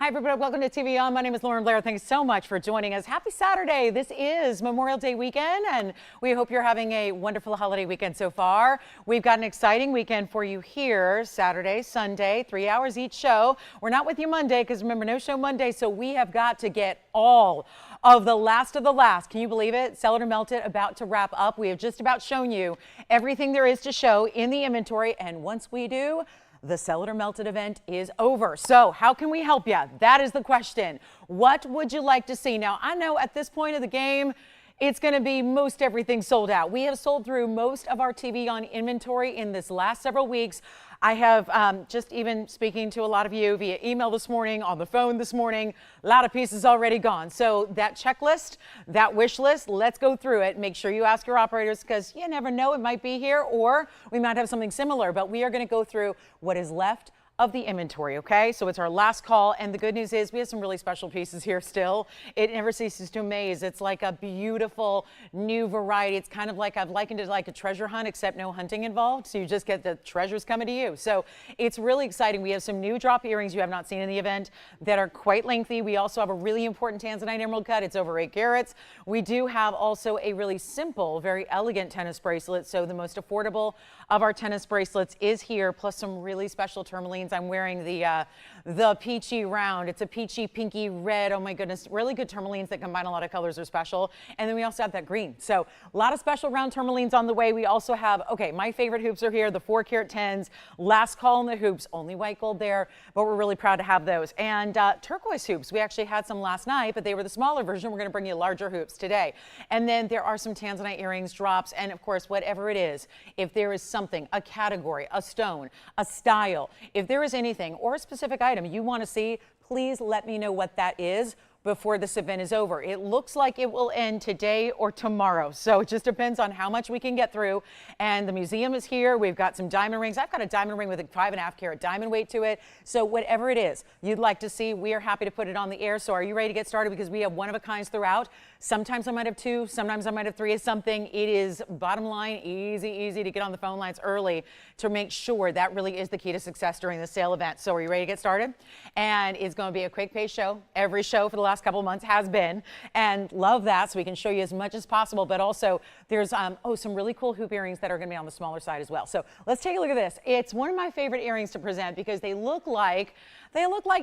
Hi, everybody. Welcome to TVON. My name is Blair. Thanks so much for joining us. Happy Saturday. This is Memorial Day weekend, and we hope you're having a wonderful holiday weekend so far. We've got an exciting weekend for you here, Saturday, Sunday, 3 hours each show. We're not with you Monday because remember, no show Monday, so we have got to get all of the last. Can you believe it? Sell it or melt it, about to wrap up. We have just about shown you everything there is to show in the inventory, and once we do, the Sell It or Melt It event is over. So how can we help you? That is the question. What would you like to see? Now, I know at this point of the game, it's going to be most everything sold out. We have sold through most of our TVON inventory in this last several weeks. I have just even speaking to a lot of you via email this morning, on the phone this morning, a lot of pieces already gone. So that checklist, that wish list, let's go through it. Make sure you ask your operators because you never know, it might be here or we might have something similar, but we are going to go through what is left of the inventory, okay? So it's our last call, and the good news is we have some really special pieces here still. It never ceases to amaze. It's like a beautiful new variety. It's kind of like, I've likened it like a treasure hunt, except no hunting involved, so you just get the treasures coming to you. So it's really exciting. We have some new drop earrings you have not seen in the event that are quite lengthy. We also have a really important Tanzanite emerald cut. It's over 8 carats. We do have also a really simple, very elegant tennis bracelet, so the most affordable of our tennis bracelets is here, plus some really special tourmalines. I'm wearing the peachy round. It's a peachy, pinky red. Oh my goodness, really good tourmalines that combine a lot of colors are special. And then we also have that green. So a lot of special round tourmalines on the way. We also have, okay, my favorite hoops are here, the 4 carat 10s. Last call on the hoops, only white gold there, but we're really proud to have those. And turquoise hoops, we actually had some last night, but they were the smaller version. We're gonna bring you larger hoops today. And then there are some Tanzanite earrings, drops, and of course, whatever it is, if there is something, a category, a stone, a style, if there is anything or a specific item you want to see, please let me know what that is before this event is over. It looks like it will end today or tomorrow, so it just depends on how much we can get through. And the museum is here. We've got some diamond rings. I've got a diamond ring with a 5.5 carat diamond weight to it. So whatever it is you'd like to see, we are happy to put it on the air. So are you ready to get started? Because we have one of a kinds throughout. Sometimes I might have 2, sometimes I might have 3 of something. It is, bottom line, easy to get on the phone lines early to make sure that really is the key to success during the sale event. So are you ready to get started? And it's going to be a quick pace show. Every show for the last couple of months has been, and love that, so we can show you as much as possible. But also there's some really cool hoop earrings that are going to be on the smaller side as well. So let's take a look at this. It's one of my favorite earrings to present because they look like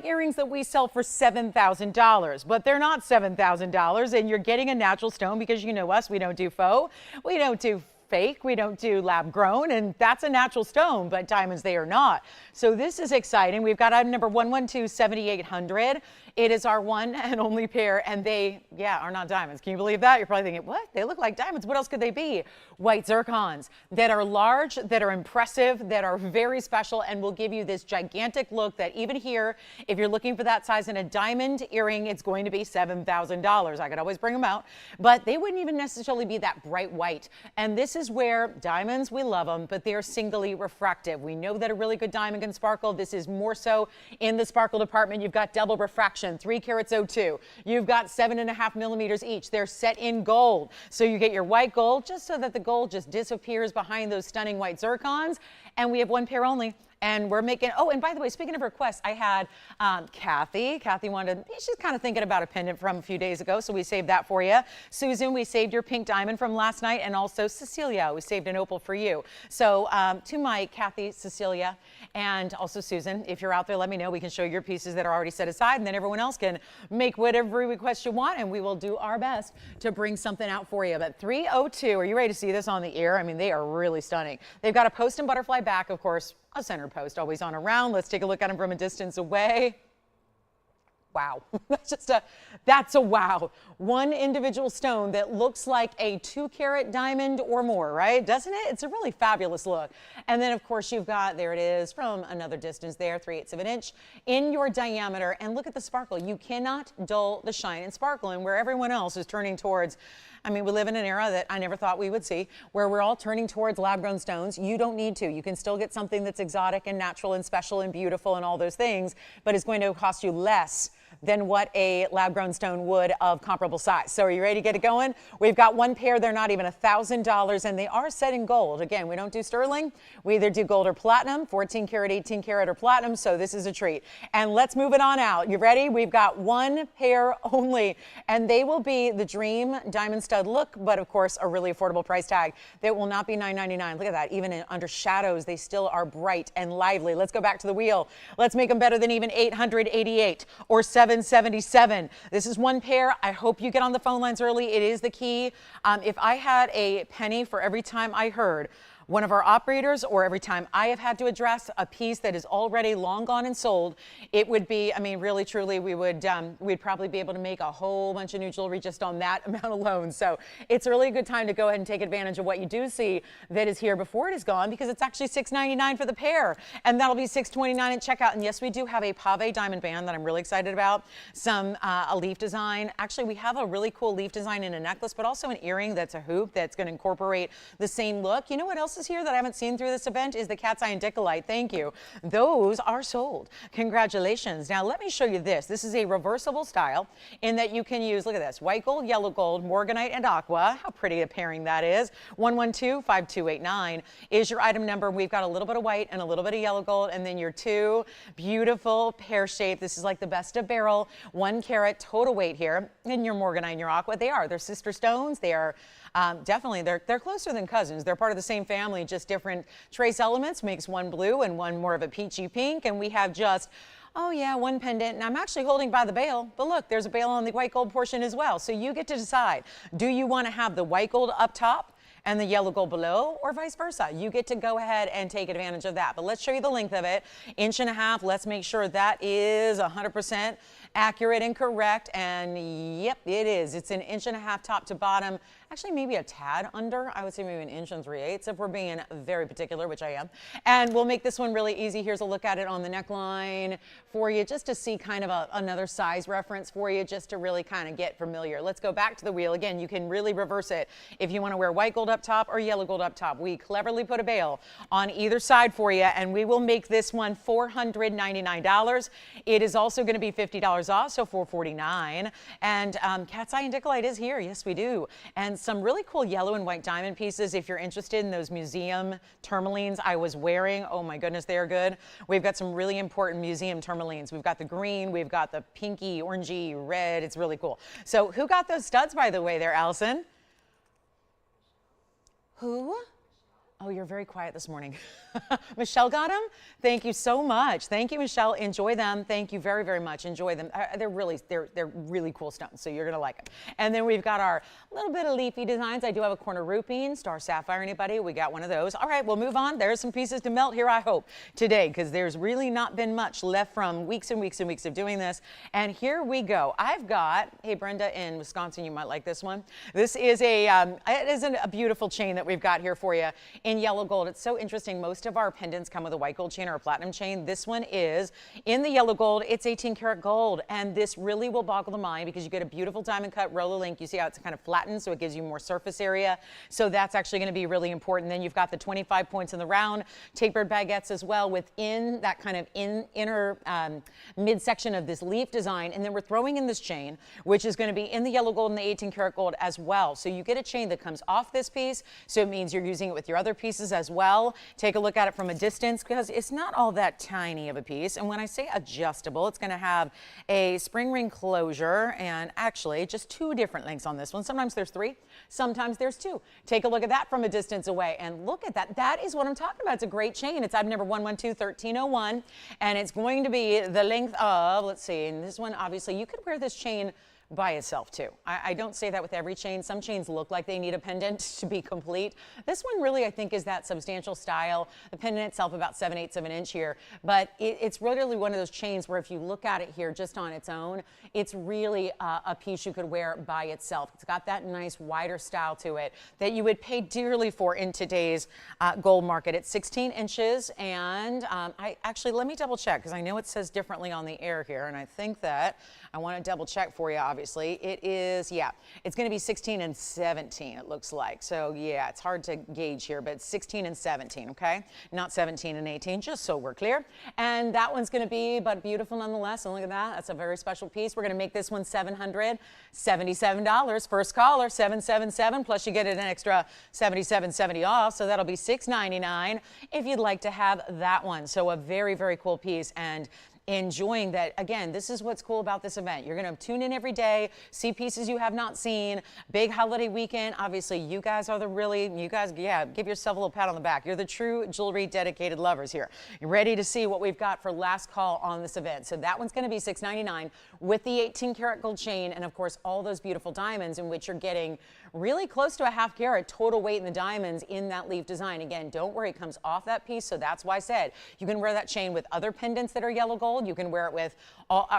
earrings that we sell for $7,000, but they're not $7,000, and you're getting a natural stone because you know us, we don't do faux, we don't do fake, we don't do lab grown, and that's a natural stone, but diamonds they are not. So this is exciting. We've got item number 112-7800. It is our one and only pair, and they, are not diamonds. Can you believe that? You're probably thinking, what? They look like diamonds. What else could they be? White zircons that are large, that are impressive, that are very special, and will give you this gigantic look that even here, if you're looking for that size in a diamond earring, it's going to be $7,000. I could always bring them out, but they wouldn't even necessarily be that bright white. And this is where diamonds, we love them, but they're singly refractive. We know that a really good diamond can sparkle. This is more so in the sparkle department. You've got double refraction. 3 carats 02. You've got 7.5 millimeters each. They're set in gold. So you get your white gold just so that the gold just disappears behind those stunning white zircons. And we have one pair only. And we're making, oh, and by the way, speaking of requests, I had Kathy. Kathy wanted, she's kind of thinking about a pendant from a few days ago, so we saved that for you. Susan, we saved your pink diamond from last night, and also Cecilia, we saved an opal for you. So to my Kathy, Cecilia, and also Susan, if you're out there, let me know. We can show your pieces that are already set aside, and then everyone else can make whatever request you want, and we will do our best to bring something out for you. But 302, are you ready to see this on the air? I mean, they are really stunning. They've got a post and butterfly back, of course, a center post always on around. Let's take a look at them from a distance away. Wow, that's a wow. One individual stone that looks like a 2 carat diamond or more, right? Doesn't it? It's a really fabulous look. And then of course you've got, there it is from another distance there, 3/8 of an inch in your diameter. And look at the sparkle. You cannot dull the shine and sparkle. And where everyone else is turning towards I mean, we live in an era that I never thought we would see, where we're all turning towards lab-grown stones. You don't need to. You can still get something that's exotic and natural and special and beautiful and all those things, but it's going to cost you less than what a lab-grown stone would of comparable size. So are you ready to get it going? We've got one pair. They're not even $1,000, and they are set in gold. Again, we don't do sterling. We either do gold or platinum, 14 karat, 18 karat, or platinum, so this is a treat. And let's move it on out. You ready? We've got one pair only, and they will be the dream diamond stud look, but of course, a really affordable price tag. That will not be $9.99. Look at that. Even under shadows, they still are bright and lively. Let's go back to the wheel. Let's make them better than even $888 or $777. This is one pair. I hope you get on the phone lines early. It is the key. If I had a penny for every time I heard one of our operators, or every time I have had to address a piece that is already long gone and sold, it would be, I mean, really, truly, we'd probably be able to make a whole bunch of new jewelry just on that amount alone. So it's really a good time to go ahead and take advantage of what you do see that is here before it is gone, because it's actually $6.99 for the pair, and that'll be $6.29 at checkout. And yes, we do have a pave diamond band that I'm really excited about. A leaf design. Actually, we have a really cool leaf design in a necklace, but also an earring that's a hoop that's going to incorporate the same look. You know what else is here that I haven't seen through this event is the cat's eye indicolite. Thank you. Those are sold. Congratulations. Now let me show you this. This is a reversible style in that you can use, look at this, white gold, yellow gold, Morganite, and aqua. How pretty a pairing that is. 112-5289 is your item number. We've got a little bit of white and a little bit of yellow gold, and then your two beautiful pear shape. This is like the best of barrel, 1 carat total weight here in your Morganite and your aqua. They're sister stones. They are definitely, they're closer than cousins. They're part of the same family, just different trace elements makes one blue and one more of a peachy pink. And we have just, oh yeah, one pendant. And I'm actually holding by the bail, but look, there's a bail on the white gold portion as well. So you get to decide, do you want to have the white gold up top and the yellow gold below, or vice versa? You get to go ahead and take advantage of that. But let's show you the length of it. 1.5 inches. Let's make sure that is 100% accurate and correct. And yep, it is. It's 1.5 inches top to bottom. Actually, maybe a tad under. I would say maybe 1 3/8 inches if we're being very particular, which I am. And we'll make this one really easy. Here's a look at it on the neckline for you, just to see kind of another size reference for you, just to really kind of get familiar. Let's go back to the wheel. Again, you can really reverse it if you want to wear white gold up top or yellow gold up top. We cleverly put a bail on either side for you, and we will make this one $499. It is also going to be $50 off, so $449. And cat's eye indicolite is here. Yes, we do. And some really cool yellow and white diamond pieces if you're interested in those museum tourmalines I was wearing. Oh my goodness, they are good. We've got some really important museum tourmalines. We've got the green, we've got the pinky, orangey, red. It's really cool. So who got those studs, by the way, there, Allison? Who? Oh, you're very quiet this morning. Michelle got them? Thank you so much. Thank you, Michelle. Enjoy them. Thank you very, very much. Enjoy them. They're really cool stones, so you're going to like them. And then we've got our little bit of leafy designs. I do have a Cornerupine, star sapphire. Anybody? We got one of those. All right, we'll move on. There's some pieces to melt here, I hope, today, because there's really not been much left from weeks and weeks and weeks of doing this. And here we go. I've got, hey, Brenda in Wisconsin, you might like this one. This is a beautiful chain that we've got here for you in yellow gold. It's so interesting. Most of our pendants come with a white gold chain or a platinum chain. This one is in the yellow gold. It's 18 karat gold, and this really will boggle the mind because you get a beautiful diamond cut roller link. You see how it's kind of flattened, so it gives you more surface area. So that's actually going to be really important. Then you've got the 25 points in the round, tapered baguettes as well within that kind of inner midsection of this leaf design. And then we're throwing in this chain, which is going to be in the yellow gold and the 18 karat gold as well. So you get a chain that comes off this piece, so it means you're using it with your other pieces as well. Take a look at it from a distance because it's not all that tiny of a piece. And when I say adjustable, it's going to have a spring ring closure, and actually just 2 different lengths on this one. Sometimes there's 3, sometimes there's 2. Take a look at that from a distance away, and look at that. That is what I'm talking about. It's a great chain. It's item number 112-1301, and it's going to be the length of, let's see, and this one, obviously, you could wear this chain by itself too. I don't say that with every chain. Some chains look like they need a pendant to be complete. This one really, I think, is that substantial style. The pendant itself about 7/8 of an inch here, but it's really one of those chains where if you look at it here just on its own, it's really a piece you could wear by itself. It's got that nice wider style to it that you would pay dearly for in today's gold market. It's 16 inches, and let me double check because I know it says differently on the air here, and I think that I want to double check for you, obviously. obviously. It is, yeah, it's going to be 16 and 17, it looks like. So yeah, it's hard to gauge here, but 16 and 17, okay? Not 17 and 18, just so we're clear. And that one's going to be, but beautiful nonetheless. And look at that. That's a very special piece. We're going to make this one $777. First caller, 777, plus you get an extra $77.70 off. So that'll be $699 if you'd like to have that one. So a very, very cool piece. And enjoying that. Again, this is what's cool about this event. You're going to tune in every day, see pieces you have not seen. Big holiday weekend. Obviously, you guys are yeah, give yourself a little pat on the back. You're the true jewelry dedicated lovers here. You're ready to see what we've got for last call on this event. So that one's going to be $699 with the 18 karat gold chain and, of course, all those beautiful diamonds in which you're getting really close to a ½ carat total weight in the diamonds in that leaf design. Again, don't worry, it comes off that piece, so that's why I said you can wear that chain with other pendants that are yellow gold. You can wear it with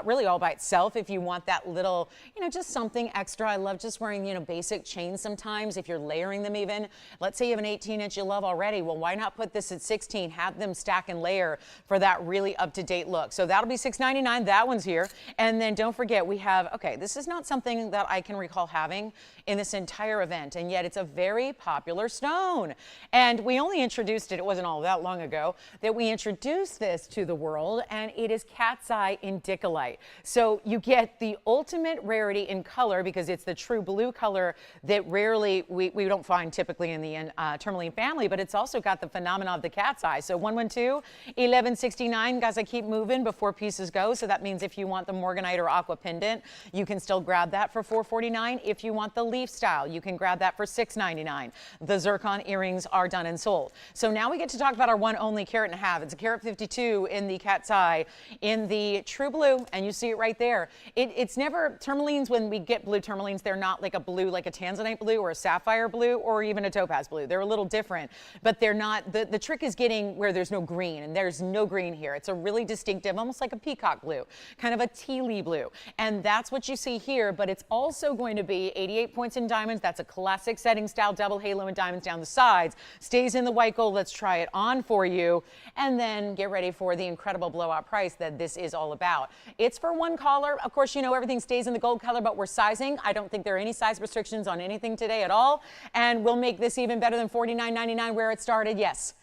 really all by itself if you want that little, just something extra. I love just wearing, basic chains sometimes if you're layering them even. Let's say you have an 18-inch you love already. Well, why not put this at 16? Have them stack and layer for that really up-to-date look. So that'll be $699. That one's here. And then don't forget, we have, okay, this is not something that I can recall having in this entire event, and yet it's a very popular stone. And we only introduced it wasn't all that long ago that we introduced this to the world, and it is cat's eye indicolite. So you get the ultimate rarity in color because it's the true blue color that rarely we don't find typically in the Tourmaline family, but it's also got the phenomena of the cat's eye. So 112-1169, guys, I keep moving before pieces go. So that means if you want the Morganite or aqua pendant, you can still grab that for $449. If you want the leaf style, you can grab that for $699. The zircon earrings are done and sold. So now we get to talk about our one only carat and a half. It's a carat 52 in the cat's eye in the true blue, and you see it right there. It's never tourmalines. When we get blue tourmalines, they're not like a blue, like a Tanzanite blue or a sapphire blue or even a topaz blue. They're a little different, but they're not. The trick is getting where there's no green, and there's no green here. It's a really distinctive, almost like a peacock blue, kind of a tea blue, and that's what you see here. But it's also going to be 88 points in diamonds. That's a classic setting style double halo and diamonds down the sides. Stays in the white gold. Let's try it on for you, and then get ready for the incredible blowout price that this is all about. It's for one caller. Of course, everything stays in the gold color, but we're sizing. I don't think there are any size restrictions on anything today at all, and we'll make this even better than $49.99 where it started. Yes.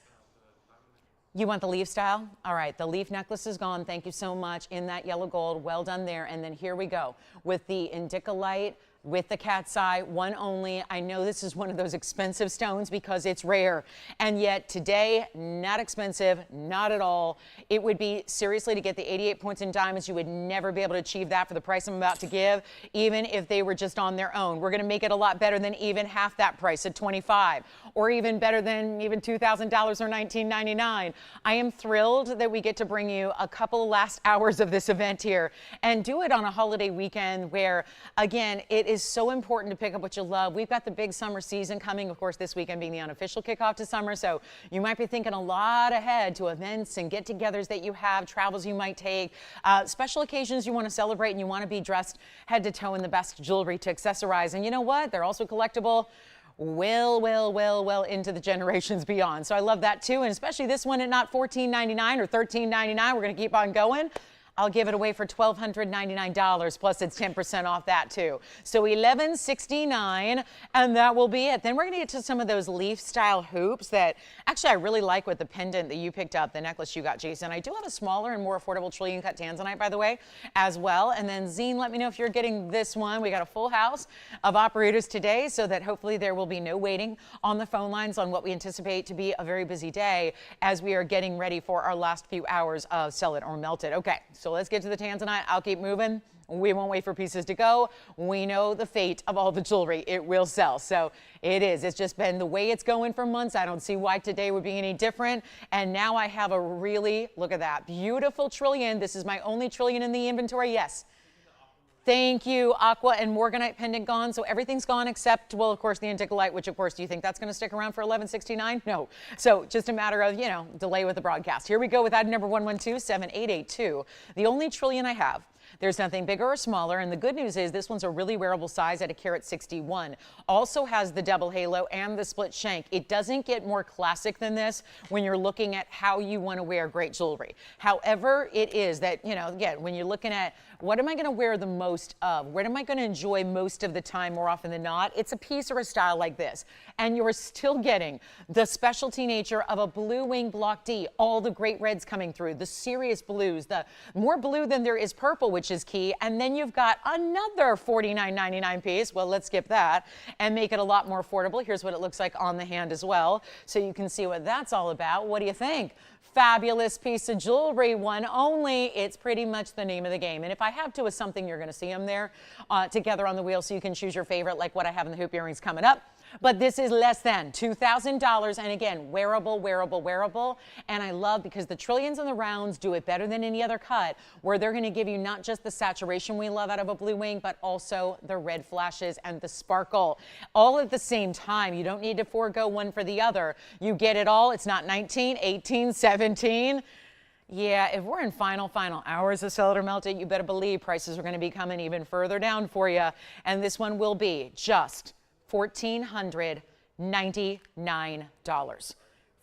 You want the leaf style? All right, the leaf necklace is gone. Thank you so much. In that yellow gold, well done there. And then here we go with the indicolite, with the cat's eye, one only. I know this is one of those expensive stones because it's rare, and yet today, not expensive, not at all. It would be, seriously, to get the 88 points in diamonds, you would never be able to achieve that for the price I'm about to give, even if they were just on their own. We're going to make it a lot better than even half that price at $25, or even better than even $2,000 or $19.99. I am thrilled that we get to bring you a couple last hours of this event here and do it on a holiday weekend where, again, it is so important to pick up what you love. We've got the big summer season coming, of course, this weekend being the unofficial kickoff to summer. So you might be thinking a lot ahead to events and get-togethers that you have, travels you might take, special occasions you want to celebrate, and you want to be dressed head to toe in the best jewelry to accessorize. And you know what? They're also collectible well into the generations beyond. So I love that too. And especially this one at not $14.99 or $13.99. We're going to keep on going. I'll give it away for $1,299, plus it's 10% off that too. So $1,169, and that will be it. Then we're going to get to some of those leaf style hoops that actually I really like with the pendant that you picked up, the necklace you got, Jason. I do have a smaller and more affordable trillion cut Tanzanite, by the way, as well. And then Zine, let me know if you're getting this one. We got a full house of operators today, so that hopefully there will be no waiting on the phone lines on what we anticipate to be a very busy day as we are getting ready for our last few hours of Sell It or Melt It. Okay, so let's get to the Tanzanite. I'll keep moving. We won't wait for pieces to go. We know the fate of all the jewelry. It will sell. So it is. It's just been the way it's going for months. I don't see why today would be any different. And now I have a really, look at that, beautiful trillion. This is my only trillion in the inventory. Yes. Thank you. Aqua and Morganite pendant gone. So everything's gone except, well, of course, the indicolite, which, of course, do you think that's going to stick around for $11.69? No. So just a matter of, delay with the broadcast. Here we go with item number 1127882. The only trillion I have. There's nothing bigger or smaller, and the good news is this one's a really wearable size at a carat 61. Also has the double halo and the split shank. It doesn't get more classic than this when you're looking at how you want to wear great jewelry. However, it is that, you know, again, when you're looking at what am I going to wear the most of, what am I going to enjoy most of the time more often than not, it's a piece or a style like this. And you're still getting the specialty nature of a blue wing block D, all the great reds coming through, the serious blues, the more blue than there is purple, which is key. And then you've got another $49.99 piece. Well, let's skip that and make it a lot more affordable. Here's what it looks like on the hand as well, so you can see what that's all about. What do you think? Fabulous piece of jewelry, one only. It's pretty much the name of the game. And if I have to with something, you're going to see them there together on the wheel, so you can choose your favorite, like what I have in the hoop earrings coming up. But this is less than $2,000, and again, wearable, wearable, wearable. And I love, because the trillions and the rounds do it better than any other cut, where they're going to give you not just the saturation we love out of a blue wing, but also the red flashes and the sparkle, all at the same time. You don't need to forego one for the other. You get it all. It's not 19, 18, 17. Yeah, if we're in final hours of Sell It or Melt It, you better believe prices are going to be coming even further down for you. And this one will be just $1,499.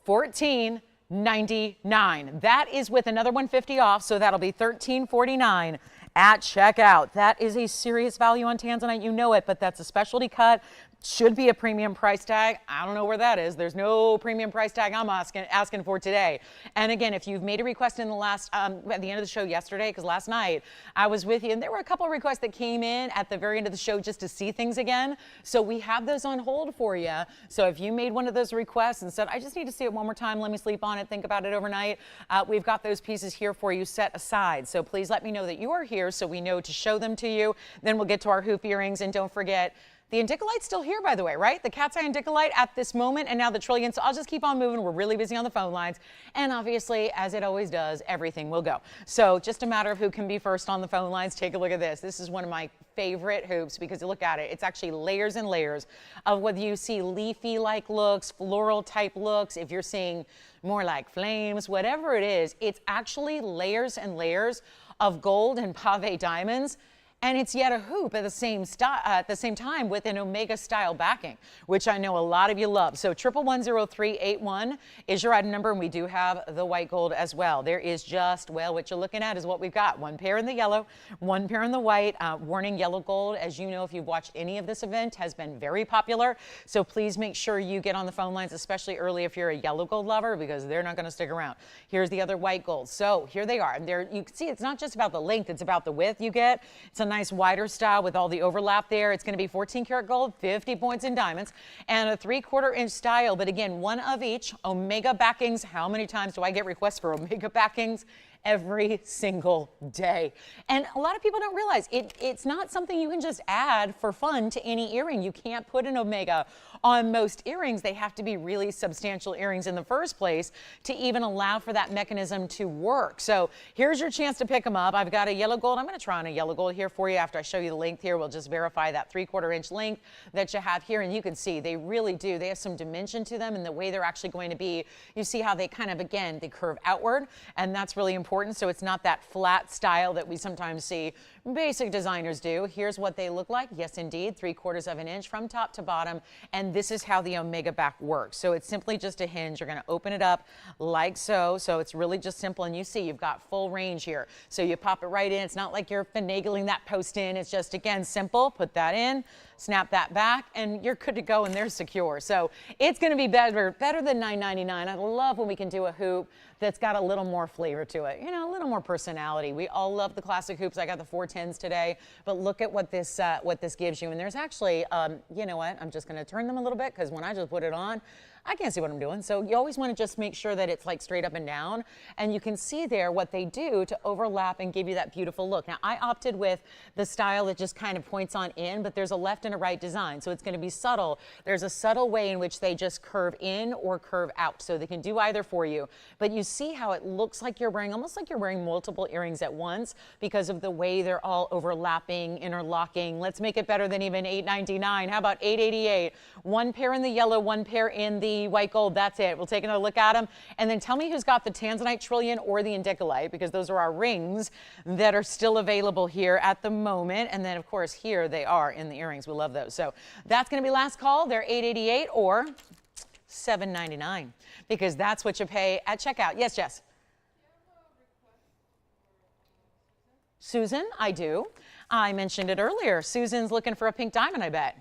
$1,499. That is with another $150 off, so that'll be $1,349 at checkout. That is a serious value on Tanzanite. You know it, but that's a specialty cut. Should be a premium price tag. I don't know where that is. There's no premium price tag I'm asking for today. And again, if you've made a request in the last, at the end of the show yesterday, because last night I was with you, and there were a couple of requests that came in at the very end of the show just to see things again. So we have those on hold for you. So if you made one of those requests and said, I just need to see it one more time, let me sleep on it, think about it overnight, we've got those pieces here for you set aside. So please let me know that you are here so we know to show them to you. Then we'll get to our hoop earrings, and don't forget, the indicolite's still here, by the way, right? The cat's eye indicolite at this moment, and now the trillion. So I'll just keep on moving. We're really busy on the phone lines. And obviously, as it always does, everything will go. So just a matter of who can be first on the phone lines. Take a look at this. This is one of my favorite hoops, because you look at it, it's actually layers and layers of whether you see leafy-like looks, floral-type looks, if you're seeing more like flames, whatever it is, it's actually layers and layers of gold and pave diamonds. And it's yet a hoop at the same time with an Omega style backing, which I know a lot of you love. So 1110381 is your item number, and we do have the white gold as well. There is just, well, what you're looking at is what we've got. One pair in the yellow, one pair in the white. Warning, yellow gold, as you know, if you've watched any of this event, has been very popular. So please make sure you get on the phone lines, especially early if you're a yellow gold lover, because they're not going to stick around. Here's the other white gold. So here they are. And there, you can see it's not just about the length, it's about the width you get. It's a nice wider style with all the overlap there. It's going to be 14 karat gold, 50 points in diamonds, and a 3/4 inch style. But again, one of each. Omega backings. How many times do I get requests for Omega backings? Every single day. And a lot of people don't realize it's not something you can just add for fun to any earring. You can't put an Omega on most earrings. They have to be really substantial earrings in the first place to even allow for that mechanism to work. So here's your chance to pick them up. I've got a yellow gold. I'm going to try on a yellow gold here for you after I show you the length here. We'll just verify that 3/4 inch length that you have here. And you can see they really do. They have some dimension to them, and the way they're actually going to be, you see how they kind of, again, they curve outward, and that's really important. So it's not that flat style that we sometimes see basic designers do. Here's what they look like. Yes, indeed, 3/4 inch from top to bottom. And this is how the Omega back works. So it's simply just a hinge. You're going to open it up like so. So it's really just simple. And you see you've got full range here. So you pop it right in. It's not like you're finagling that post in. It's just, again, simple. Put that in, snap that back, and you're good to go, and they're secure. So it's going to be better than $9.99. I love when we can do a hoop that's got a little more flavor to it, you know, a little more personality. We all love the classic hoops. I got the 410s today, but look at what this gives you. And there's actually, you know what, I'm just going to turn them a little bit, because when I just put it on, I can't see what I'm doing. So you always want to just make sure that it's like straight up and down. And you can see there what they do to overlap and give you that beautiful look. Now, I opted with the style that just kind of points on in, but there's a left and a right design. So it's going to be subtle. There's a subtle way in which they just curve in or curve out. So they can do either for you. But you see how it looks like you're wearing, almost like you're wearing multiple earrings at once, because of the way they're all overlapping, interlocking. Let's make it better than even $8.99. How about $8.88? One pair in the yellow, one pair in the shiny white gold. That's it. We'll take another look at them. And then tell me who's got the Tanzanite trillion or the indicolite, because those are our rings that are still available here at the moment. And then, of course, here they are in the earrings. We love those. So that's going to be last call. They're $888 or $799, because that's what you pay at checkout. Yes, Jess? Susan, I do. I mentioned it earlier. Susan's looking for a pink diamond, I bet.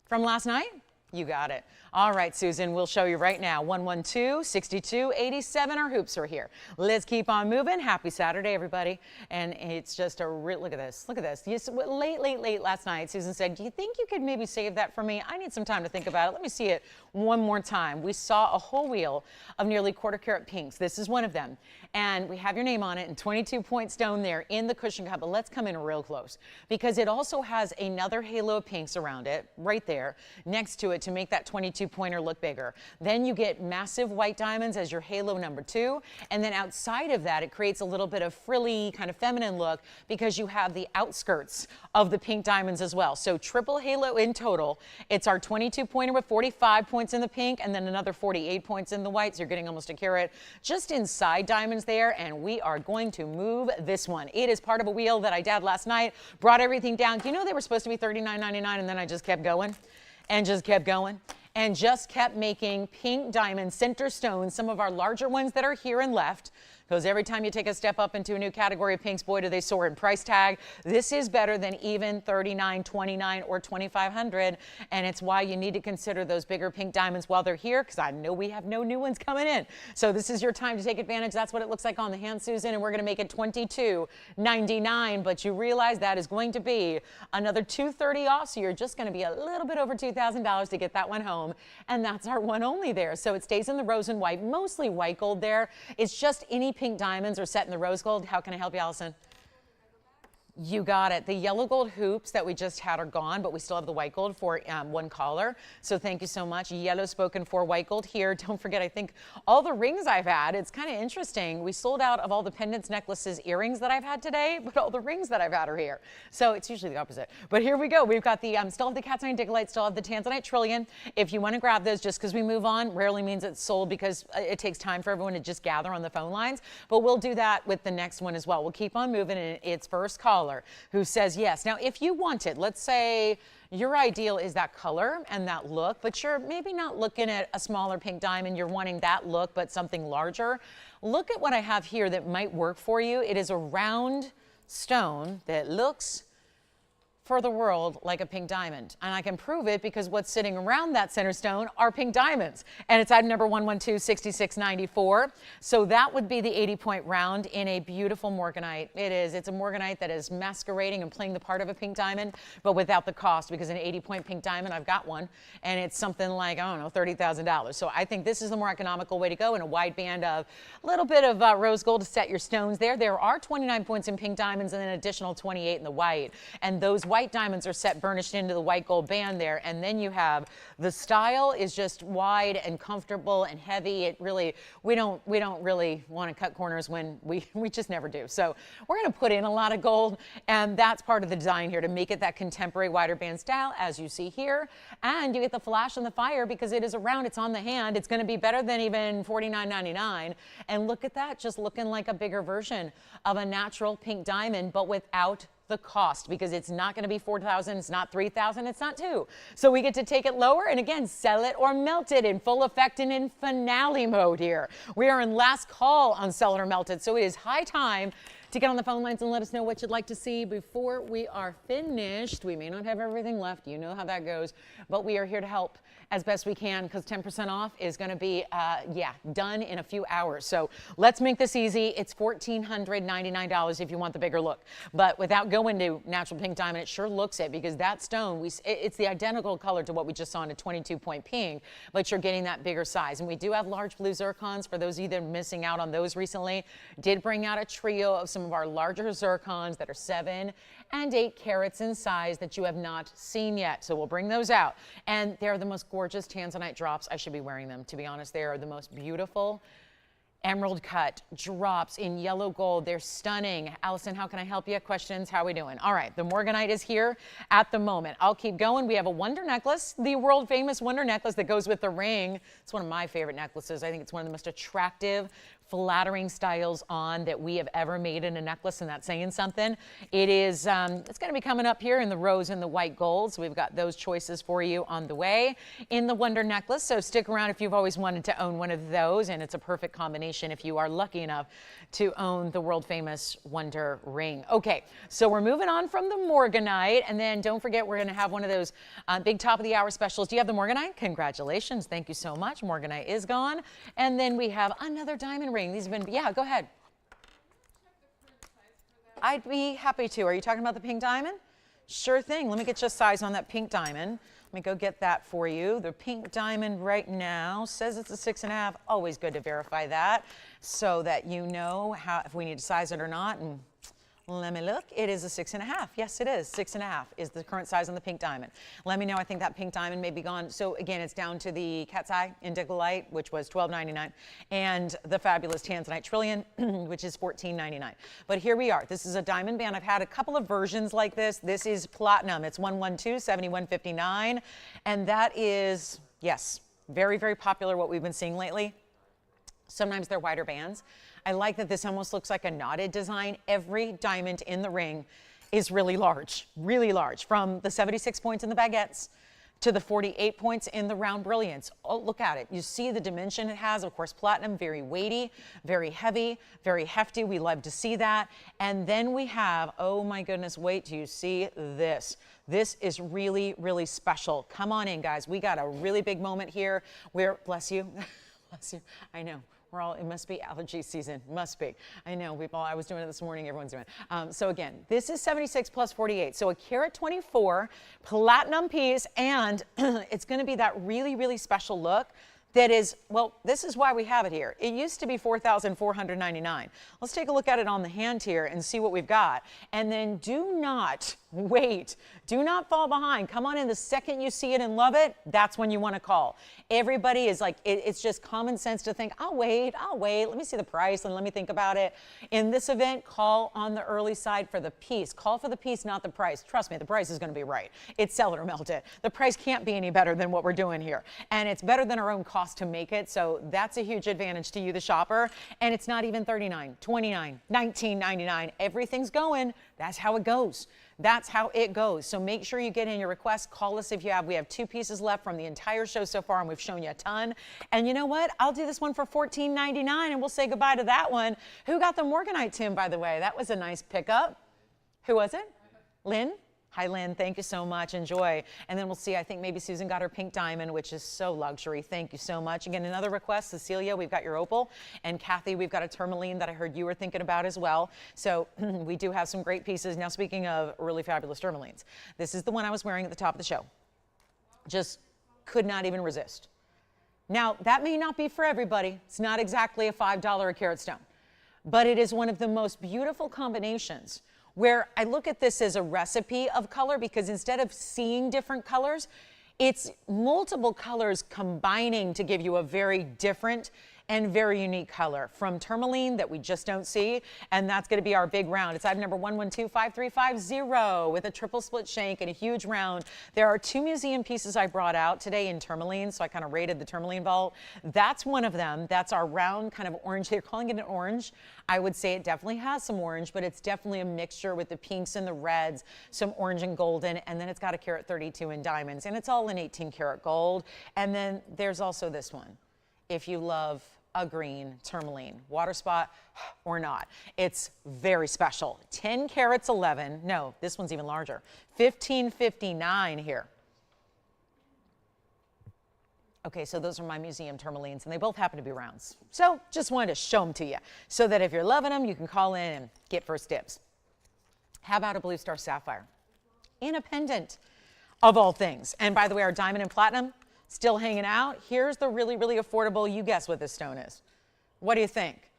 From last night? You got it. All right, Susan, we'll show you right now. 112-6287. Our hoops are here. Let's keep on moving. Happy Saturday, everybody. And it's just a real, look at this. Look at this. Yes, late last night, Susan said, do you think you could maybe save that for me? I need some time to think about it. Let me see it one more time. We saw a whole wheel of nearly quarter-carat pinks. This is one of them. And we have your name on it and 22-point stone there in the cushion cup. But let's come in real close, because it also has another halo of pinks around it right there next to it to make that 22-pointer look bigger. Then you get massive white diamonds as your halo number 2. And then outside of that, it creates a little bit of frilly kind of feminine look, because you have the outskirts of the pink diamonds as well. So triple halo in total. It's our 22-pointer with 45 points in the pink and then another 48 points in the white. So you're getting almost a carat just inside diamonds there. And we are going to move this one. It is part of a wheel that I did last night, brought everything down. Do you know they were supposed to be $39.99, and then I just kept going and just kept going and just kept making pink diamond center stones, some of our larger ones that are here and left. Because every time you take a step up into a new category of pinks, boy, do they soar in price tag. This is better than even $39, $29, or $2,500. And it's why you need to consider those bigger pink diamonds while they're here, because I know we have no new ones coming in. So this is your time to take advantage. That's what it looks like on the hand, Susan. And we're going to make it $22.99. But you realize that is going to be another $230 off. So you're just going to be a little bit over $2,000 to get that one home. And that's our one only there. So it stays in the rose and white, mostly white gold there. It's just any pink diamonds are set in the rose gold. How can I help you, Allison? You got it. The yellow gold hoops that we just had are gone, but we still have the white gold for one caller. So thank you so much. Yellow spoken for, white gold here. Don't forget, I think all the rings I've had, it's kind of interesting. We sold out of all the pendants, necklaces, earrings that I've had today, but all the rings that I've had are here. So it's usually the opposite. But here we go. We've got the, still have the cat's eye indicolite, still have the Tanzanite trillion. If you want to grab those, just because we move on, rarely means it's sold, because it takes time for everyone to just gather on the phone lines. But we'll do that with the next one as well. We'll keep on moving, and it's first caller who says yes. Now, if you wanted, let's say your ideal is that color and that look, but you're maybe not looking at a smaller pink diamond, you're wanting that look, but something larger. Look at what I have here that might work for you. It is a round stone that looks for the world like a pink diamond. And I can prove it because what's sitting around that center stone are pink diamonds. And it's item number 112-6694. So that would be the 80-point round in a beautiful Morganite. It is. It's a Morganite that is masquerading and playing the part of a pink diamond, but without the cost, because an 80-point pink diamond, I've got one, and it's something like, I don't know, $30,000. So I think this is the more economical way to go, in a wide band of a little bit of rose gold to set your stones there. There are 29 points in pink diamonds and an additional 28 in the white. And those white diamonds are set burnished into the white gold band there. And then you have the style is just wide and comfortable and heavy. It really, we don't really want to cut corners when we just never do. So we're going to put in a lot of gold, and that's part of the design here to make it that contemporary wider band style, as you see here. And you get the flash and the fire because it is around, it's on the hand. It's going to be better than even $49.99. And look at that, just looking like a bigger version of a natural pink diamond, but without the cost, because it's not going to be $4,000, it's not $3,000, it's not $2,000. So we get to take it lower and again sell it or melt it in full effect and in finale mode here. We are in last call on sell it or melt it, so it is high time to get on the phone lines and let us know what you'd like to see before we are finished. We may not have everything left, you know how that goes, but we are here to help as best we can, because 10% off is going to be, done in a few hours. So let's make this easy. It's $1,499 if you want the bigger look. But without going to natural pink diamond, it sure looks it, because that stone, it's the identical color to what we just saw in a 22-point pink, but you're getting that bigger size. And we do have large blue zircons. For those of you that are missing out on those recently, did bring out a trio of some of our larger zircons that are 7 and 8 carats in size that you have not seen yet. So we'll bring those out. And they're the most gorgeous Tanzanite drops. I should be wearing them, to be honest. They are the most beautiful Emerald cut drops in yellow gold. They're stunning. Allison, how can I help you? Questions? How are we doing? All right, the Morganite is here at the moment. I'll keep going. We have a wonder necklace, the world famous wonder necklace that goes with the ring. It's one of my favorite necklaces. I think it's one of the most attractive, flattering styles on that we have ever made in a necklace, and that's saying something. It is, it's going to be coming up here in the rose and the white gold, so we've got those choices for you on the way in the wonder necklace. So stick around if you've always wanted to own one of those, and it's a perfect combination if you are lucky enough to own the world famous wonder ring. Okay, so we're moving on from the Morganite, and then don't forget we're going to have one of those big top of the hour specials. Do you have the Morganite? Congratulations, thank you so much. Morganite is gone, and then we have another diamond ring. These have been, yeah, go ahead. I'd be happy to. Are you talking about the pink diamond? Sure thing. Let me get you a size on that pink diamond. Let me go get that for you. The pink diamond right now says it's a 6.5. Always good to verify that so that you know how, if we need to size it or not. And let me look. It is a 6.5. Yes, it is. 6.5 is the current size on the pink diamond. Let me know. I think that pink diamond may be gone. So again, it's down to the cat's eye indicolite, which was $12.99, and the fabulous Tanzanite trillion, which is $14.99. But here we are. This is a diamond band. I've had a couple of versions like this. This is platinum. It's 112, 71.59, and that is, yes, very, very popular. What we've been seeing lately. Sometimes they're wider bands. I like that this almost looks like a knotted design. Every diamond in the ring is really large, from the 76 points in the baguettes to the 48 points in the round brilliance. Oh, look at it. You see the dimension it has. Of course, platinum, very weighty, very heavy, very hefty. We love to see that. And then we have, oh my goodness, wait till you see this. This is really, really special. Come on in, guys. We got a really big moment here where, bless you, bless you, I know. We're all, it must be allergy season, must be. I know, I was doing it this morning, everyone's doing it. So again, this is 76 plus 48. So a carat 24, platinum piece, and it's gonna be that really, really special look that is, well, this is why we have it here. It used to be $4,499. Let's take a look at it on the hand here and see what we've got. And then do not wait. Do not fall behind. Come on in. The second you see it and love it, that's when you want to call. Everybody is like, it's just common sense to think, I'll wait. Let me see the price and let me think about it. In this event, call on the early side for the piece. Call for the piece, not the price. Trust me, the price is going to be right. It's sell it or melt it. The price can't be any better than what we're doing here. And it's better than our own cost to make it. So that's a huge advantage to you, the shopper. And it's not even $39, $29, $19.99. Everything's going. That's how it goes. That's how it goes. So make sure you get in your request. Call us if you have. We have 2 pieces left from the entire show so far, and we've shown you a ton. And you know what? I'll do this one for $14.99, and we'll say goodbye to that one. Who got the Morganite, Tim, by the way? That was a nice pickup. Who was it? Lynn? Hi, Lynn. Thank you so much. Enjoy. And then we'll see. I think maybe Susan got her pink diamond, which is so luxury. Thank you so much. Again, another request. Cecilia, we've got your opal. And Kathy, we've got a tourmaline that I heard you were thinking about as well. So we do have some great pieces. Now, speaking of really fabulous tourmalines, this is the one I was wearing at the top of the show. Just could not even resist. Now, that may not be for everybody. It's not exactly a $5 a carat stone, but it is one of the most beautiful combinations where I look at this as a recipe of color, because instead of seeing different colors, it's multiple colors combining to give you a very different and very unique color from tourmaline that we just don't see. And that's going to be our big round. It's item number 11255350 with a triple split shank and a huge round. There are 2 museum pieces I brought out today in tourmaline, so I kind of rated the tourmaline vault. That's one of them. That's our round kind of orange. They're calling it an orange. I would say it definitely has some orange, but it's definitely a mixture with the pinks and the reds, some orange and golden, and then it's got a carat 32 in diamonds, and it's all in 18 karat gold. And then there's also this one. If you love a green tourmaline, water spot or not, it's very special. 10 carats 11. No, this one's even larger. 1559 here. Okay, so those are my museum tourmalines, and they both happen to be rounds. So just wanted to show them to you so that if you're loving them, you can call in and get first dibs. How about a blue star sapphire in a pendant of all things? And by the way, our diamond and platinum still hanging out. Here's the really, really affordable. You guess what this stone is. What do you think?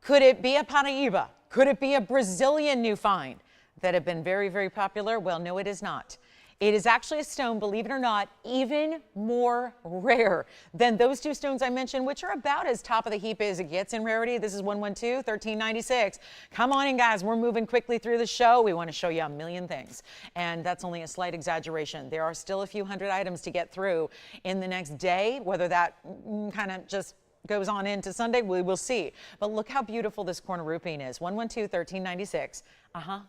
Could it be a Paraíba? Could it be a Brazilian new find that have been very, very popular? Well, no, it is not. It is actually a stone, believe it or not, even more rare than those two stones I mentioned, which are about as top of the heap as it gets in rarity. This is 112, 1396. Come on in, guys. We're moving quickly through the show. We want to show you a million things, and that's only a slight exaggeration. There are still a few hundred items to get through in the next day, whether that kind of just goes on into Sunday, we will see. But look how beautiful this Cornerupine is. 112, 1396.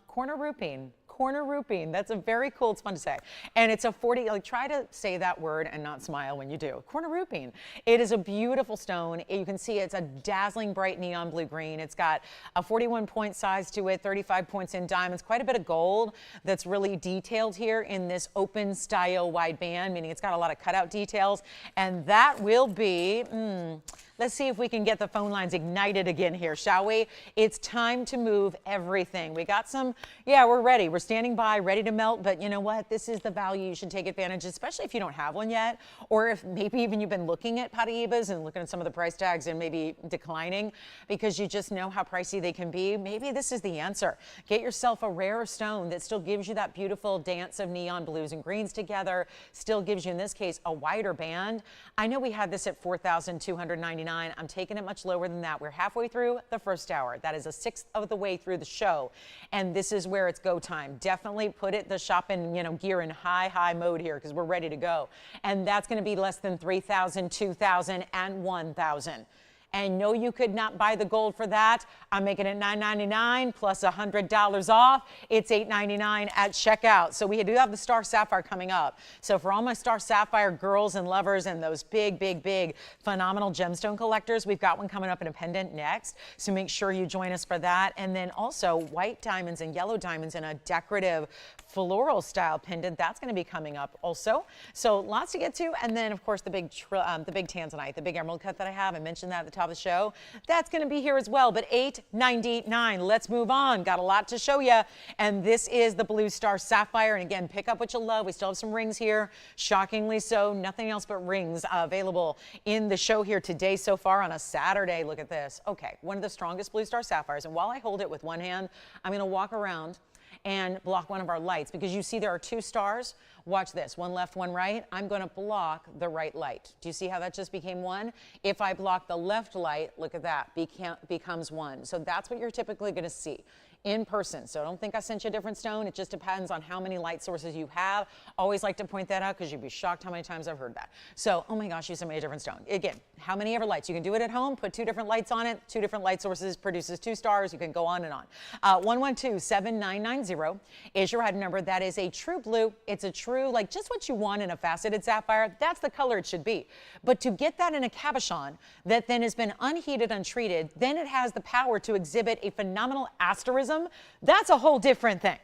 Cornerupine. Cornerupine. That's a very cool, it's fun to say. And it's a 40, like try to say that word and not smile when you do. Cornerupine. It is a beautiful stone. You can see it's a dazzling bright neon blue green. It's got a 41 point size to it, 35 points in diamonds, quite a bit of gold that's really detailed here in this open style wide band, meaning it's got a lot of cutout details. And that will be, let's see if we can get the phone lines ignited again here, shall we? It's time to move everything. We got some, yeah, we're ready. We're standing by, ready to melt, but you know what? This is the value you should take advantage, especially if you don't have one yet, or if maybe even you've been looking at Petite and looking at some of the price tags and maybe declining because you just know how pricey they can be. Maybe this is the answer. Get yourself a rare stone that still gives you that beautiful dance of neon blues and greens together, still gives you, in this case, a wider band. I know we had this at $4,299. I'm taking it much lower than that. We're halfway through the first hour. That is a sixth of the way through the show, and this is where it's go time. Definitely put the shopping, gear in high mode here because we're ready to go. And that's going to be less than 3,000, 2,000, and 1,000. And no, you could not buy the gold for that. I'm making it $9.99 plus $100 off. It's $8.99 at checkout. So we do have the Star Sapphire coming up. So for all my Star Sapphire girls and lovers and those big phenomenal gemstone collectors, we've got one coming up in a pendant next. So make sure you join us for that. And then also white diamonds and yellow diamonds in a decorative floral style pendant. That's going to be coming up also. So lots to get to. And then of course the big Tanzanite, the big emerald cut that I have. I mentioned that at the top of the show. That's going to be here as well, but $8.99. Let's move on. Got a lot to show you. And this is the Blue Star Sapphire. And again, pick up what you love. We still have some rings here. Shockingly so. Nothing else but rings available in the show here today so far on a Saturday. Look at this. Okay, one of the strongest Blue Star Sapphires. And while I hold it with one hand, I'm going to walk around and block one of our lights because you see there are two stars. Watch this, one left, one right. I'm going to block the right light. Do you see how that just became one? If I block the left light, look at that, becomes one. So that's what you're typically going to see in person. So don't think I sent you a different stone. It just depends on how many light sources you have. Always like to point that out because you'd be shocked how many times I've heard that. So, oh my gosh, you sent me a different stone. Again, how many ever lights? You can do it at home, put two different lights on it, two different light sources, produces two stars. You can go on and on. 112-7990 is your item number. That is a true blue. It's a true, like just what you want in a faceted sapphire. That's the color it should be. But to get that in a cabochon that then has been unheated, untreated, then it has the power to exhibit a phenomenal asterism. That's a whole different thing.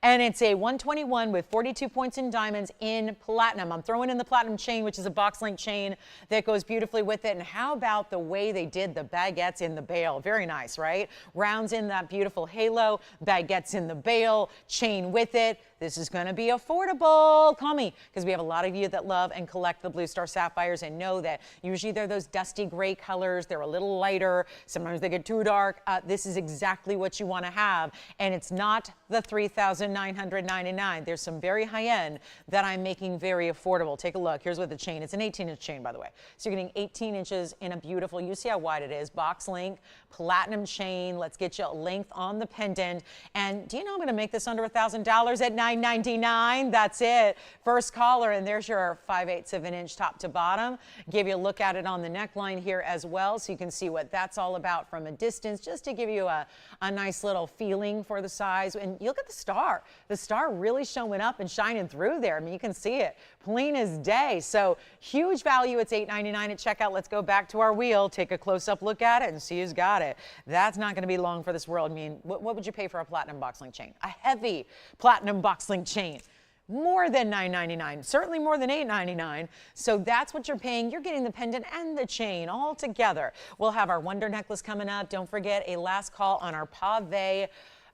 And it's a 121 with 42 points in diamonds in platinum. I'm throwing in the platinum chain, which is a box link chain that goes beautifully with it. And how about the way they did the baguettes in the bail? Very nice, right? Rounds in that beautiful halo, baguettes in the bail, chain with it. This is going to be affordable. Call me, because we have a lot of you that love and collect the Blue Star Sapphires and know that usually they're those dusty gray colors. They're a little lighter. Sometimes they get too dark. This is exactly what you want to have. And it's not the $3,999. There's some very high end that I'm making very affordable. Take a look. Here's what the chain. It's an 18-inch chain, by the way. So you're getting 18 inches in a beautiful, you see how wide it is, box link, platinum chain. Let's get you a length on the pendant. And do you know I'm going to make this under $1,000 at $9.99? That's it. First caller, and there's your 5/8 of an inch top to bottom. Give you a look at it on the neckline here as well, so you can see what that's all about from a distance, just to give you a nice little feeling for the size. And you look at the star. The star really showing up and shining through there. I mean, you can see it plain as day. So huge value. It's $8.99 at checkout. Let's go back to our wheel, take a close-up look at it, and see who's got it. That's not going to be long for this world. I mean, what would you pay for a platinum box link chain? A heavy platinum box link chain. More than $9.99, certainly more than $8.99. So that's what you're paying. You're getting the pendant and the chain all together. We'll have our Wonder necklace coming up. Don't forget a last call on our pave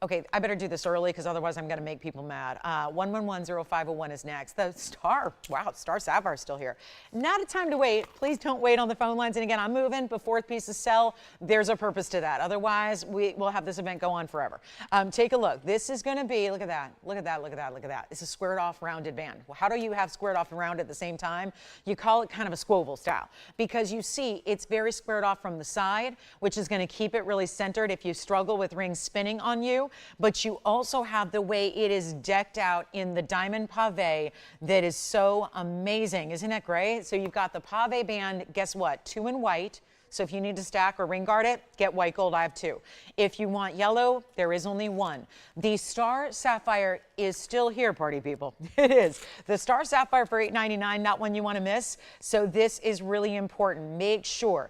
Okay, I better do this early because otherwise I'm going to make people mad. 1110501 is next. The star, wow, star sapphire is still here. Not a time to wait. Please don't wait on the phone lines. And again, I'm moving before pieces sell. There's a purpose to that. Otherwise, we'll have this event go on forever. Take a look. This is going to be, look at that, look at that, look at that, look at that. It's a squared off rounded band. Well, how do you have squared off and round at the same time? You call it kind of a squoval style because you see it's very squared off from the side, which is going to keep it really centered if you struggle with rings spinning on you. But you also have the way it is decked out in the diamond pave that is so amazing. Isn't that great? So you've got the pave band, guess what? 2 in white. So if you need to stack or ring guard it, get white gold, I have 2. If you want yellow, there is only 1. The star sapphire is still here, party people. It is. The star sapphire for $8.99, not one you want to miss. So this is really important. Make sure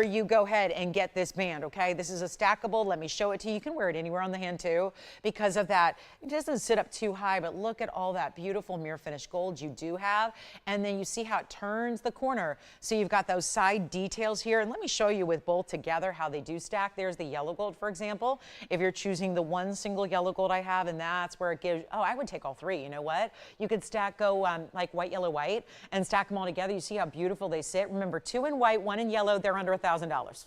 you go ahead and get this band, okay? This is a stackable. Let me show it to you. You can wear it anywhere on the hand too. Because of that, it doesn't sit up too high, but look at all that beautiful mirror finish gold you do have. And then you see how it turns the corner. So you've got those side details here. And let me show you with both together how they do stack. There's the yellow gold, for example. If you're choosing the one single yellow gold I have, and that's where it gives, oh, I would take all 3. You know what? You could go like white, yellow, white, and stack them all together. You see how beautiful they sit. Remember, 2 in white, 1 in yellow, they're under $1,000.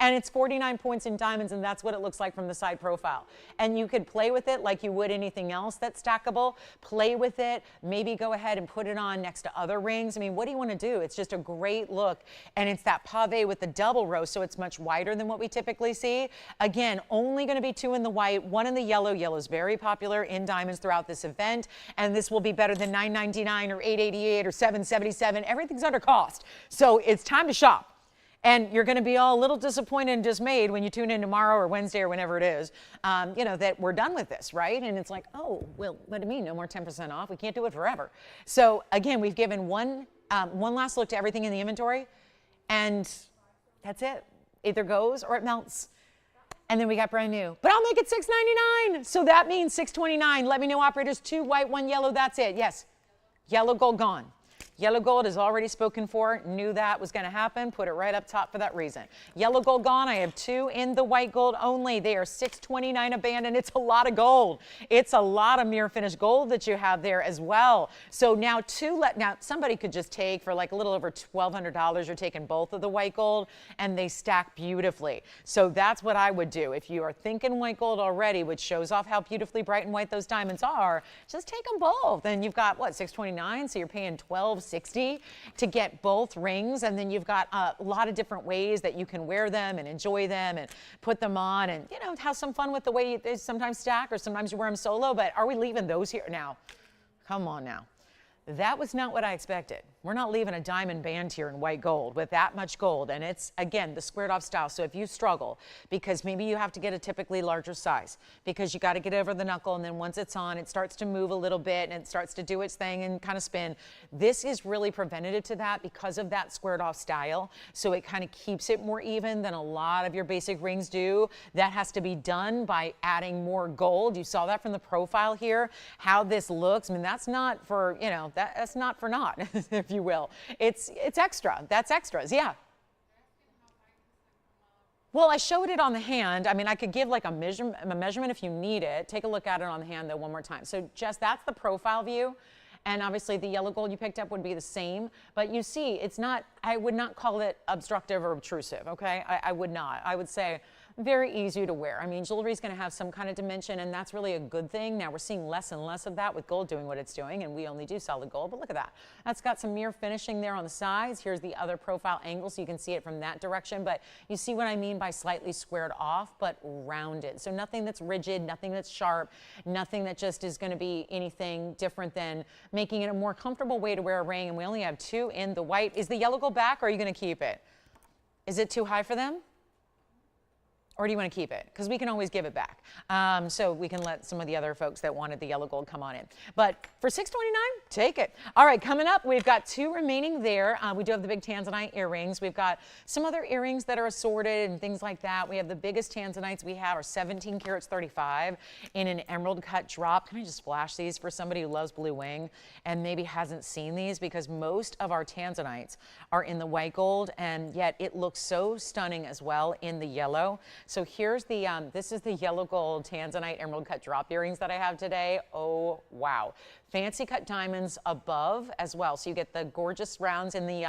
And it's 49 points in diamonds, and that's what it looks like from the side profile. And you could play with it like you would anything else that's stackable. Play with it. Maybe go ahead and put it on next to other rings. I mean, what do you want to do? It's just a great look, and it's that pave with the double row, so it's much wider than what we typically see. Again, only going to be 2 in the white, 1 in the yellow. Yellow is very popular in diamonds throughout this event, and this will be better than $9.99 or $8.88 or $7.77. Everything's under cost, so it's time to shop. And you're going to be all a little disappointed and dismayed when you tune in tomorrow or Wednesday or whenever it is, you know, that we're done with this, right? And it's like, oh, well, what do you mean? No more 10% off? We can't do it forever. So again, we've given one last look to everything in the inventory, and that's it. Either goes or it melts. And then we got brand new. But I'll make it $6.99. So that means $6.29. Let me know, operators. 2 white, 1 yellow. That's it. Yes. Yellow gold gone. Yellow gold is already spoken for. Knew that was going to happen. Put it right up top for that reason. Yellow gold gone. I have 2 in the white gold only. They are $6.29 a band, and it's a lot of gold. It's a lot of mirror finish gold that you have there as well. So now now somebody could just take for like a little over $1,200. You're taking both of the white gold, and they stack beautifully. So that's what I would do. If you are thinking white gold already, which shows off how beautifully bright and white those diamonds are, just take them both. And you've got what, $6.29? So you're paying $12.60 to get both rings, and then you've got a lot of different ways that you can wear them and enjoy them and put them on, and you know, have some fun with the way they sometimes stack, or sometimes you wear them solo. But are we leaving those here now? Come on now. That was not what I expected. We're not leaving a diamond band here in white gold with that much gold. And it's, again, the squared off style. So if you struggle, because maybe you have to get a typically larger size, because you got to get over the knuckle, and then once it's on, it starts to move a little bit, and it starts to do its thing and kind of spin. This is really preventative to that because of that squared off style. So it kind of keeps it more even than a lot of your basic rings do. That has to be done by adding more gold. You saw that from the profile here, how this looks. I mean, that's not for, you know, that's not for naught, if you will. It's extra. That's extras, yeah. Well, I showed it on the hand. I mean, I could give like a measurement if you need it. Take a look at it on the hand though one more time. So just that's the profile view. And obviously the yellow gold you picked up would be the same, but you see, it's not, I would not call it obstructive or obtrusive, okay? I would not. I would say very easy to wear. I mean, jewelry is going to have some kind of dimension, and that's really a good thing. Now we're seeing less and less of that with gold doing what it's doing, and we only do solid gold, but look at that. That's got some mirror finishing there on the sides. Here's the other profile angle, so you can see it from that direction, but you see what I mean by slightly squared off, but rounded. So nothing that's rigid, nothing that's sharp, nothing that just is going to be anything different than making it a more comfortable way to wear a ring, and we only have 2 in the white. Is the yellow gold back, or are you going to keep it? Is it too high for them? Or do you want to keep it? Because we can always give it back. So we can let some of the other folks that wanted the yellow gold come on in. But for $6.29, take it. All right, coming up, we've got 2 remaining there. We do have the big Tanzanite earrings. We've got some other earrings that are assorted and things like that. We have the biggest Tanzanites we have are 17 carats 35 in an emerald cut drop. Can I just flash these for somebody who loves blue wing and maybe hasn't seen these? Because most of our Tanzanites are in the white gold, and yet it looks so stunning as well in the yellow. So here's the, this is the yellow gold Tanzanite emerald cut drop earrings that I have today. Oh, wow. Fancy cut diamonds above as well. So you get the gorgeous rounds in the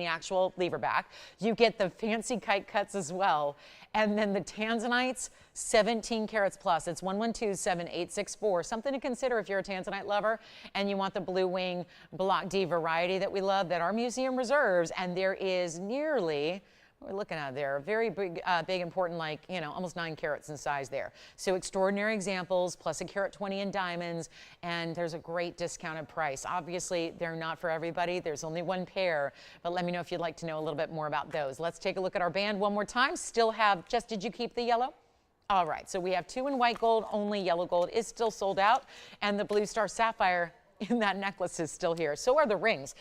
actual lever back. You get the fancy kite cuts as well. And then the Tanzanites, 17 carats plus. It's 1127-864. Something to consider if you're a Tanzanite lover and you want the blue wing block D variety that we love, that our museum reserves. And there is nearly, what we're looking at there, very big, important, like, you know, almost 9 carats in size there. So extraordinary examples, plus a carat 20 in diamonds, and there's a great discounted price. Obviously, they're not for everybody. There's only one pair, but let me know if you'd like to know a little bit more about those. Let's take a look at our band one more time. Still have, Jess, did you keep the yellow? All right, so we have 2 in white gold, only yellow gold is still sold out, and the Blue Star Sapphire in that necklace is still here. So are the rings.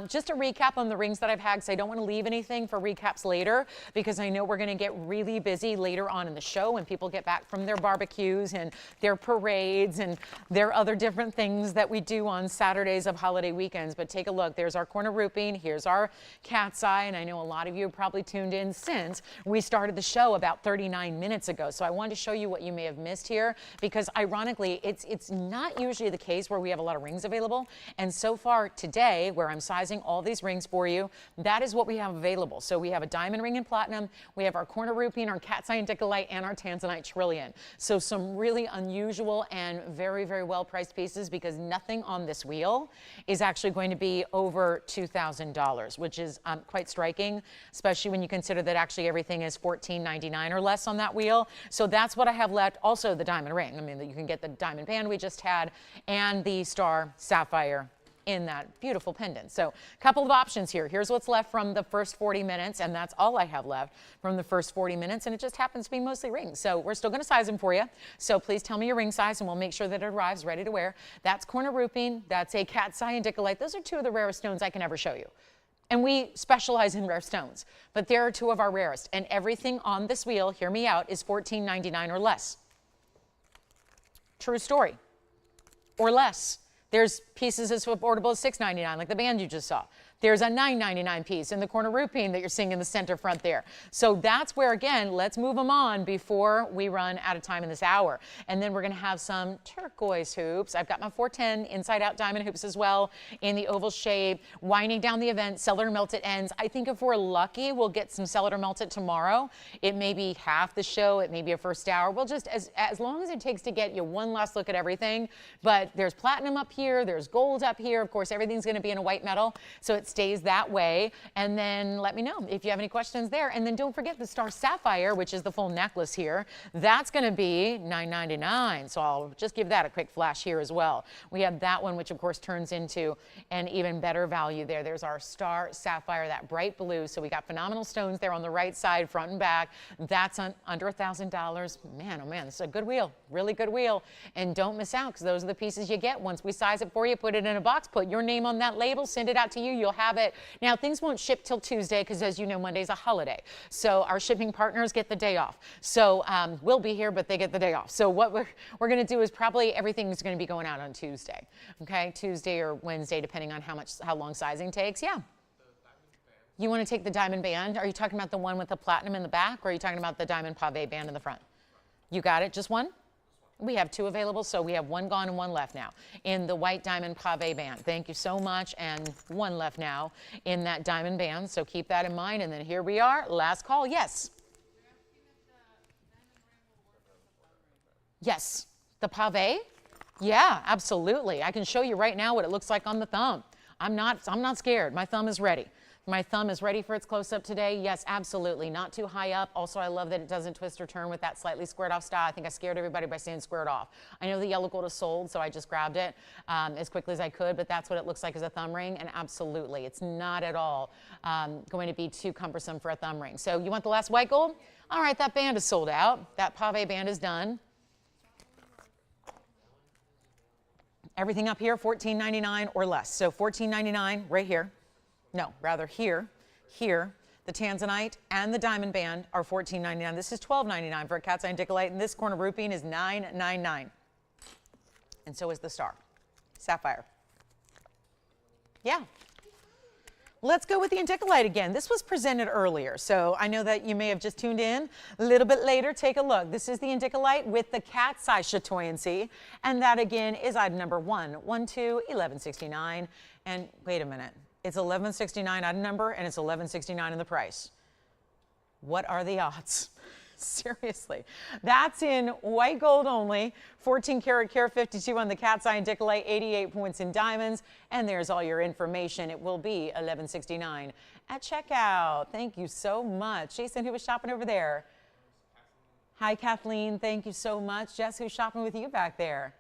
Just a recap on the rings that I've had, because I don't want to leave anything for recaps later, because I know we're going to get really busy later on in the show when people get back from their barbecues and their parades and their other different things that we do on Saturdays of holiday weekends. But take a look. There's our Cornerupine. Here's our cat's eye. And I know a lot of you have probably tuned in since we started the show about 39 minutes ago. So I wanted to show you what you may have missed here, because ironically, it's not usually the case where we have a lot of rings available. And so far today, where I'm sizing all these rings for you, that is what we have available. So we have a diamond ring in platinum, we have our Cornerupine, our cat's eye indicolite, and our Tanzanite trillion. So some really unusual and very, very well priced pieces, because nothing on this wheel is actually going to be over $2,000, which is quite striking, especially when you consider that actually everything is $14.99 or less on that wheel. So that's what I have left. Also the diamond ring. I mean, you can get the diamond band we just had and the star sapphire in that beautiful pendant. So a couple of options here. Here's what's left from the first 40 minutes, and that's all I have left from the first 40 minutes, and it just happens to be mostly rings. So we're still going to size them for you. So please tell me your ring size, and we'll make sure that it arrives ready to wear. That's Cornerupine. That's a cat's eye indicolite. Those are 2 of the rarest stones I can ever show you. And we specialize in rare stones, but there are 2 of our rarest, and everything on this wheel, hear me out, is $14.99 or less. True story. Or less. There's pieces as affordable as $6.99, like the band you just saw. There's a $9.99 piece in the Cornerupine that you're seeing in the center front there. So that's where, again, let's move them on before we run out of time in this hour. And then we're going to have some turquoise hoops. I've got my 410 inside-out diamond hoops as well in the oval shape, winding down the event, cellular melted ends. I think if we're lucky, we'll get some cellular melted tomorrow. It may be half the show. It may be a first hour. We'll just, as long as it takes to get you one last look at everything. But there's platinum up here. There's gold up here. Of course, everything's going to be in a white metal, so it stays that way. And then let me know if you have any questions there. And then don't forget the star sapphire, which is the full necklace here. That's going to be $9.99. So I'll just give that a quick flash here as well. We have that one, which of course turns into an even better value there. There's our star sapphire, that bright blue. So we got phenomenal stones there on the right side, front and back. That's under $1,000. Man, oh man, this is a good wheel, really good wheel. And don't miss out, because those are the pieces you get once we size it for you, put it in a box, put your name on that label, send it out to you. You'll have it. Now, things won't ship till Tuesday, because as you know, Monday's a holiday. So our shipping partners get the day off. So we'll be here, but they get the day off. So what we're going to do is probably everything's going to be going out on Tuesday. Okay, Tuesday or Wednesday, depending on how long sizing takes. Yeah. You want to take the diamond band? Are you talking about the one with the platinum in the back, or are you talking about the diamond pave band in the front? You got it. Just one? We have 2 available, so we have 1 gone and 1 left now in the white diamond pave band. Thank you so much, and 1 left now in that diamond band, so keep that in mind. And then here we are, last call. Yes? Yes. The pave? Yeah, absolutely. I can show you right now what it looks like on the thumb. I'm not scared. My thumb is ready. My thumb is ready for its close-up today. Yes, absolutely. Not too high up. Also, I love that it doesn't twist or turn with that slightly squared-off style. I think I scared everybody by saying squared off. I know the yellow gold is sold, so I just grabbed it as quickly as I could, but that's what it looks like as a thumb ring, and absolutely, it's not at all going to be too cumbersome for a thumb ring. So you want the last white gold? All right, that band is sold out. That pave band is done. Everything up here, $14.99 or less. So $14.99 right here. No, rather here, the Tanzanite and the diamond band are $14.99. This is $12.99 for a cat's eye indicolite, and this Cornerupine is $9.99. And so is the star sapphire. Yeah. Let's go with the indicolite again. This was presented earlier, so I know that you may have just tuned in a little bit later. Take a look. This is the indicolite with the cat's eye chatoyancy, and that again is item number 1169. And wait a minute, it's 1169 item number, and it's 1169 in the price. What are the odds? Seriously. That's in white gold only, 14 karat care 52 on the cat's eye indicolite, 88 points in diamonds, and there's all your information. It will be $11.69 at checkout. Thank you so much. Jason, who was shopping over there? Hi, Kathleen. Thank you so much. Jess, who's shopping with you back there?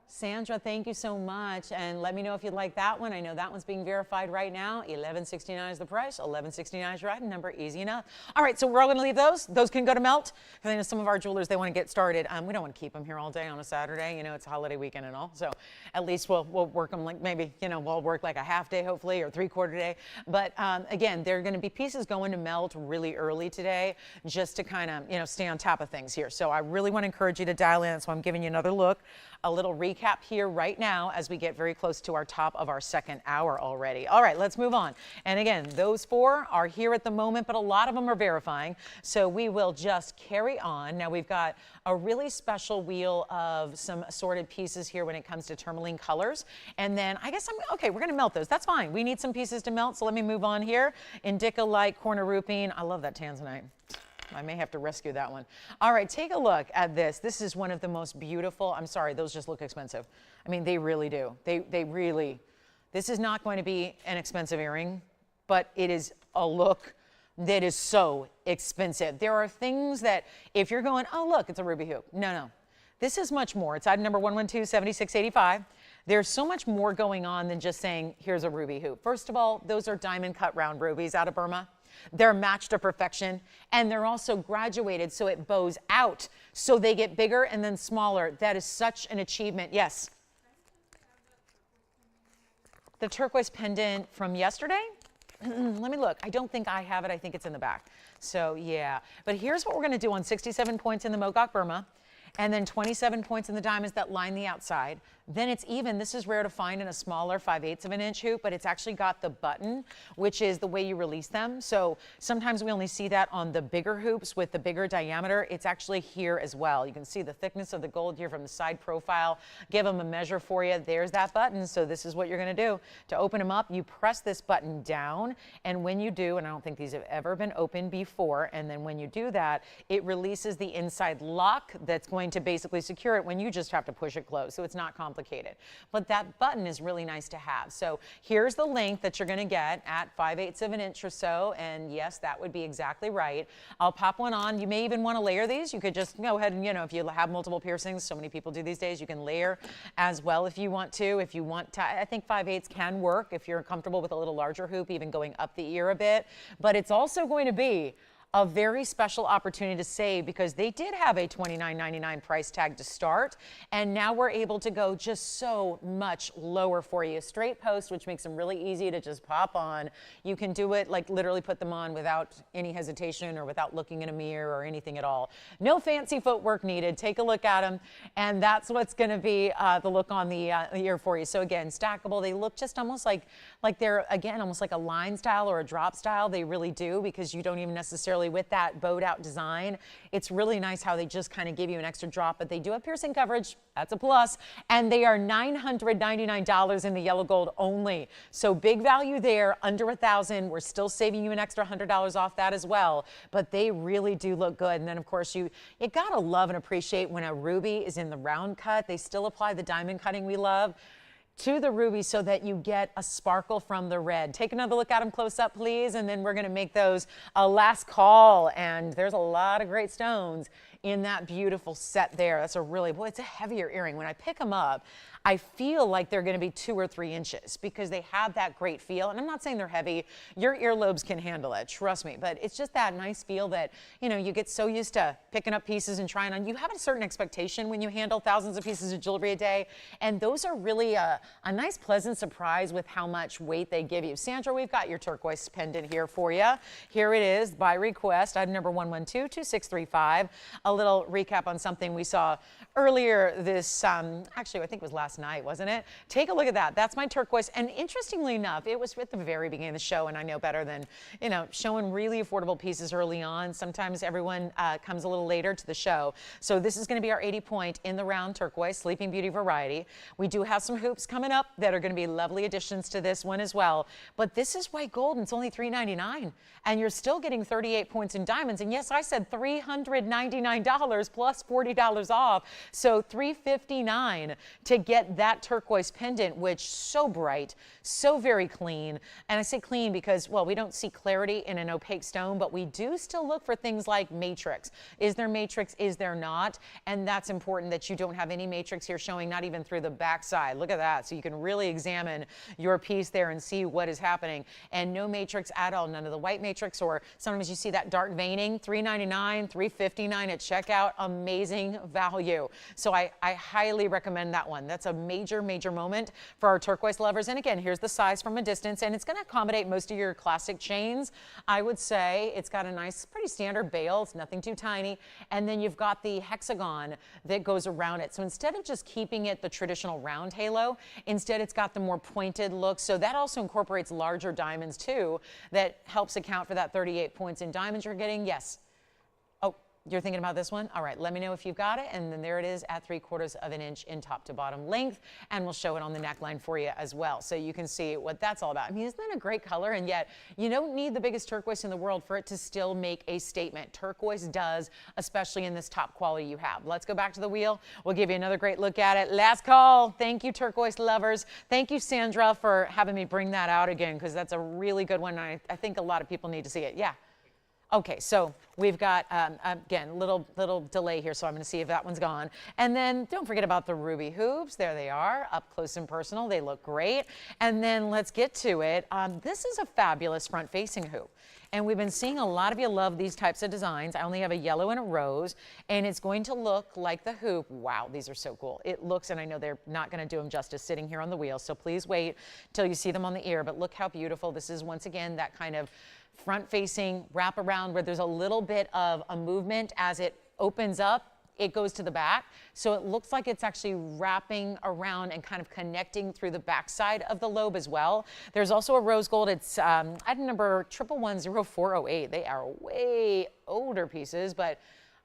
Sandra, thank you so much. And let me know if you'd like that one. I know that one's being verified right now. $11.69 is the price. $11.69 is your item number. Easy enough. All right, so we're all going to leave those. Those can go to melt. Because I know some of our jewelers, they want to get started. We don't want to keep them here all day on a Saturday. You know, it's a holiday weekend and all. So at least we'll work them like maybe, you know, we'll work like a half day, hopefully, or 3/4 day. But again, there are going to be pieces going to melt really early today just to kind of, you know, stay on top of things here. So I really want to encourage you to dial in. So I'm giving you another look. A little recap here right now as we get very close to our top of our second hour already. All right, let's move on. And again, those 4 are here at the moment, but a lot of them are verifying. So we will just carry on. Now we've got a really special wheel of some assorted pieces here when it comes to tourmaline colors. And then I guess okay, we're gonna melt those. That's fine. We need some pieces to melt, so let me move on here. Indicolite, Cornerupine. I love that Tanzanite. I may have to rescue that one. All right, take a look at this. This is one of the most beautiful. I'm sorry, those just look expensive. I mean, they really do. They really, this is not going to be an expensive earring, but it is a look that is so expensive. There are things that if you're going, oh, look, it's a ruby hoop. No, no. This is much more. It's item number 112-7685. There's so much more going on than just saying, here's a ruby hoop. First of all, those are diamond cut round rubies out of Burma. They're matched to perfection, and they're also graduated so it bows out, so they get bigger and then smaller. That is such an achievement. Yes? The turquoise pendant from yesterday? Let me look. I don't think I have it. I think it's in the back. So, yeah. But here's what we're going to do on 67 points in the Mogok Burma, and then 27 points in the diamonds that line the outside. Then it's even. This is rare to find in a smaller 5/8 of an inch hoop, but it's actually got the button, which is the way you release them. So sometimes we only see that on the bigger hoops with the bigger diameter. It's actually here as well. You can see the thickness of the gold here from the side profile. Give them a measure for you. There's that button. So this is what you're going to do. To open them up, you press this button down, and when you do, and I don't think these have ever been opened before, and then when you do that, it releases the inside lock that's going to basically secure it when you just have to push it closed. So it's not complicated. But that button is really nice to have. So here's the length that you're going to get at 5/8 of an inch or so. And yes, that would be exactly right. I'll pop one on. You may even want to layer these. You could just go ahead and, you know, if you have multiple piercings, so many people do these days, you can layer as well if you want to. If you want to, I think 5/8 can work if you're comfortable with a little larger hoop, even going up the ear a bit. But it's also going to be a very special opportunity to save because they did have a $29.99 price tag to start, and now we're able to go just so much lower for you. Straight post, which makes them really easy to just pop on. You can do it like literally put them on without any hesitation or without looking in a mirror or anything at all. No fancy footwork needed. Take a look at them, and that's what's going to be the look on the ear for you. So again, stackable. They look just almost like they're, again, almost like a line style or a drop style. They really do, because you don't even necessarily, with that bowed out design, it's really nice how they just kind of give you an extra drop, but they do have piercing coverage. That's a plus. And they are $999 in the yellow gold only. So big value there, under $1,000. We're still saving you an extra $100 off that as well, but they really do look good. And then of course you gotta love and appreciate when a ruby is in the round cut. They still apply the diamond cutting we love to the ruby so that you get a sparkle from the red. Take another look at them close up, please, and then we're going to make those a last call. And there's a lot of great stones in that beautiful set there. That's a really, boy, it's a heavier earring. When I pick them up, I feel like they're going to be 2 or 3 inches because they have that great feel. And I'm not saying they're heavy. Your earlobes can handle it, trust me. But it's just that nice feel that, you know, you get so used to picking up pieces and trying on. You have a certain expectation when you handle thousands of pieces of jewelry a day. And those are really a nice, pleasant surprise with how much weight they give you. Sandra, we've got your turquoise pendant here for you. Here it is by request, item number 112-2635. a little recap on something we saw earlier this, actually I think it was last night, wasn't it? Take a look at that. That's my turquoise. And interestingly enough, it was at the very beginning of the show, and I know better than, you know, showing really affordable pieces early on. Sometimes everyone comes a little later to the show. So this is going to be our 80 point in the round turquoise Sleeping Beauty variety. We do have some hoops coming up that are going to be lovely additions to this one as well. But this is white gold, and it's only $3.99, and you're still getting 38 points in diamonds. And yes, I said $399 plus $40 off. So $359 to get that turquoise pendant, which so bright, so very clean. And I say clean because, well, we don't see clarity in an opaque stone, but we do still look for things like matrix. Is there matrix? Is there not? And that's important that you don't have any matrix here showing, not even through the backside. Look at that. So you can really examine your piece there and see what is happening. And no matrix at all, none of the white matrix, or sometimes you see that dark veining. $399, $359 at checkout. Amazing value. So I highly recommend that one. That's a major, major moment for our turquoise lovers. And again, here's the size from a distance, and it's going to accommodate most of your classic chains. I would say it's got a nice, pretty standard bail. It's nothing too tiny. And then you've got the hexagon that goes around it. So instead of just keeping it the traditional round halo, instead it's got the more pointed look. So that also incorporates larger diamonds too. That helps account for that 38 points in diamonds you're getting. Yes. You're thinking about this one? All right, let me know if you've got it. And then there it is at 3/4 of an inch in top to bottom length. And we'll show it on the neckline for you as well, so you can see what that's all about. I mean, isn't that a great color? And yet, you don't need the biggest turquoise in the world for it to still make a statement. Turquoise does, especially in this top quality you have. Let's go back to the wheel. We'll give you another great look at it. Last call. Thank you, turquoise lovers. Thank you, Sandra, for having me bring that out again, because that's a really good one. I think a lot of people need to see it. Yeah. Okay, so we've got, again, little delay here, so I'm going to see if that one's gone. And then don't forget about the ruby hoops. There they are, up close and personal. They look great. And then let's get to it. This is a fabulous front-facing hoop. And we've been seeing a lot of you love these types of designs. I only have a yellow and a rose, and it's going to look like the hoop. Wow, these are so cool. It looks, and I know they're not going to do them justice sitting here on the wheel, so please wait till you see them on the ear. But look how beautiful. This is, once again, that kind of front-facing wrap around where there's a little bit of a movement as it opens up. It goes to the back, so it looks like it's actually wrapping around and kind of connecting through the backside of the lobe as well. There's also a rose gold. It's item number 1110408. They are way older pieces, but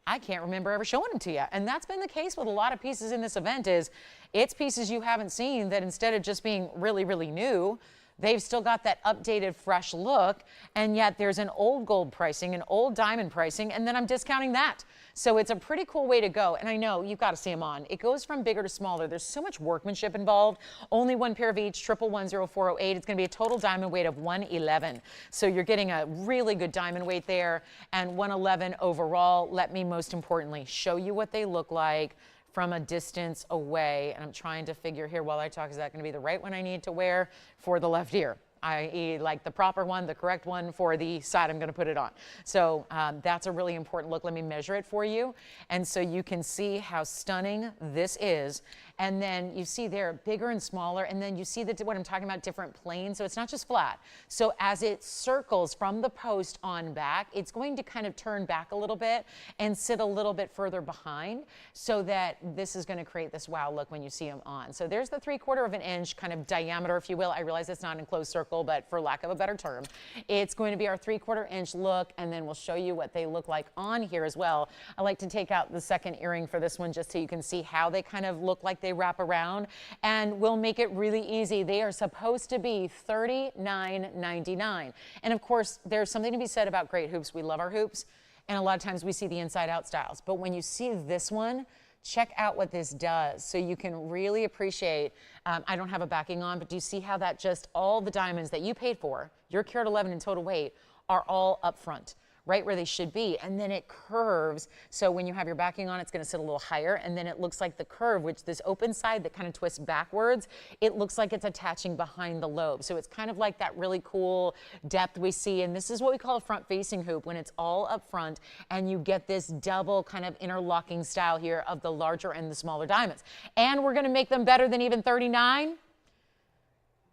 I can't remember ever showing them to you. And that's been the case with a lot of pieces in this event. Is it's pieces you haven't seen that, instead of just being really, really new, they've still got that updated, fresh look, and yet there's an old gold pricing, an old diamond pricing, and then I'm discounting that. So it's a pretty cool way to go. And I know you've got to see them on. It goes from bigger to smaller. There's so much workmanship involved. Only one pair of each, 1110408. It's going to be a total diamond weight of 111. So you're getting a really good diamond weight there, and 111 overall. Let me, most importantly, show you what they look like from a distance away. And I'm trying to figure here while I talk, is that going to be the right one I need to wear for the left ear? i.e. like the proper one, the correct one for the side I'm going to put it on. So that's a really important look. Let me measure it for you. And so you can see how stunning this is. And then you see there, bigger and smaller. And then you see that what I'm talking about, different planes. So it's not just flat. So as it circles from the post on back, it's going to kind of turn back a little bit and sit a little bit further behind, so that this is going to create this wow look when you see them on. So there's the 3/4 of an inch kind of diameter, if you will. I realize it's not an enclosed circle, but for lack of a better term, it's going to be our 3/4 inch look. And then we'll show you what they look like on here as well. I like to take out the second earring for this one, just so you can see how they kind of look like they wrap around, and we'll make it really easy. They are supposed to be $39.99. And of course, there's something to be said about great hoops. We love our hoops, and a lot of times we see the inside out styles. But when you see this one, check out what this does, so you can really appreciate. I don't have a backing on, but do you see how that just, all the diamonds that you paid for, your carat 11 in total weight, are all up front, right where they should be. And then it curves, so when you have your backing on, it's going to sit a little higher, and then it looks like the curve, which this open side that kind of twists backwards, it looks like it's attaching behind the lobe. So it's kind of like that really cool depth we see. And this is what we call a front-facing hoop, when it's all up front and you get this double kind of interlocking style here of the larger and the smaller diamonds. And we're going to make them better than even 39.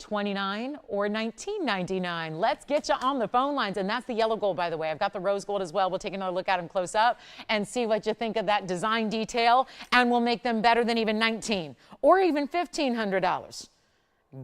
$29 or $19.99. Let's get you on the phone lines. And that's the yellow gold, by the way. I've got the rose gold as well. We'll take another look at them close up and see what you think of that design detail. And we'll make them better than even $1,900 or even $1,500.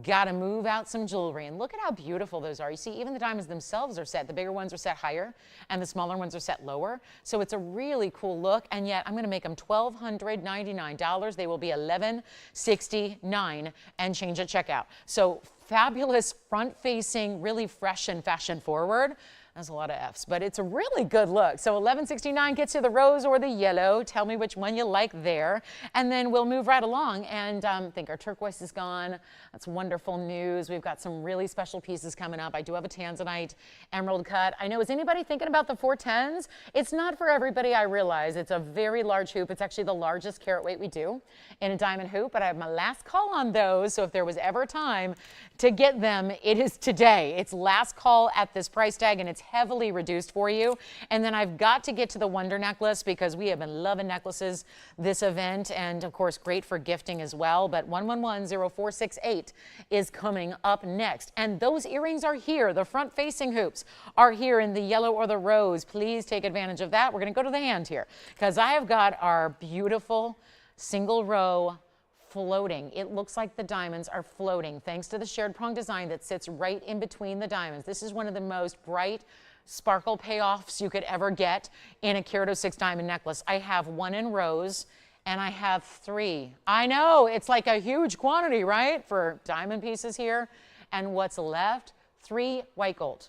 Got to move out some jewelry. And look at how beautiful those are. You see, even the diamonds themselves are set. The bigger ones are set higher and the smaller ones are set lower. So it's a really cool look. And yet I'm going to make them $1,299. They will be $1,169 and change at checkout. So fabulous front facing, really fresh and fashion forward. That's a lot of F's, but it's a really good look. So $1,169 gets you the rose or the yellow. Tell me which one you like there. And then we'll move right along. And I think our turquoise is gone. That's wonderful news. We've got some really special pieces coming up. I do have a Tanzanite emerald cut. I know, is anybody thinking about the 410s? It's not for everybody, I realize. It's a very large hoop. It's actually the largest carat weight we do in a diamond hoop, but I have my last call on those. So if there was ever time to get them, it is today. It's last call at this price tag, and it's heavily reduced for you. And then I've got to get to the Wonder necklace because we have been loving necklaces this event, and of course great for gifting as well. But 111-0468 is coming up next. And those earrings are here. The front facing hoops are here in the yellow or the rose. Please take advantage of that. We're going to go to the hand here because I have got our beautiful single row floating. It looks like the diamonds are floating thanks to the shared prong design that sits right in between the diamonds. This is one of the most bright sparkle payoffs you could ever get in a carat 06 diamond necklace. I have one in rose and I have three. I know, it's like a huge quantity, right, for diamond pieces here. And what's left? 3 white gold.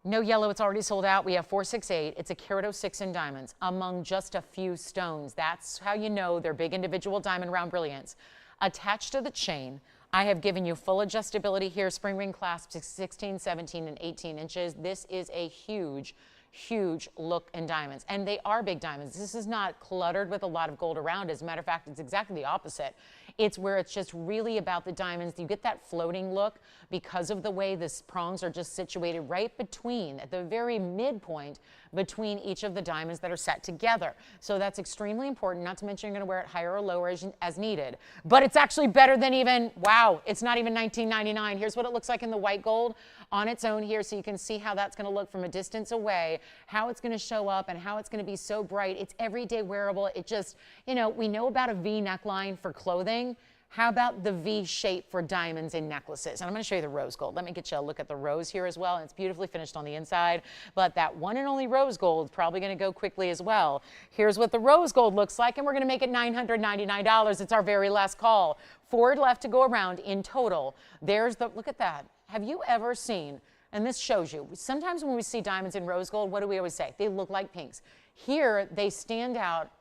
No yellow, it's already sold out. We have 468. It's a carat 06 in diamonds among just a few stones. That's how you know they're big individual diamond round brilliants. Attached to the chain, I have given you full adjustability here. Spring ring clasps 16, 17, and 18 inches. This is a huge, huge look in diamonds. And they are big diamonds. This is not cluttered with a lot of gold around. As a matter of fact, it's exactly the opposite. It's where it's just really about the diamonds. You get that floating look because of the way the prongs are just situated right between, at the very midpoint between each of the diamonds that are set together. So that's extremely important, not to mention you're going to wear it higher or lower as needed. But it's actually better than even, wow, it's not even $19.99. Here's what it looks like in the white gold on its own here, so you can see how that's going to look from a distance away, how it's going to show up, and how it's going to be so bright. It's everyday wearable. It just, you know, we know about a V neckline for clothing. How about the V shape for diamonds in necklaces? And I'm going to show you the rose gold. Let me get you a look at the rose here as well. And it's beautifully finished on the inside. But that one and only rose gold is probably going to go quickly as well. Here's what the rose gold looks like. And we're going to make it $999. It's our very last call. 4 left to go around in total. There's the, look at that. Have you ever seen, and this shows you, sometimes when we see diamonds in rose gold, what do we always say? They look like pinks. Here, they stand out.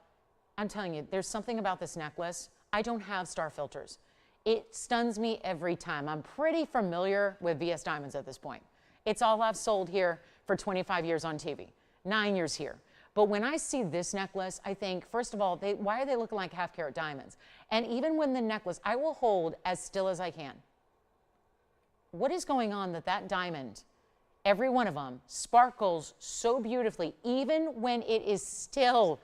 I'm telling you, there's something about this necklace. I don't have star filters. It stuns me every time. I'm pretty familiar with VS Diamonds at this point. It's all I've sold here for 25 years on TV, 9 years here. But when I see this necklace, I think, first of all, why are they looking like half-carat diamonds? And even when the necklace, I will hold as still as I can. What is going on that diamond, every one of them, sparkles so beautifully, even when it is still?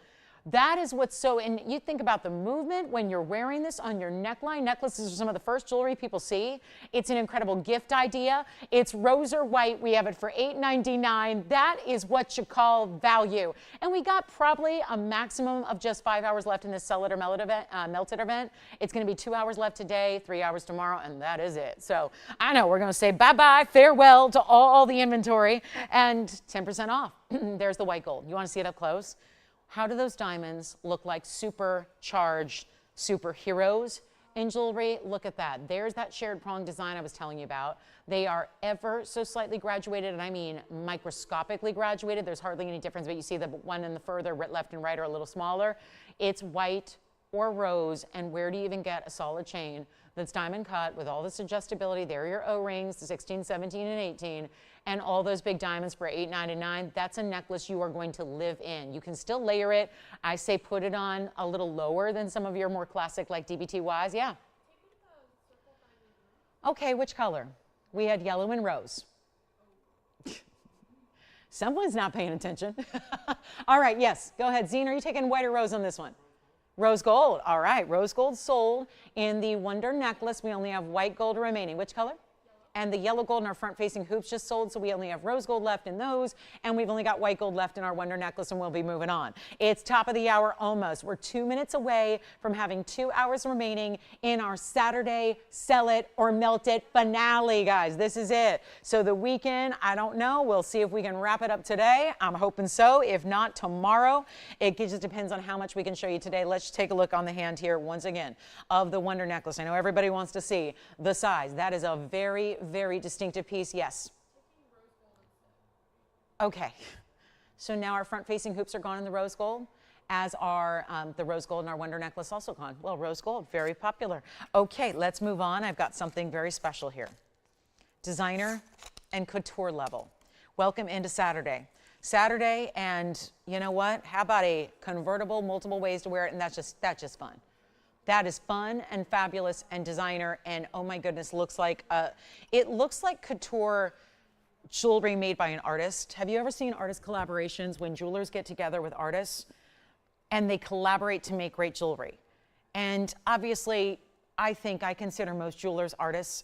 That is what's so, and you think about the movement when you're wearing this on your neckline. Necklaces are some of the first jewelry people see. It's an incredible gift idea. It's rose or white. We have it for $8.99. That is what you call value. And we got probably a maximum of just 5 hours left in this Sell It or Melt It event. It's going to be 2 hours left today, 3 hours tomorrow, and that is it. So I know we're going to say bye-bye, farewell to all the inventory, and 10% off. There's the white gold. You want to see it up close? How do those diamonds look like supercharged superheroes in jewelry? Look at that. There's that shared prong design I was telling you about. They are ever so slightly graduated, and I mean microscopically graduated. There's hardly any difference, but you see the one in the further left and right are a little smaller. It's white or rose, and where do you even get a solid chain that's diamond cut with all this adjustability? There are your O-rings, the 16, 17, and 18, and all those big diamonds for $8.99. That's a necklace you are going to live in. You can still layer it. I say put it on a little lower than some of your more classic like DBTYs. Yeah. Okay, which color? We had yellow and rose. Someone's not paying attention. All right, yes, go ahead. Zine, are you taking white or rose on this one? Rose gold. All right, rose gold sold. In the Wonder necklace, we only have white gold remaining. Which color? And the yellow gold in our front-facing hoops just sold, so we only have rose gold left in those, and we've only got white gold left in our Wonder necklace, and we'll be moving on. It's top of the hour almost. We're 2 minutes away from having 2 hours remaining in our Saturday Sell It or Melt It finale, guys. This is it. So the weekend, I don't know. We'll see if we can wrap it up today. I'm hoping so. If not, tomorrow. It just depends on how much we can show you today. Let's take a look on the hand here once again of the Wonder necklace. I know everybody wants to see the size. That is a very, very distinctive piece. Yes. Okay. So now our front-facing hoops are gone in the rose gold, as are the rose gold in our Wonder necklace also gone. Well, rose gold, very popular. Okay, let's move on. I've got something very special here. Designer and couture level. Welcome into Saturday. Saturday, and you know what? How about a convertible, multiple ways to wear it, and that's just fun. That is fun and fabulous and designer, and oh my goodness, it looks like couture jewelry made by an artist. Have you ever seen artist collaborations when jewelers get together with artists and they collaborate to make great jewelry? And obviously, I consider most jewelers artists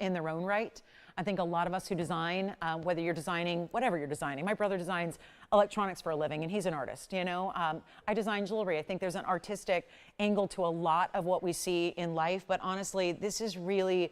in their own right. I think a lot of us who design, whether you're designing, whatever you're designing, my brother designs electronics for a living, and he's an artist, you know. I design jewelry. I think there's an artistic angle to a lot of what we see in life, but honestly, this is really,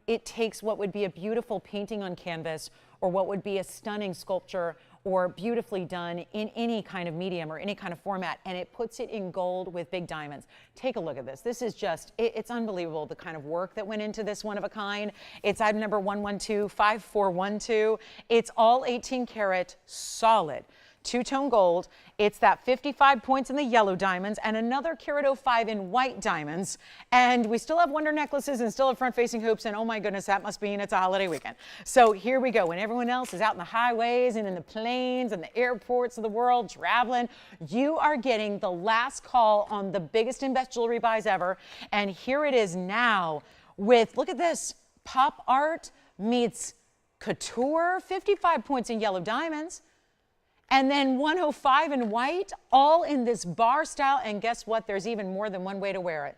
it takes what would be a beautiful painting on canvas or what would be a stunning sculpture or beautifully done in any kind of medium or any kind of format, and it puts it in gold with big diamonds. Take a look at this. This is just, it's unbelievable the kind of work that went into this one of a kind. It's item number 1125412. It's all 18 karat solid. Two-tone gold. It's that 55 points in the yellow diamonds and another carat 05 in white diamonds. And we still have Wonder necklaces and still have front-facing hoops. And oh my goodness, that must mean it's a holiday weekend. So here we go. When everyone else is out in the highways and in the planes and the airports of the world traveling, you are getting the last call on the biggest and best jewelry buys ever. And here it is now with, look at this, pop art meets couture, 55 points in yellow diamonds. And then 105 in white, all in this bar style. And guess what? There's even more than one way to wear it.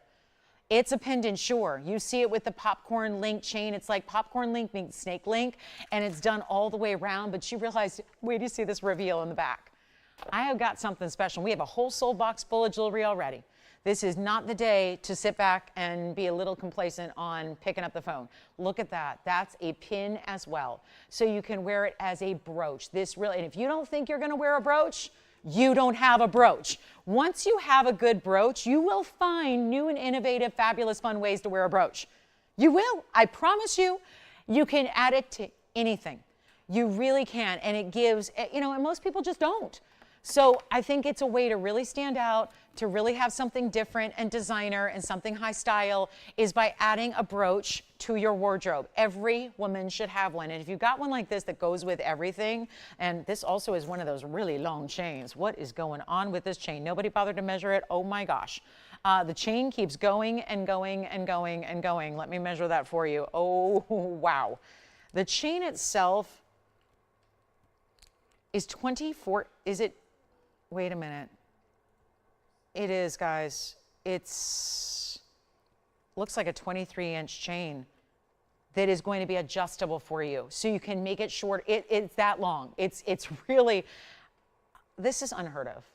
It's a pendant, sure. You see it with the popcorn link chain. It's like popcorn link meets snake link, and it's done all the way around. But you realize, wait till you see this reveal in the back. I have got something special. We have a whole sold box full of jewelry already. This is not the day to sit back and be a little complacent on picking up the phone. Look at that. That's a pin as well. So you can wear it as a brooch. This really, and if you don't think you're going to wear a brooch, you don't have a brooch. Once you have a good brooch, you will find new and innovative, fabulous, fun ways to wear a brooch. You will. I promise you. You can add it to anything. You really can. And it gives, you know, and most people just don't. So I think it's a way to really stand out, to really have something different and designer and something high style, is by adding a brooch to your wardrobe. Every woman should have one. And if you've got one like this that goes with everything, and this also is one of those really long chains. What is going on with this chain? Nobody bothered to measure it. Oh my gosh. The chain keeps going and going and going and going. Let me measure that for you. Oh, wow. The chain itself is 24, is it? Wait a minute. It is, guys. It's, looks like a 23-inch chain that is going to be adjustable for you. So you can make it short. It's that long. It's really, this is unheard of.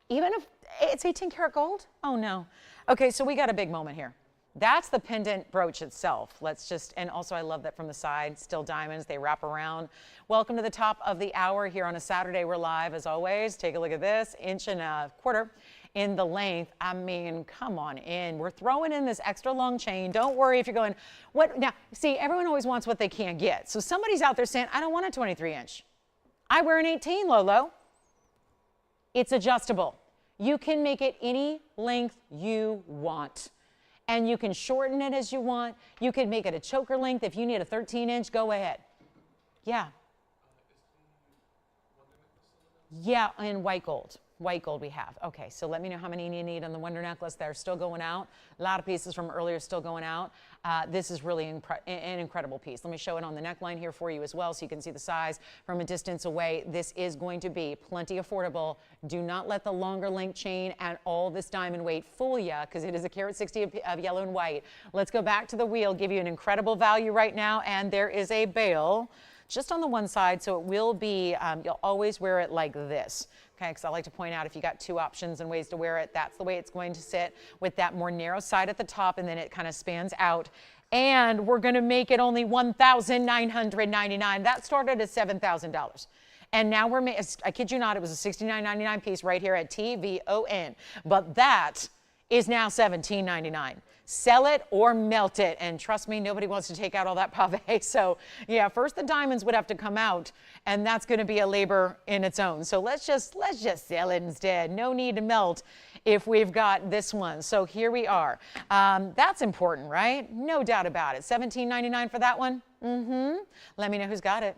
Even if it's 18 karat gold? Oh no. Okay, so we got a big moment here. That's the pendant brooch itself. Let's just, and also I love that from the side, still diamonds, they wrap around. Welcome to the top of the hour here on a Saturday. We're live as always. Take a look at this, 1.25 inches in the length. I mean, come on in. We're throwing in this extra long chain. Don't worry if you're going, what? Now, see, everyone always wants what they can't get. So somebody's out there saying, I don't want a 23-inch. I wear an 18, Lolo. It's adjustable. You can make it any length you want. And you can shorten it as you want. You can make it a choker length. If you need a 13-inch, go ahead. Yeah. Yeah, in white gold. White gold we have. Okay, so let me know how many you need on the Wonder necklace. They're still going out. A lot of pieces from earlier still going out. This is really an incredible piece. Let me show it on the neckline here for you as well so you can see the size from a distance away. This is going to be plenty affordable. Do not let the longer link chain and all this diamond weight fool you, because it is a carat 60 of yellow and white. Let's go back to the wheel, give you an incredible value right now, and there is a bail just on the one side, so it will be, you'll always wear it like this. Okay, because I like to point out if you got two options and ways to wear it, that's the way it's going to sit, with that more narrow side at the top, and then it kind of spans out. And we're going to make it only $1,999. That started at $7,000. And now we're, I kid you not, it was a $69.99 piece right here at TVON. But that is now $17.99. Sell it or melt it. And trust me, nobody wants to take out all that pave. So yeah, first the diamonds would have to come out, and that's going to be a labor in its own. So let's just sell it instead. No need to melt if we've got this one. So here we are. That's important, right? No doubt about it. $17.99 for that one. Let me know who's got it.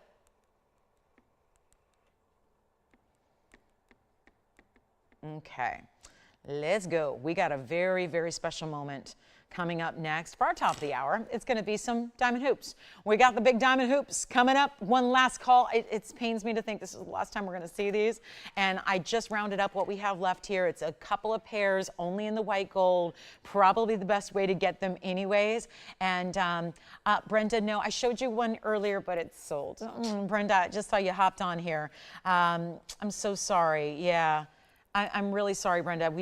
Okay, let's go. We got a very, very special moment coming up next for our top of the hour. It's going to be some diamond hoops. We got the big diamond hoops coming up. One last call. It pains me to think this is the last time we're going to see these. And I just rounded up what we have left here. It's a couple of pairs only in the white gold. Probably the best way to get them anyways. And Brenda, no, I showed you one earlier, but it's sold. Brenda, I just saw you hopped on here. I'm so sorry. Yeah. I'm really sorry, Brenda.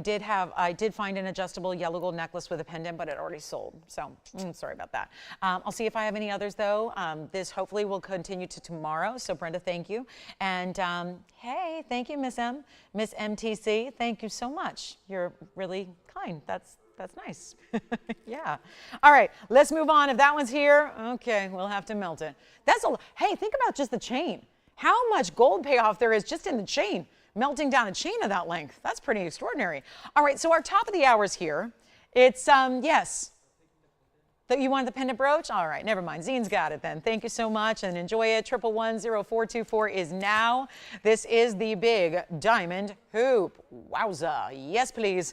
I did find an adjustable yellow gold necklace with a pendant, but it already sold. So sorry about that. I'll see if I have any others though. This hopefully will continue to tomorrow. So Brenda, thank you. And hey, thank you, Miss MTC. Thank you so much. You're really kind. That's nice. Yeah. All right, let's move on. If that one's here, okay, we'll have to melt it. Hey, think about just the chain. How much gold payoff there is just in the chain. Melting down a chain of that length. That's pretty extraordinary. All right, so our top of the hour is here. It's, yes. You wanted the pendant brooch? All right, never mind. Zine's got it then. Thank you so much and enjoy it. 1110424 is now. This is the big diamond hoop. Wowza. Yes, please.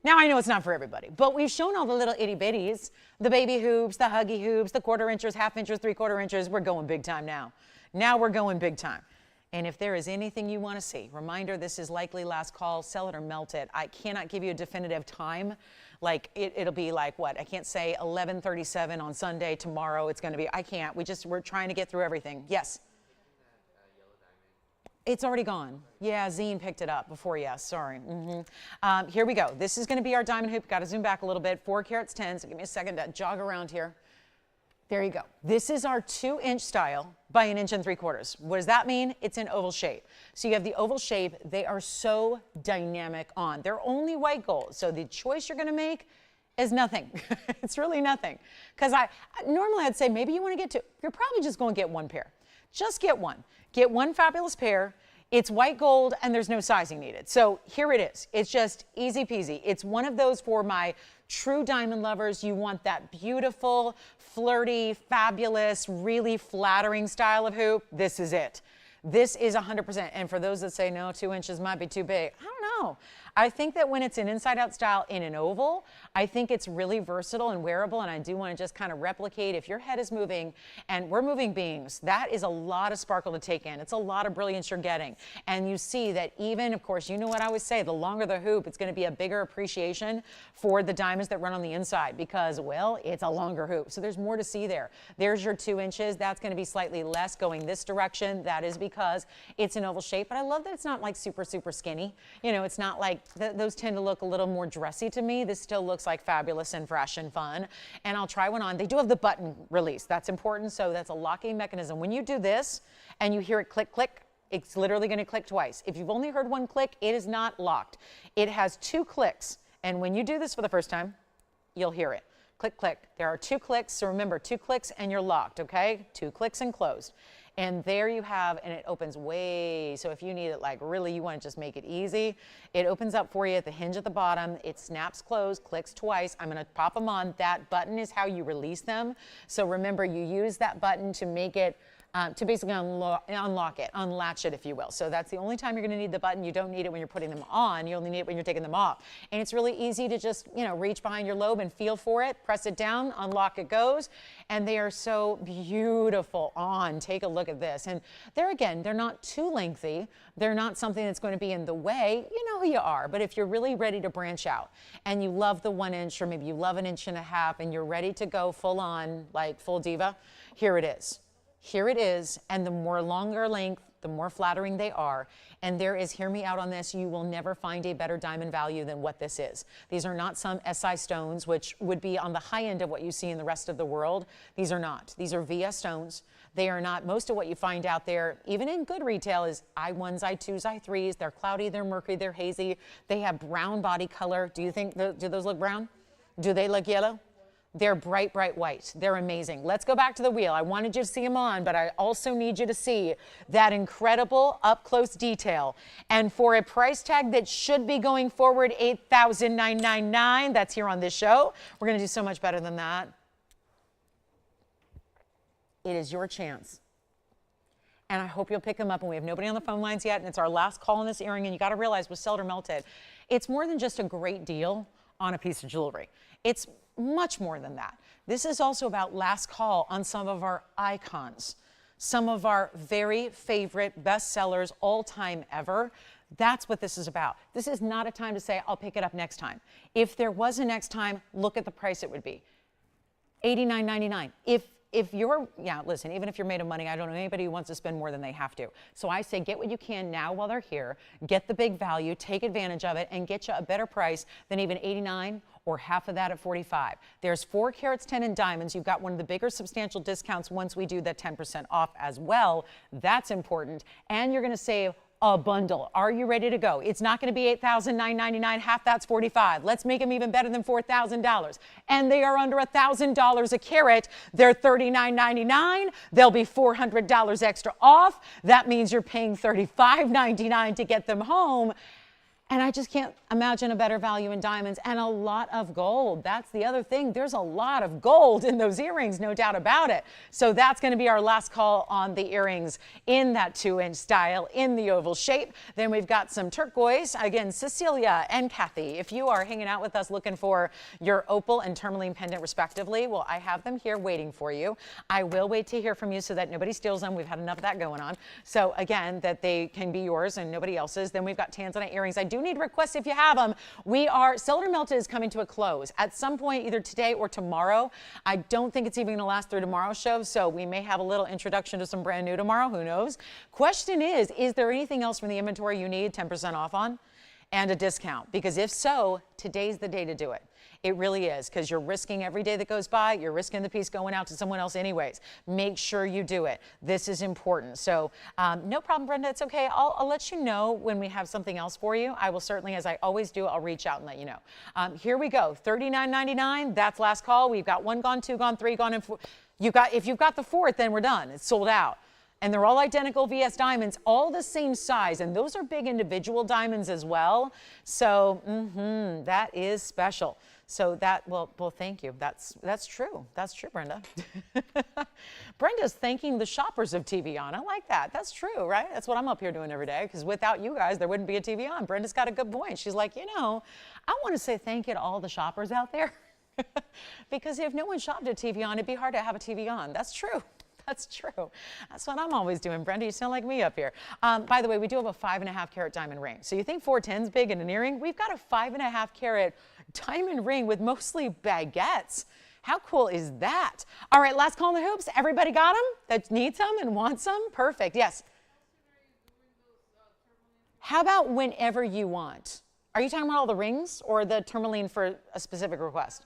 Now, I know it's not for everybody, but we've shown all the little itty bitties, the baby hoops, the huggy hoops, the 1/4 inches, 1/2 inches, 3/4 inches. We're going big time now. Now we're going big time. And if there is anything you want to see, reminder, this is likely last call, sell it or melt it. I cannot give you a definitive time. Like it'll be like what? I can't say 11:37 on Sunday, tomorrow it's going to be, I can't. We're trying to get through everything. Yes? It's already gone. Yeah, Zine picked it up before, yes, sorry. Here we go. This is going to be our diamond hoop. Got to zoom back a little bit. 4 carats 10, so give me a second to jog around here. There you go. This is our 2-inch style by 1 3/4 inches. What does that mean? It's an oval shape. So you have the oval shape. They are so dynamic on. They're only white gold. So the choice you're going to make is nothing. It's really nothing. Because normally I'd say maybe you want to get 2. You're probably just going to get 1 pair. Just get 1. Get 1 fabulous pair. It's white gold and there's no sizing needed. So here it is. It's just easy peasy. It's one of those for my true diamond lovers. You want that beautiful, flirty, fabulous, really flattering style of hoop. This is it. This is 100%. And for those that say, no, 2 inches might be too big, I don't know. I think that when it's an inside-out style in an oval, I think it's really versatile and wearable, and I do want to just kind of replicate. If your head is moving, and we're moving beings, that is a lot of sparkle to take in. It's a lot of brilliance you're getting. And you see that even, of course, you know what I always say, the longer the hoop, it's going to be a bigger appreciation for the diamonds that run on the inside because, well, it's a longer hoop. So there's more to see there. There's your 2 inches. That's going to be slightly less going this direction. That is because it's an oval shape, but I love that it's not like super, super skinny. You know, it's not like those tend to look a little more dressy to me. This still looks like fabulous and fresh and fun. And I'll try one on. They do have the button release. That's important. So that's a locking mechanism. When you do this and you hear it click, click, it's literally going to click twice. If you've only heard 1 click, it is not locked. It has 2 clicks. And when you do this for the first time, you'll hear it. Click, click. There are 2 clicks. So remember, 2 clicks and you're locked, okay? 2 clicks and closed. And there you have, and it opens way, so if you need it like really, you want to just make it easy, it opens up for you at the hinge at the bottom. It snaps closed, clicks twice. I'm going to pop them on. That button is how you release them. So remember, you use that button to make it to basically unlock it, unlatch it, if you will. So that's the only time you're going to need the button. You don't need it when you're putting them on. You only need it when you're taking them off. And it's really easy to just, reach behind your lobe and feel for it, press it down, unlock it goes. And they are so beautiful on. Take a look at this. And there again, they're not too lengthy. They're not something that's going to be in the way. You know who you are. But if you're really ready to branch out and you love the 1 inch, or maybe you love 1.5 inches and you're ready to go full on, like full diva, here it is. Here it is. And the more longer length, the more flattering they are. And there is, hear me out on this, you will never find a better diamond value than what this is. These are not some SI stones, which would be on the high end of what you see in the rest of the world. These are not. These are VS stones. They are not, most of what you find out there, even in good retail, is I1s, I2s, I3s. They're cloudy, they're murky, they're hazy. They have brown body color. Do you think, do those look brown? Do they look yellow? They're bright, bright white. They're amazing. Let's go back to the wheel. I wanted you to see them on, but I also need you to see that incredible up-close detail. And for a price tag that should be going forward, $8,999, that's here on this show. We're going to do so much better than that. It is your chance. And I hope you'll pick them up. And we have nobody on the phone lines yet, and it's our last call on this earring. And you got to realize with Seldom Melted, it's more than just a great deal on a piece of jewelry. It's much more than that. This is also about last call on some of our icons, some of our very favorite bestsellers all time ever. That's what this is about. This is not a time to say, I'll pick it up next time. If there was a next time, look at the price it would be. $89.99. If you're, listen, even if you're made of money, I don't know anybody who wants to spend more than they have to. So I say get what you can now while they're here, get the big value, take advantage of it, and get you a better price than even $89 or half of that at $45. There's 4 carats 10 in diamonds. You've got one of the bigger substantial discounts once we do that 10% off as well. That's important. And you're going to save a bundle. Are you ready to go? It's not going to be $8,999. Half that's $45. Let's make them even better than $4,000. And they are under $1,000 a carat. They're $39.99. They'll be $400 extra off. That means you're paying $35.99 to get them home. And I just can't imagine a better value in diamonds, and a lot of gold. That's the other thing. There's a lot of gold in those earrings, no doubt about it. So that's going to be our last call on the earrings in that 2-inch style in the oval shape. Then we've got some turquoise. Again, Cecilia and Kathy, if you are hanging out with us looking for your opal and tourmaline pendant respectively, well, I have them here waiting for you. I will wait to hear from you so that nobody steals them. We've had enough of that going on. So again, that they can be yours and nobody else's. Then we've got Tanzanite earrings. I do need requests if you have them. Seldom Melted is coming to a close at some point either today or tomorrow. I don't think it's even going to last through tomorrow's show, so we may have a little introduction to some brand new tomorrow. Who knows? Question is there anything else from the inventory you need 10% off on and a discount? Because if so, today's the day to do it. It really is, because you're risking every day that goes by. You're risking the piece going out to someone else anyways. Make sure you do it. This is important. So no problem, Brenda. It's okay. I'll let you know when we have something else for you. I will certainly, as I always do, I'll reach out and let you know. Here we go. $39.99. That's last call. We've got 1 gone, 2 gone, 3 gone, and 4. If you've got the 4th, then we're done. It's sold out. And they're all identical VS diamonds, all the same size. And those are big individual diamonds as well. So that is special. So that, well, thank you. That's true. That's true, Brenda. Brenda's thanking the shoppers of TVON. I like that. That's true, right? That's what I'm up here doing every day, because without you guys, there wouldn't be a TVON. Brenda's got a good point. She's like, I want to say thank you to all the shoppers out there. Because if no one shopped at TVON, it'd be hard to have a TVON. That's true. That's true. That's what I'm always doing, Brenda. You sound like me up here. By the way, we do have a 5.5 carat diamond ring. So you think 410's big in an earring? We've got a 5.5 carat diamond ring with mostly baguettes. How cool is that? All right, last call in the hoops. Everybody got them that needs them and wants them? Perfect. Yes. How about whenever you want? Are you talking about all the rings or the tourmaline for a specific request?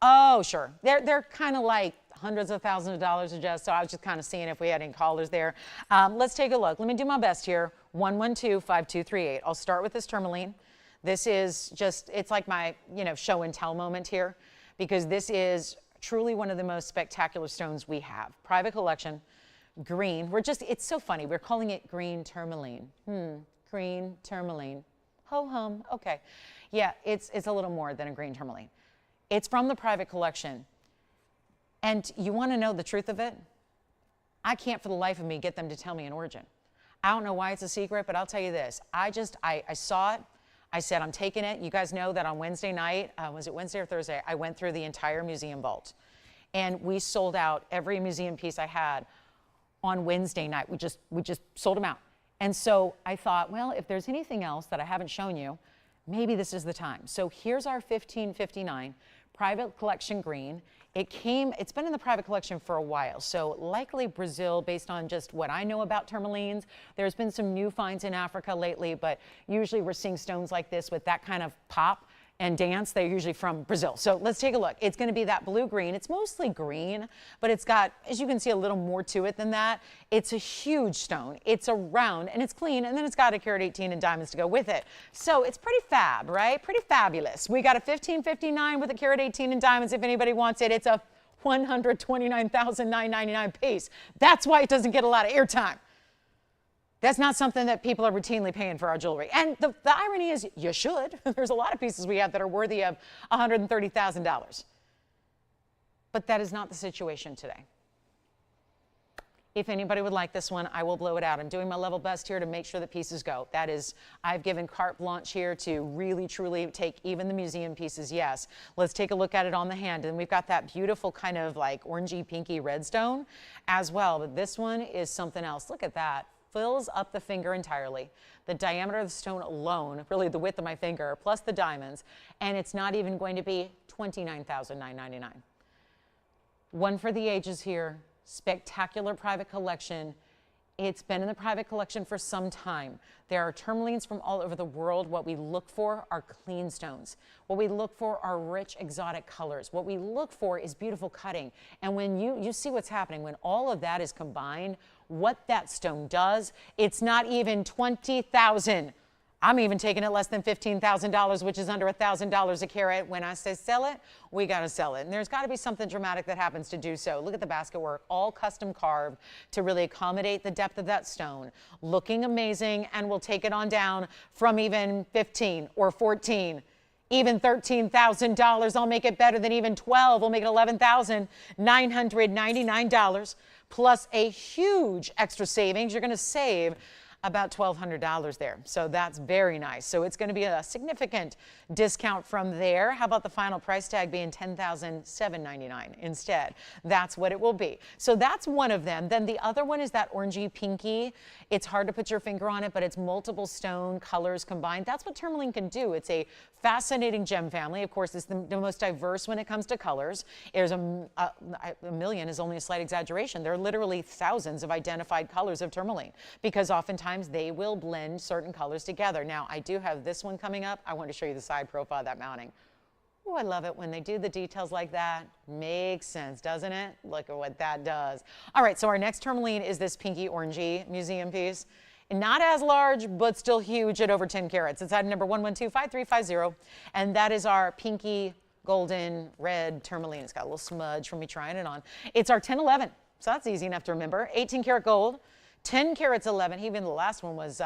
Oh, sure. They're kind of like hundreds of thousands of dollars just, so I was just kind of seeing if we had any callers there. Let's take a look. Let me do my best here. 112-5238. I'll start with this tourmaline. This is just, it's like my, show and tell moment here, because this is truly one of the most spectacular stones we have. Private collection, green. It's so funny. We're calling it green tourmaline. Green tourmaline. Ho hum. Okay. Yeah, it's a little more than a green tourmaline. It's from the private collection. And you want to know the truth of it? I can't for the life of me get them to tell me an origin. I don't know why it's a secret, but I'll tell you this. I saw it. I said, I'm taking it. You guys know that on Wednesday night, was it Wednesday or Thursday? I went through the entire museum vault. And we sold out every museum piece I had on Wednesday night. We just sold them out. And so I thought, well, if there's anything else that I haven't shown you, maybe this is the time. So here's our 1559 private collection green. It's been in the private collection for a while, so likely Brazil based on just what I know about tourmalines. There's been some new finds in Africa lately, but usually we're seeing stones like this with that kind of pop and dance. They're usually from Brazil. So let's take a look. It's going to be that blue-green. It's mostly green, but it's got, as you can see, a little more to it than that. It's a huge stone. It's a round, and it's clean, and then it's got a carat 18 in diamonds to go with it. So it's pretty fab, right? Pretty fabulous. We got a 1559 with a carat 18 in diamonds if anybody wants it. It's a $129,999 piece. That's why it doesn't get a lot of airtime. That's not something that people are routinely paying for our jewelry. And the irony is, you should. There's a lot of pieces we have that are worthy of $130,000. But that is not the situation today. If anybody would like this one, I will blow it out. I'm doing my level best here to make sure that pieces go. That is, I've given carte blanche here to really, truly take even the museum pieces, yes. Let's take a look at it on the hand. And we've got that beautiful kind of like orangey, pinky red stone as well. But this one is something else. Look at that. Fills up the finger entirely. The diameter of the stone alone, really the width of my finger, plus the diamonds, and it's not even going to be $29,999. One for the ages here. Spectacular private collection. It's been in the private collection for some time. There are tourmalines from all over the world. What we look for are clean stones. What we look for are rich, exotic colors. What we look for is beautiful cutting. And when you see what's happening, when all of that is combined, what that stone does, it's not even $20,000. I'm even taking it less than $15,000, which is under $1,000 a carat. When I say sell it, we got to sell it. And there's got to be something dramatic that happens to do so. Look at the basket work, all custom carved to really accommodate the depth of that stone. Looking amazing, and we'll take it on down from even 15 or 14. Even $13,000. I'll make it better than even 12. We'll make it $11,999 plus a huge extra savings. You're going to save about $1,200 there. So that's very nice. So it's going to be a significant discount from there. How about the final price tag being $10,799 instead? That's what it will be. So that's one of them. Then the other one is that orangey pinky. It's hard to put your finger on it, but it's multiple stone colors combined. That's what tourmaline can do. It's a fascinating gem family. Of course, it's the most diverse when it comes to colors. There's a million is only a slight exaggeration. There are literally thousands of identified colors of tourmaline because oftentimes they will blend certain colors together. Now, I do have this one coming up. I want to show you the side profile of that mounting. Oh, I love it when they do the details like that. Makes sense, doesn't it? Look at what that does. All right, so our next tourmaline is this pinky orangey museum piece. Not as large, but still huge at over 10 carats. It's item number 1125350, and that is our pinky golden red tourmaline. It's got a little smudge from me trying it on. It's our 1011, so that's easy enough to remember. 18 karat gold. 10 carats 11, even the last one was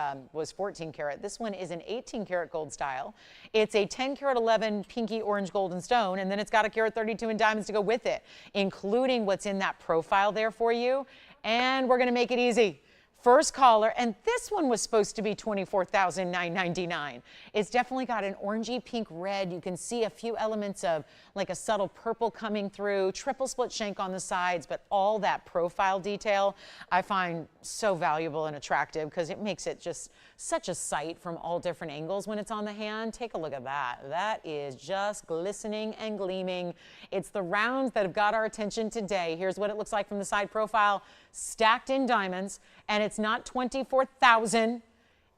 14 karat. This one is an 18 karat gold style. It's a 10 karat 11 pinky orange golden stone, and then it's got a carat 32 in diamonds to go with it, including what's in that profile there for you. And we're gonna make it easy. First caller, and this one was supposed to be $24,999. It's definitely got an orangey pink red. You can see a few elements of like a subtle purple coming through, triple split shank on the sides, but all that profile detail I find so valuable and attractive because it makes it just such a sight from all different angles when it's on the hand. Take a look at that. That is just glistening and gleaming. It's the rounds that have got our attention today. Here's what it looks like from the side profile, stacked in diamonds, and it's not $24,000.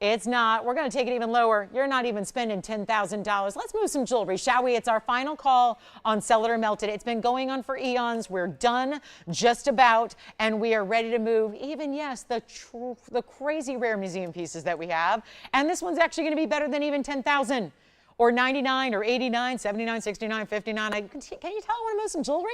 It's not. We're going to take it even lower. You're not even spending $10,000. Let's move some jewelry, shall we? It's our final call on Sell It or Melt It. It's been going on for eons. We're done just about, and we are ready to move even, yes, the crazy rare museum pieces that we have. And this one's actually going to be better than even $10,000 or $99 or $89, $79, $69, $59. Can you tell I want to move some jewelry?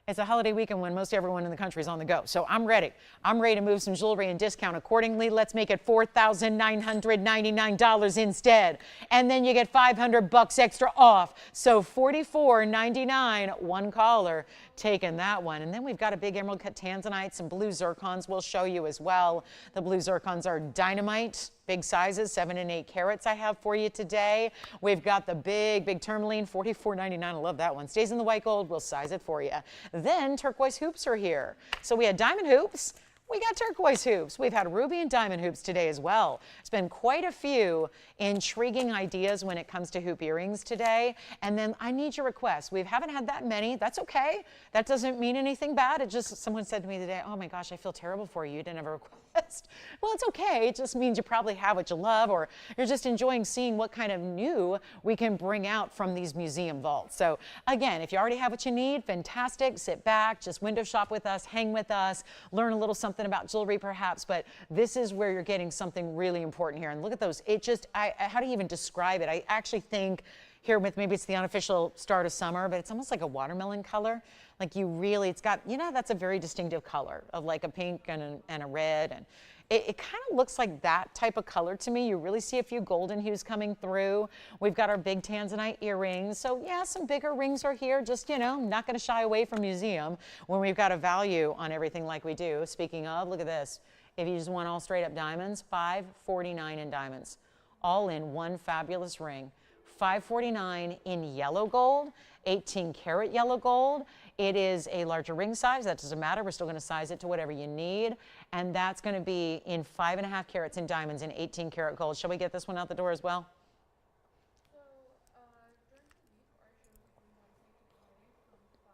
It's a holiday weekend when most everyone in the country is on the go. So I'm ready. I'm ready to move some jewelry and discount accordingly. Let's make it $4,999 instead. And then you get $500 extra off. So $44.99, one caller taking that one. And then we've got a big emerald cut Tanzanite, some blue zircons we'll show you as well. The blue zircons are dynamite. Big sizes, 7 and 8 carats I have for you today. We've got the big Tourmaline, $44.99. I love that one. Stays in the white gold. We'll size it for you. Then turquoise hoops are here. So we had diamond hoops. We got turquoise hoops. We've had ruby and diamond hoops today as well. It's been quite a few intriguing ideas when it comes to hoop earrings today. And then I need your requests. We haven't had that many. That's okay. That doesn't mean anything bad. It just, someone said to me today, oh my gosh, I feel terrible for you. You didn't have a request. Well, it's okay. It just means you probably have what you love, or you're just enjoying seeing what kind of new we can bring out from these museum vaults. So again, if you already have what you need, fantastic. Sit back, just window shop with us, hang with us, learn a little something about jewelry perhaps, but this is where you're getting something really important here. And look at those. It just, how do you even describe it? I actually think here with, maybe it's the unofficial start of summer, but it's almost like a watermelon color. Like you really, it's got, you know, that's a very distinctive color of like a pink and a red. And it kind of looks like that type of color to me. You really see a few golden hues coming through. We've got our big Tanzanite earrings. So yeah, some bigger rings are here. Just, you know, not going to shy away from museum when we've got a value on everything like we do. Speaking of, look at this. If you just want all straight up diamonds, $549 in diamonds. All in one fabulous ring. $549 in yellow gold, 18 karat yellow gold. It is a larger ring size. That doesn't matter. We're still going to size it to whatever you need. And that's going to be in 5.5 carats in diamonds and 18 karat gold. Shall we get this one out the door as well?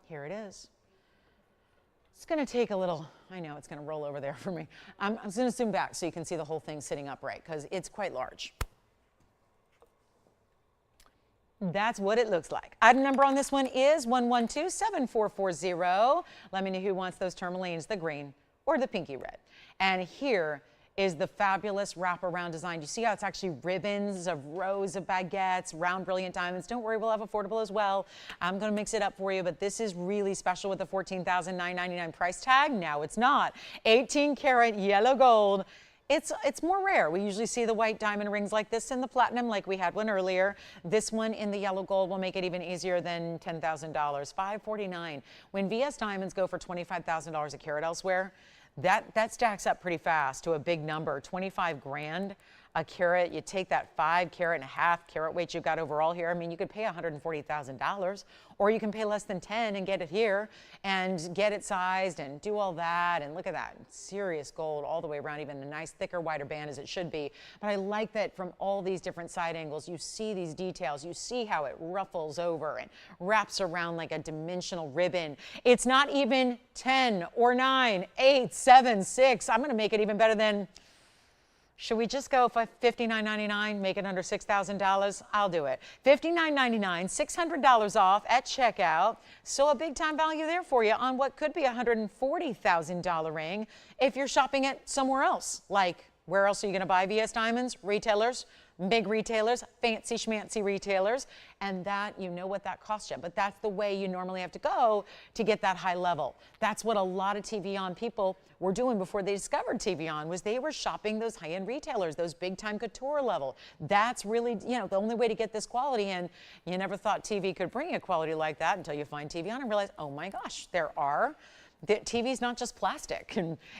Here it is. It's going to take a little, I know it's going to roll over there for me. I'm going to zoom back so you can see the whole thing sitting upright because it's quite large. That's what it looks like. Item number on this one is 1127440. Let me know who wants those tourmalines, the green or the pinky red. And here is the fabulous wraparound design. You see how it's actually ribbons of rows of baguettes, round brilliant diamonds. Don't worry, we'll have affordable as well. I'm going to mix it up for you, but this is really special with the $14,999 price tag. Now it's not. 18 karat yellow gold. It's more rare. We usually see the white diamond rings like this in the platinum, like we had one earlier. This one in the yellow gold will make it even easier than $10,000. $549. When VS diamonds go for $25,000 a carat elsewhere, that stacks up pretty fast to a big number. 25 grand a carat. You take that 5 carat and a half carat weight you've got overall here. I mean, you could pay $140,000, or you can pay less than 10 and get it here and get it sized and do all that. And look at that, serious gold all the way around, even a nice thicker, wider band as it should be. But I like that from all these different side angles, you see these details. You see how it ruffles over and wraps around like a dimensional ribbon. It's not even 10 or 9, 8, 7, 6. I'm going to make it even better than, should we just go for $59.99, make it under $6,000? I'll do it. $59.99, $600 off at checkout. So a big time value there for you on what could be a $140,000 ring if you're shopping it somewhere else. Like, where else are you going to buy VS Diamonds? Retailers, big retailers, fancy schmancy retailers, and that, you know what that costs you. But that's the way you normally have to go to get that high level. That's what a lot of TVON people were doing before they discovered TVON, was they were shopping those high-end retailers, those big-time couture level. That's really, you know, the only way to get this quality, and you never thought TV could bring a quality like that until you find TVON and realize, oh my gosh, there are. The TV's not just plastic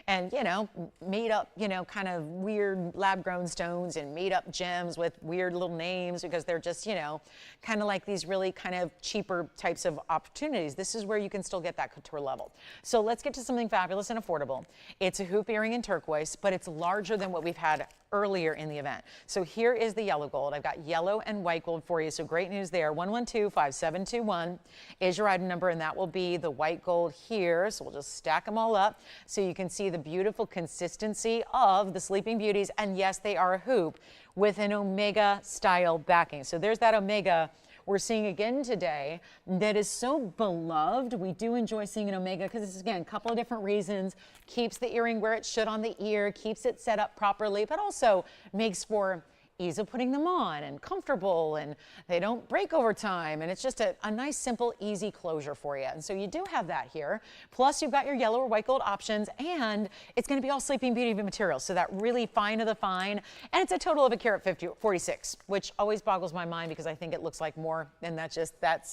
and you know, made up, you know, kind of weird lab-grown stones and made up gems with weird little names because they're just, you know, kind of like these really kind of cheaper types of opportunities. This is where you can still get that couture level. So let's get to something fabulous and affordable. It's a hoop earring in turquoise, but it's larger than what we've had earlier in the event. So here is the yellow gold. I've got yellow and white gold for you. So great news there. 1125721 is your item number, and that will be the white gold here. So we'll just stack them all up so you can see the beautiful consistency of the Sleeping Beauties. And yes, they are a hoop with an omega style backing. So there's that omega we're seeing again today that is so beloved. We do enjoy seeing an omega because it's, again, a couple of different reasons. Keeps the earring where it should on the ear, keeps it set up properly, but also makes for ease of putting them on and comfortable, and they don't break over time, and it's just a nice, simple, easy closure for you. And so you do have that here. Plus you've got your yellow or white gold options, and it's going to be all Sleeping Beauty material, so that really fine of the fine. And it's a total of a carat 46, which always boggles my mind because I think it looks like more, and that's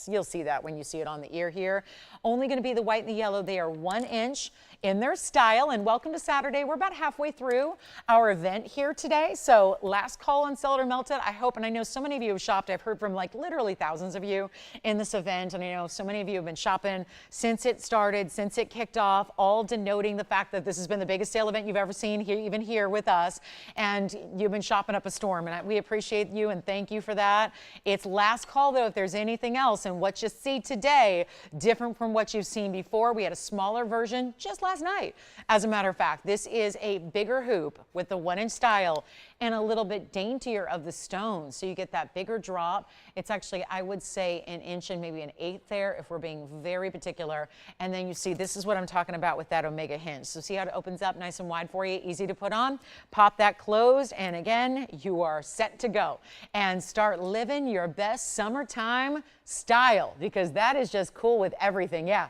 you'll see that when you see it on the ear here. Only going to be the white and the yellow. They are 1 inch in their style. And welcome to Saturday. We're about halfway through our event here today, so last call on Sell It or Melt It. I hope, and I know so many of you have shopped. I've heard from like literally thousands of you in this event, and I know so many of you have been shopping since it started, since it kicked off, all denoting the fact that this has been the biggest sale event you've ever seen here, even here with us, and you've been shopping up a storm, and we appreciate you and thank you for that. It's last call though if there's anything else, and what you see today different from what you've seen before. We had a smaller version just last night. As a matter of fact, this is a bigger hoop with the 1 inch style and a little bit daintier of the stone. So you get that bigger drop. It's actually, I would say, 1 inch and maybe 1/8 there if we're being very particular. And then you see, this is what I'm talking about with that omega hinge. So see how it opens up nice and wide for you, easy to put on. Pop that closed, and again, you are set to go and start living your best summertime style, because that is just cool with everything. Yeah.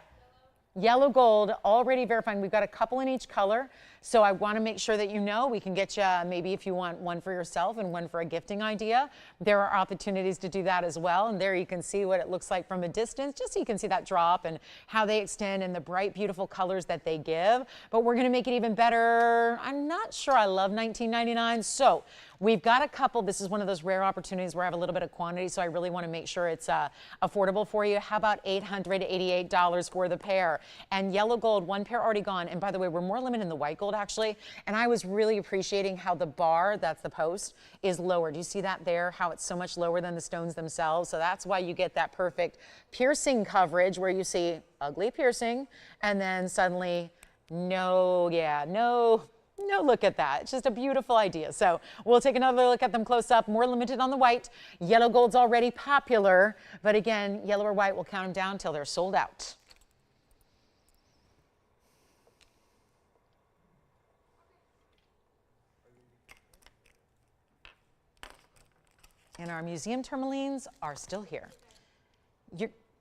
Yellow gold, already verifying. We've got a couple in each color. So I want to make sure that you know we can get you, maybe if you want one for yourself and one for a gifting idea, there are opportunities to do that as well. And there you can see what it looks like from a distance, just so you can see that drop and how they extend and the bright, beautiful colors that they give. But we're going to make it even better. I'm not sure I love $19.99. So we've got a couple. This is one of those rare opportunities where I have a little bit of quantity, so I really want to make sure it's affordable for you. How about $888 for the pair? And yellow gold, 1 pair already gone. And by the way, we're more limited in the white gold actually. And I was really appreciating how the bar, that's the post, is lower. Do you see that there? How it's so much lower than the stones themselves. So that's why you get that perfect piercing coverage where you see ugly piercing and then suddenly no look at that. It's just a beautiful idea. So we'll take another look at them close up. More limited on the white. Yellow gold's already popular, but again, yellow or white, we'll count them down till they're sold out. And our museum tourmalines are still here.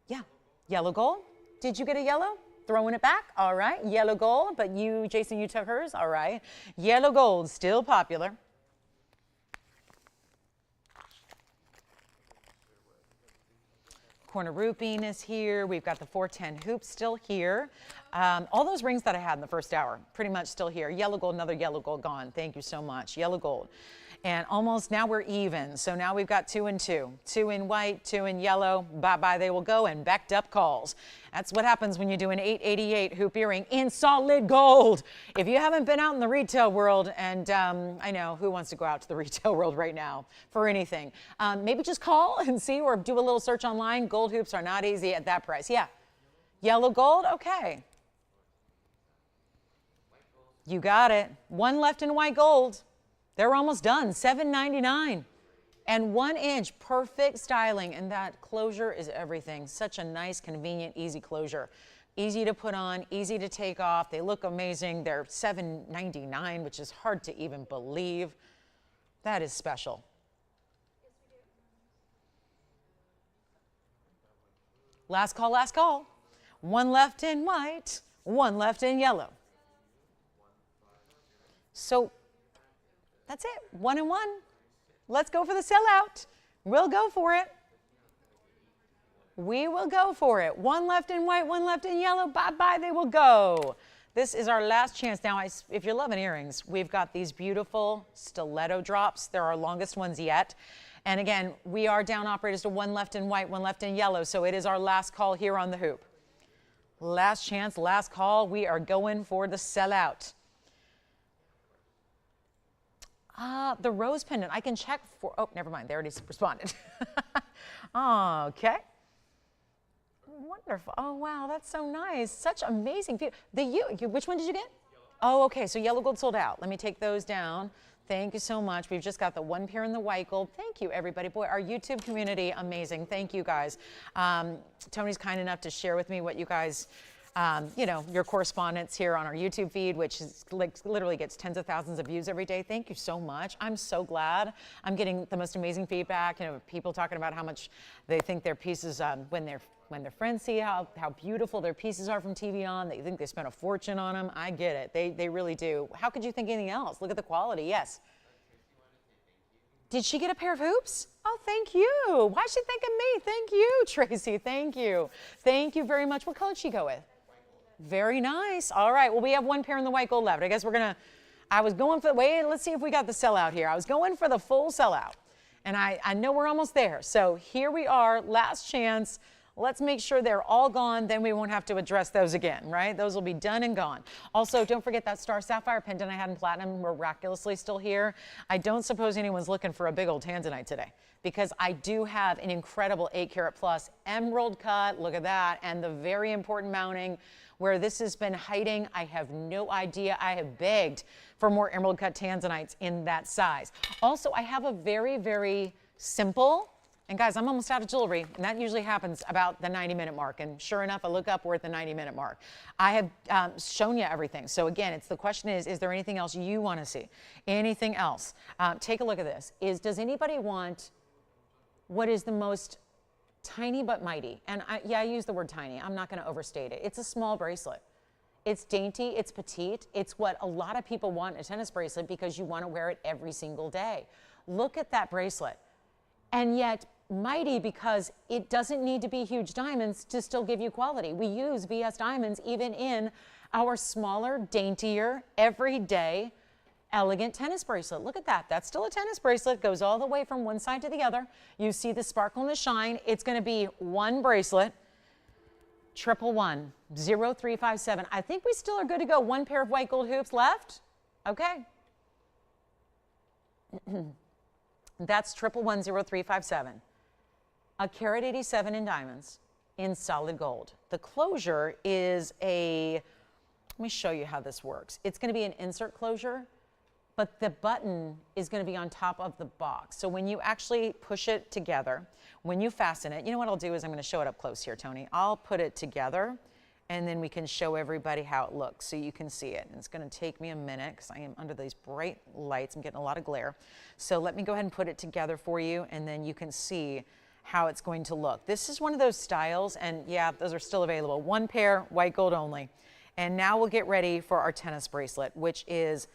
Yeah, yellow gold. Did you get a yellow? Throwing it back, all right. Yellow gold, but you, Jason, you took hers, all right. Yellow gold, still popular. Cornerupine is here. We've got the 410 hoop still here. All those rings that I had in the first hour, pretty much still here. Yellow gold, another yellow gold gone. Thank you so much. Yellow gold. And almost now we're even. So now we've got 2 and 2. 2 in white, 2 in yellow. Bye-bye, they will go, and backed up calls. That's what happens when you do an 888 hoop earring in solid gold. If you haven't been out in the retail world, and I know who wants to go out to the retail world right now for anything, maybe just call and see, or do a little search online. Gold hoops are not easy at that price. Yeah. Yellow gold, okay. You got it. 1 left in white gold. They're almost done, $7.99. And 1 inch, perfect styling. And that closure is everything. Such a nice, convenient, easy closure. Easy to put on, easy to take off. They look amazing. They're $7.99, which is hard to even believe. That is special. Last call, last call. 1 left in white, 1 left in yellow. So that's it, 1 and 1. Let's go for the sellout. We'll go for it. We will go for it. 1 left in white, 1 left in yellow. Bye-bye, they will go. This is our last chance. Now, if you're loving earrings, we've got these beautiful stiletto drops. They're our longest ones yet. And again, we are down operators to 1 left in white, 1 left in yellow. So it is our last call here on the hoop. Last chance, last call. We are going for the sellout. The rose pendant, I can check for, oh, never mind, they already responded. Okay. Wonderful. Oh, wow, that's so nice. Such amazing. Which one did you get? Oh, okay, so yellow gold sold out. Let me take those down. Thank you so much. We've just got the 1 pair in the white gold. Thank you, everybody. Boy, our YouTube community, amazing. Thank you, guys. Tony's kind enough to share with me what you guys you know, your correspondence here on our YouTube feed, which is like literally gets tens of thousands of views every day. Thank you so much. I'm so glad. I'm getting the most amazing feedback. You know, people talking about how much they think their pieces, when their friends see how beautiful their pieces are from TVON, they think they spent a fortune on them. I get it. They really do. How could you think anything else? Look at the quality. Yes. Did she get a pair of hoops? Oh, thank you. Why is she thanking me? Thank you, Tracy. Thank you. Thank you very much. What color did she go with? Very nice. All right. Well, we have one pair in the white gold left. I guess I was going for, wait, let's see if we got the sellout here. I was going for the full sellout. And I know we're almost there. So here we are, last chance. Let's make sure they're all gone, then we won't have to address those again, right? Those will be done and gone. Also, don't forget that star sapphire pendant I had in platinum, miraculously still here. I don't suppose anyone's looking for a big old Tanzanite today, because I do have an incredible 8 karat plus emerald cut, look at that, and the very important mounting. Where this has been hiding, I have no idea. I have begged for more emerald cut Tanzanites in that size. Also, I have a very, very simple, and guys, I'm almost out of jewelry, and that usually happens about the 90-minute mark. And sure enough, I look up, we're at the 90-minute mark. I have shown you everything. So again, the question is there anything else you want to see? Anything else? Take a look at this. Does anybody want what is the most tiny but mighty? And I use the word tiny. I'm not going to overstate it. It's a small bracelet. It's dainty, it's petite. It's what a lot of people want in a tennis bracelet because you want to wear it every single day. Look at that bracelet. And yet mighty because it doesn't need to be huge diamonds to still give you quality. We use VS diamonds even in our smaller, daintier, everyday, elegant tennis bracelet. Look at that. That's still a tennis bracelet. Goes all the way from one side to the other. You see the sparkle and the shine. It's going to be one bracelet. 111-0357. I think we still are good to go. One pair of white gold hoops left. Okay. That's 111-0357. A carat 87 in diamonds in solid gold. The closure is let me show you how this works. It's going to be an insert closure, but the button is going to be on top of the box. So when you actually push it together, when you fasten it, you know what I'll do is I'm going to show it up close here, Tony. I'll put it together, and then we can show everybody how it looks so you can see it. And it's going to take me a minute because I am under these bright lights. I'm getting a lot of glare. So let me go ahead and put it together for you, and then you can see how it's going to look. This is one of those styles, and yeah, those are still available. One pair, white gold only. And now we'll get ready for our tennis bracelet, which is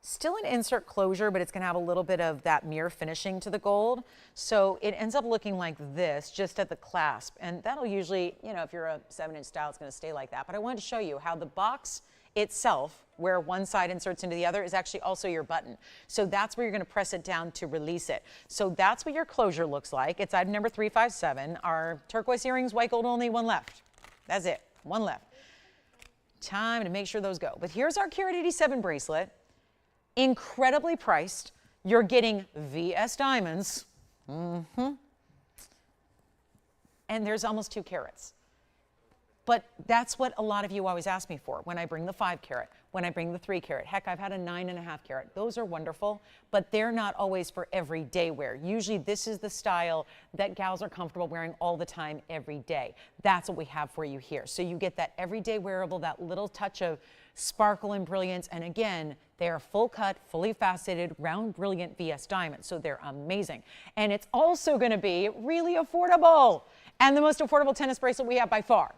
still an insert closure, but it's going to have a little bit of that mirror finishing to the gold. So it ends up looking like this just at the clasp. And that'll usually, you know, if you're a 7-inch style, it's going to stay like that. But I wanted to show you how the box itself, where one side inserts into the other, is actually also your button. So that's where you're going to press it down to release it. So that's what your closure looks like. It's item number 357. Our turquoise earrings, white gold only, one left. That's it, one left. Time to make sure those go. But here's our carat 87 bracelet. Incredibly priced. You're getting VS diamonds. And there's almost 2 carats. But that's what a lot of you always ask me for when I bring the 5 carat, when I bring the 3 carat. Heck, I've had a 9.5 carat. Those are wonderful, but they're not always for everyday wear. Usually this is the style that gals are comfortable wearing all the time, every day. That's what we have for you here. So you get that everyday wearable, that little touch of sparkle and brilliance. And again, they are full cut, fully faceted, round, brilliant VS diamonds. So they're amazing. And it's also going to be really affordable, and the most affordable tennis bracelet we have by far.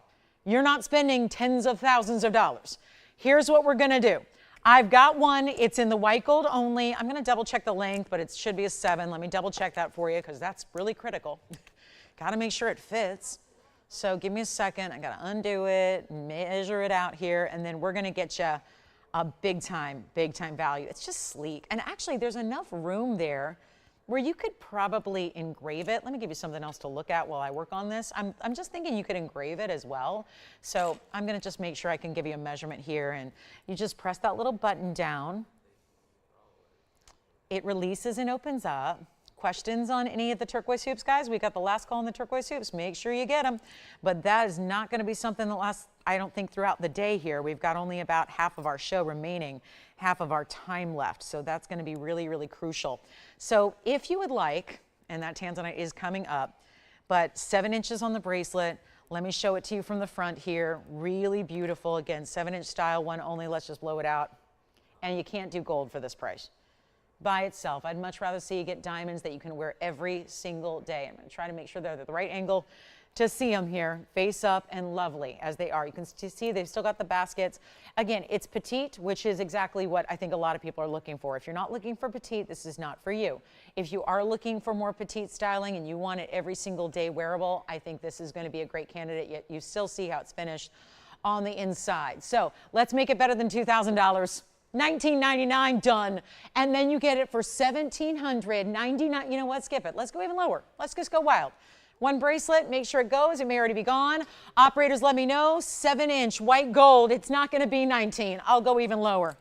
You're not spending tens of thousands of dollars. Here's what we're going to do. I've got one. It's in the white gold only. I'm going to double check the length, but it should be a 7. Let me double check that for you because that's really critical. Got to make sure it fits. So give me a second. I got to undo it, measure it out here, and then we're going to get you a big time value. It's just sleek. And actually, there's enough room there where you could probably engrave it. Let me give you something else to look at while I work on this. I'm just thinking you could engrave it as well. So I'm going to just make sure I can give you a measurement here, and you just press that little button down. It releases and opens up. Questions on any of the turquoise hoops, guys? We got the last call on the turquoise hoops. Make sure you get them. But that is not going to be something that lasts, I don't think, throughout the day here. We've got only about half of our show remaining, half of our time left. So that's going to be really, really crucial. So if you would like, and that Tanzanite is coming up, but 7 inches on the bracelet, Let me show it to you from the front here. Really beautiful. Again, 7-inch style, one only. Let's just blow it out. And you can't do gold for this price by itself. I'd much rather see you get diamonds that you can wear every single day. I'm going to try to make sure they're at the right angle to see them here, face up and lovely as they are. You can see they've still got the baskets. Again, it's petite, which is exactly what I think a lot of people are looking for. If you're not looking for petite, this is not for you. If you are looking for more petite styling and you want it every single day wearable, I think this is going to be a great candidate, yet you still see how it's finished on the inside. So let's make it better than $2,000. $19.99, done. And then you get it for $1,799. You know what? Skip it. Let's go even lower. Let's just go wild. One bracelet, make sure it goes. It may already be gone. Operators, let me know. 7-inch white gold. It's not going to be 19. I'll go even lower.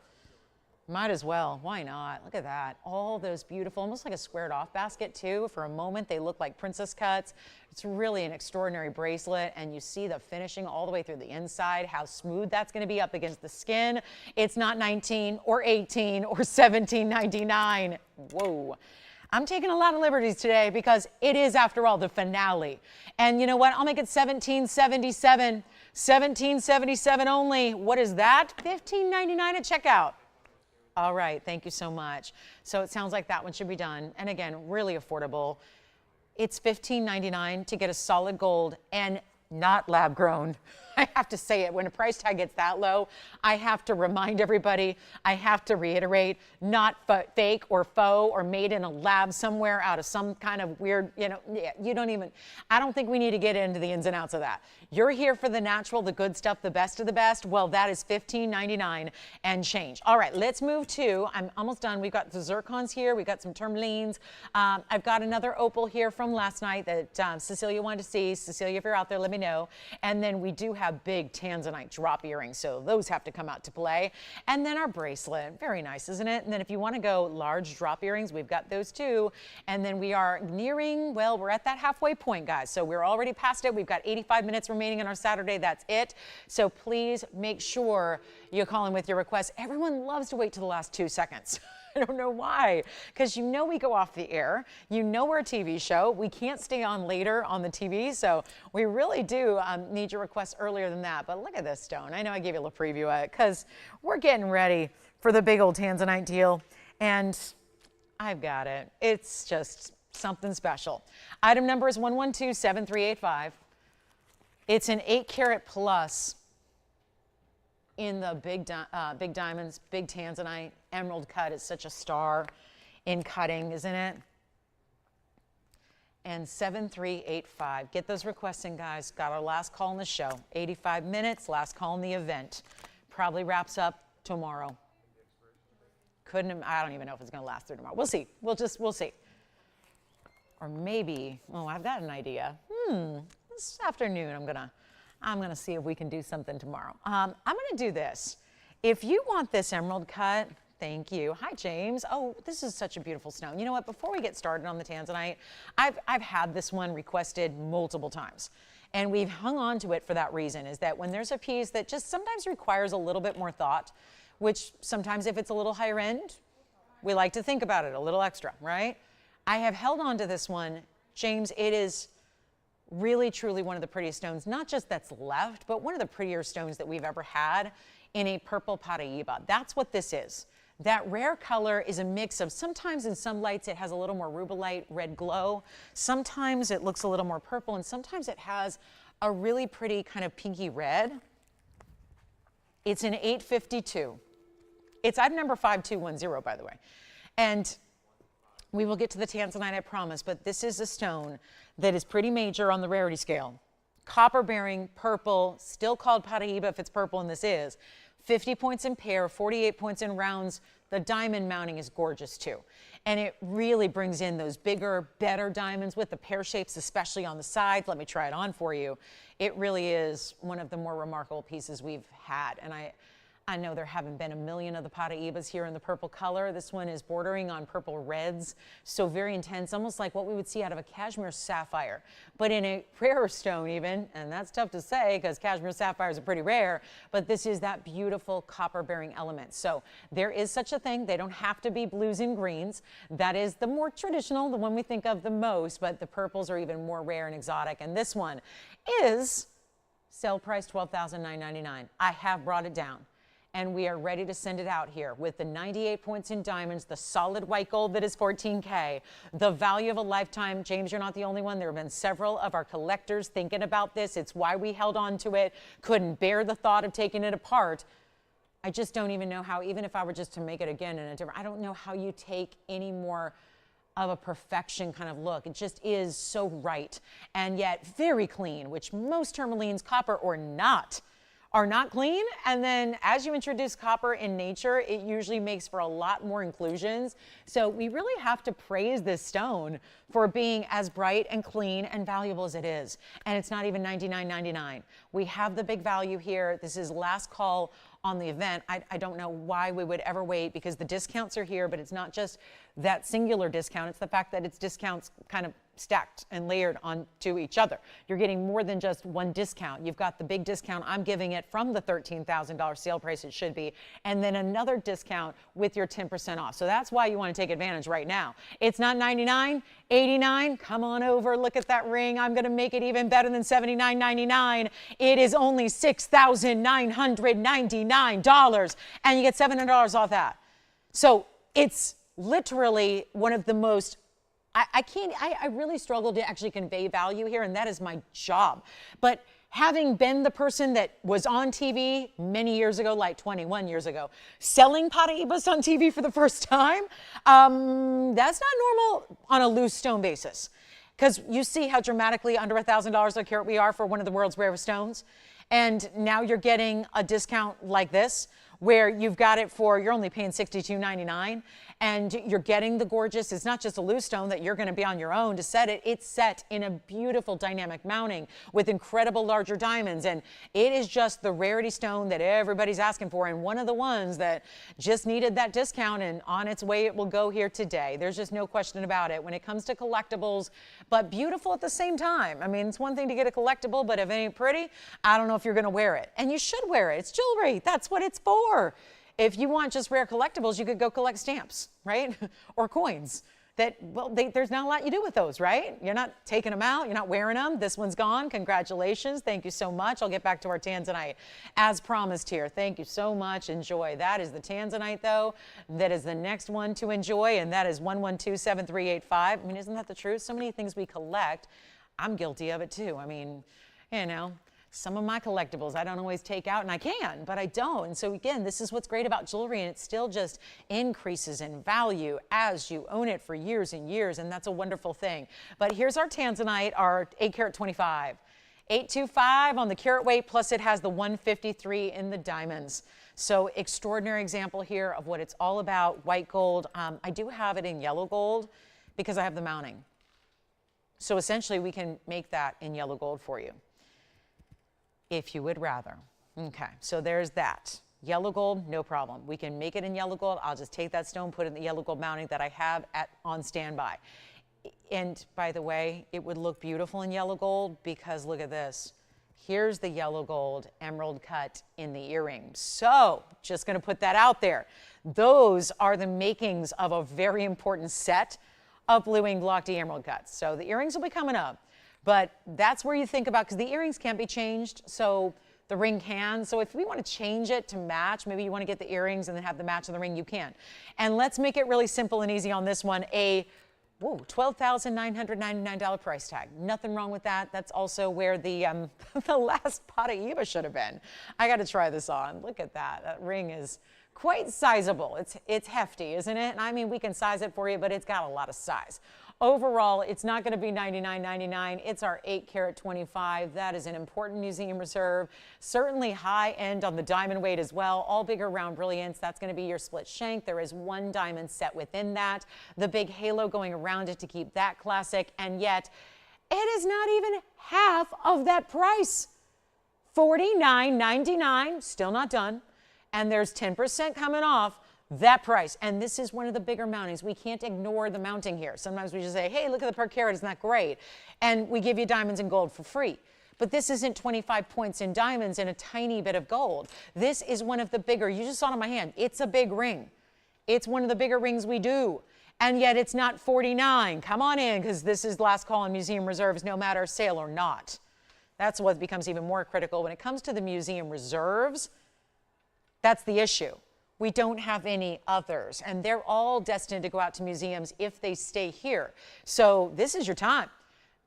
Might as well. Why not? Look at that. All those beautiful, almost like a squared off basket too. For a moment, they look like princess cuts. It's really an extraordinary bracelet, and you see the finishing all the way through the inside, how smooth that's going to be up against the skin. It's not 19 or 18 or $17.99. Whoa. I'm taking a lot of liberties today because it is, after all, the finale. And you know what? I'll make it $17.77. $17.77 only. What is that? $15.99 at checkout. All right, thank you so much. So it sounds like that one should be done. And again, really affordable. It's $15.99 to get a solid gold and not lab grown. I have to say it, when a price tag gets that low, I have to remind everybody, I have to reiterate, not fake or faux or made in a lab somewhere out of some kind of weird, you don't even, I don't think we need to get into the ins and outs of that. You're here for the natural, the good stuff, the best of the best. Well, that is $15.99 and change. All right, let's move to, I'm almost done. We've got the zircons here. We've got some tourmalines. I've got another opal here from last night that Cecilia wanted to see. Cecilia, if you're out there, let me know. And then we do have big Tanzanite drop earrings, so those have to come out to play. And then our bracelet, very nice, isn't it? And then if you want to go large drop earrings, we've got those too. And then we are nearing, well, we're at that halfway point, guys. So we're already past it. We've got 85 minutes remaining on our Saturday. That's it. So please make sure you call in with your requests. Everyone loves to wait to the last 2 seconds. I don't know why, because you know we go off the air. You know we're a TV show. We can't stay on later on the TV, so we really do need your requests earlier than that. But look at this stone. I know I gave you a little preview of it because we're getting ready for the big old Tanzanite deal, and I've got it. It's just something special. Item number is 1127385. It's an 8-carat plus in the big diamonds, big Tanzanite. Emerald cut is such a star in cutting, isn't it? And 7385. Get those requests in, guys. Got our last call in the show. 85 minutes, last call in the event. Probably wraps up tomorrow. I don't even know if it's going to last through tomorrow. We'll see. We'll see. Or maybe, I've got an idea. This afternoon I'm gonna see if we can do something tomorrow. I'm gonna do this. If you want this emerald cut, thank you. Hi, James. Oh, this is such a beautiful stone. You know what? Before we get started on the Tanzanite, I've had this one requested multiple times. And we've hung on to it for that reason, is that when there's a piece that just sometimes requires a little bit more thought, which sometimes if it's a little higher end, we like to think about it a little extra, right? I have held on to this one. James, it is really, truly one of the prettiest stones, not just that's left, but one of the prettier stones that we've ever had in a purple Paraiba. That's what this is. That rare color is a mix of, sometimes in some lights it has a little more rubellite red glow, sometimes it looks a little more purple, and sometimes it has a really pretty kind of pinky red. It's an 852. It's item number 5210, by the way. And we will get to the Tanzanite, I promise, but this is a stone that is pretty major on the rarity scale. Copper bearing, purple, still called Paraiba if it's purple, and this is. 50 points in pair, 48 points in rounds. The diamond mounting is gorgeous too. And it really brings in those bigger, better diamonds with the pear shapes, especially on the sides. Let me try it on for you. It really is one of the more remarkable pieces we've had. And I know there haven't been a million of the Paraibas here in the purple color. This one is bordering on purple reds, so very intense, almost like what we would see out of a cashmere sapphire, but in a rarer stone even, and that's tough to say because cashmere sapphires are pretty rare, but this is that beautiful copper-bearing element. So there is such a thing. They don't have to be blues and greens. That is the more traditional, the one we think of the most, but the purples are even more rare and exotic, and this one is Sale price $12,999. I have brought it down, and we are ready to send it out here with the 98 points in diamonds, the solid white gold that is $14K, the value of a lifetime. James, you're not the only one. There have been several of our collectors thinking about this. It's why we held on to it, couldn't bear the thought of taking it apart. I just don't even know how, even if I were just to make it again in a different, I don't know how you take any more of a perfection kind of look. It just is so right, and yet very clean, which most tourmalines, copper or not, are not clean. And then as you introduce copper in nature, it usually makes for a lot more inclusions. So we really have to praise this stone for being as bright and clean and valuable as it is. And it's not even $99.99. We have the big value here. This is last call on the event. I don't know why we would ever wait, because the discounts are here, but it's not just that singular discount. It's the fact that it's discounts kind of stacked and layered onto each other. You're getting more than just one discount. You've got the big discount. I'm giving it from the $13,000 sale price it should be, and then another discount with your 10% off. So that's why you want to take advantage right now. It's not $99, $89. Come on over, look at that ring. I'm going to make it even better than $79.99. It is only $6,999, and you get $700 off that. So it's literally one of the most, I really struggle to actually convey value here, and that is my job. But having been the person that was on TV many years ago, like 21 years ago, selling Paraibas on TV for the first time, that's not normal on a loose stone basis. Because you see how dramatically under $1,000 a carat we are for one of the world's rarest stones. And now you're getting a discount like this, where you've got it for, you're only paying $62.99, and you're getting the gorgeous, it's not just a loose stone that you're going to be on your own to set it, it's set in a beautiful dynamic mounting with incredible larger diamonds, and it is just the rarity stone that everybody's asking for, and one of the ones that just needed that discount, and on its way it will go here today. There's just no question about it when it comes to collectibles, but beautiful at the same time. I mean, it's one thing to get a collectible, but if it ain't pretty, I don't know if you're going to wear it, and you should wear it. It's jewelry. That's what it's for. If you want just rare collectibles, you could go collect stamps, right? Or coins. That, well, there's not a lot you do with those, right? You're not taking them out. You're not wearing them. This one's gone. Congratulations. Thank you so much. I'll get back to our Tanzanite as promised here. Thank you so much. Enjoy. That is the Tanzanite, though. That is the next one to enjoy, and that is 1127385. I mean, isn't that the truth? So many things we collect. I'm guilty of it, too. I mean, you know, some of my collectibles I don't always take out, and I can, but I don't. And so again, this is what's great about jewelry, and it still just increases in value as you own it for years and years, and that's a wonderful thing. But here's our Tanzanite, our 8 karat 25. 825 on the carat weight, plus it has the 153 in the diamonds. So extraordinary example here of what it's all about. White gold. I do have it in yellow gold because I have the mounting. So essentially we can make that in yellow gold for you, if you would rather. Okay, so there's that. Yellow gold, no problem. We can make it in yellow gold. I'll just take that stone, put it in the yellow gold mounting that I have on standby. And by the way, it would look beautiful in yellow gold because look at this. Here's the yellow gold emerald cut in the earring. So just gonna put that out there. Those are the makings of a very important set of blue wing block D emerald cuts. So the earrings will be coming up. But that's where you think about, because the earrings can't be changed, so the ring can. So if we want to change it to match, maybe you want to get the earrings and then have the match of the ring, you can. And let's make it really simple and easy on this one. A $12,999 price tag. Nothing wrong with that. That's also where the the last Paraíba should have been. I got to try this on. Look at that. That ring is quite sizable. It's hefty, isn't it? And I mean, we can size it for you, but it's got a lot of size. Overall, it's not going to be $99.99. It's our 8 karat 25. That is an important museum reserve. Certainly high end on the diamond weight as well. All bigger round brilliance. That's going to be your split shank. There is one diamond set within that. The big halo going around it to keep that classic. And yet, it is not even half of that price. $49.99. Still not done. And there's 10% coming off that price. And this is one of the bigger mountings. We can't ignore the mounting here. Sometimes we just say, hey, look at the per carat, isn't that great? And we give you diamonds and gold for free. But this isn't 25 points in diamonds and a tiny bit of gold. This is one of the bigger, you just saw it on my hand. It's a big ring. It's one of the bigger rings we do. And yet it's not $49. Come on in, because this is last call on museum reserves, no matter sale or not. That's what becomes even more critical when it comes to the museum reserves. That's the issue. We don't have any others, and they're all destined to go out to museums if they stay here. So this is your time.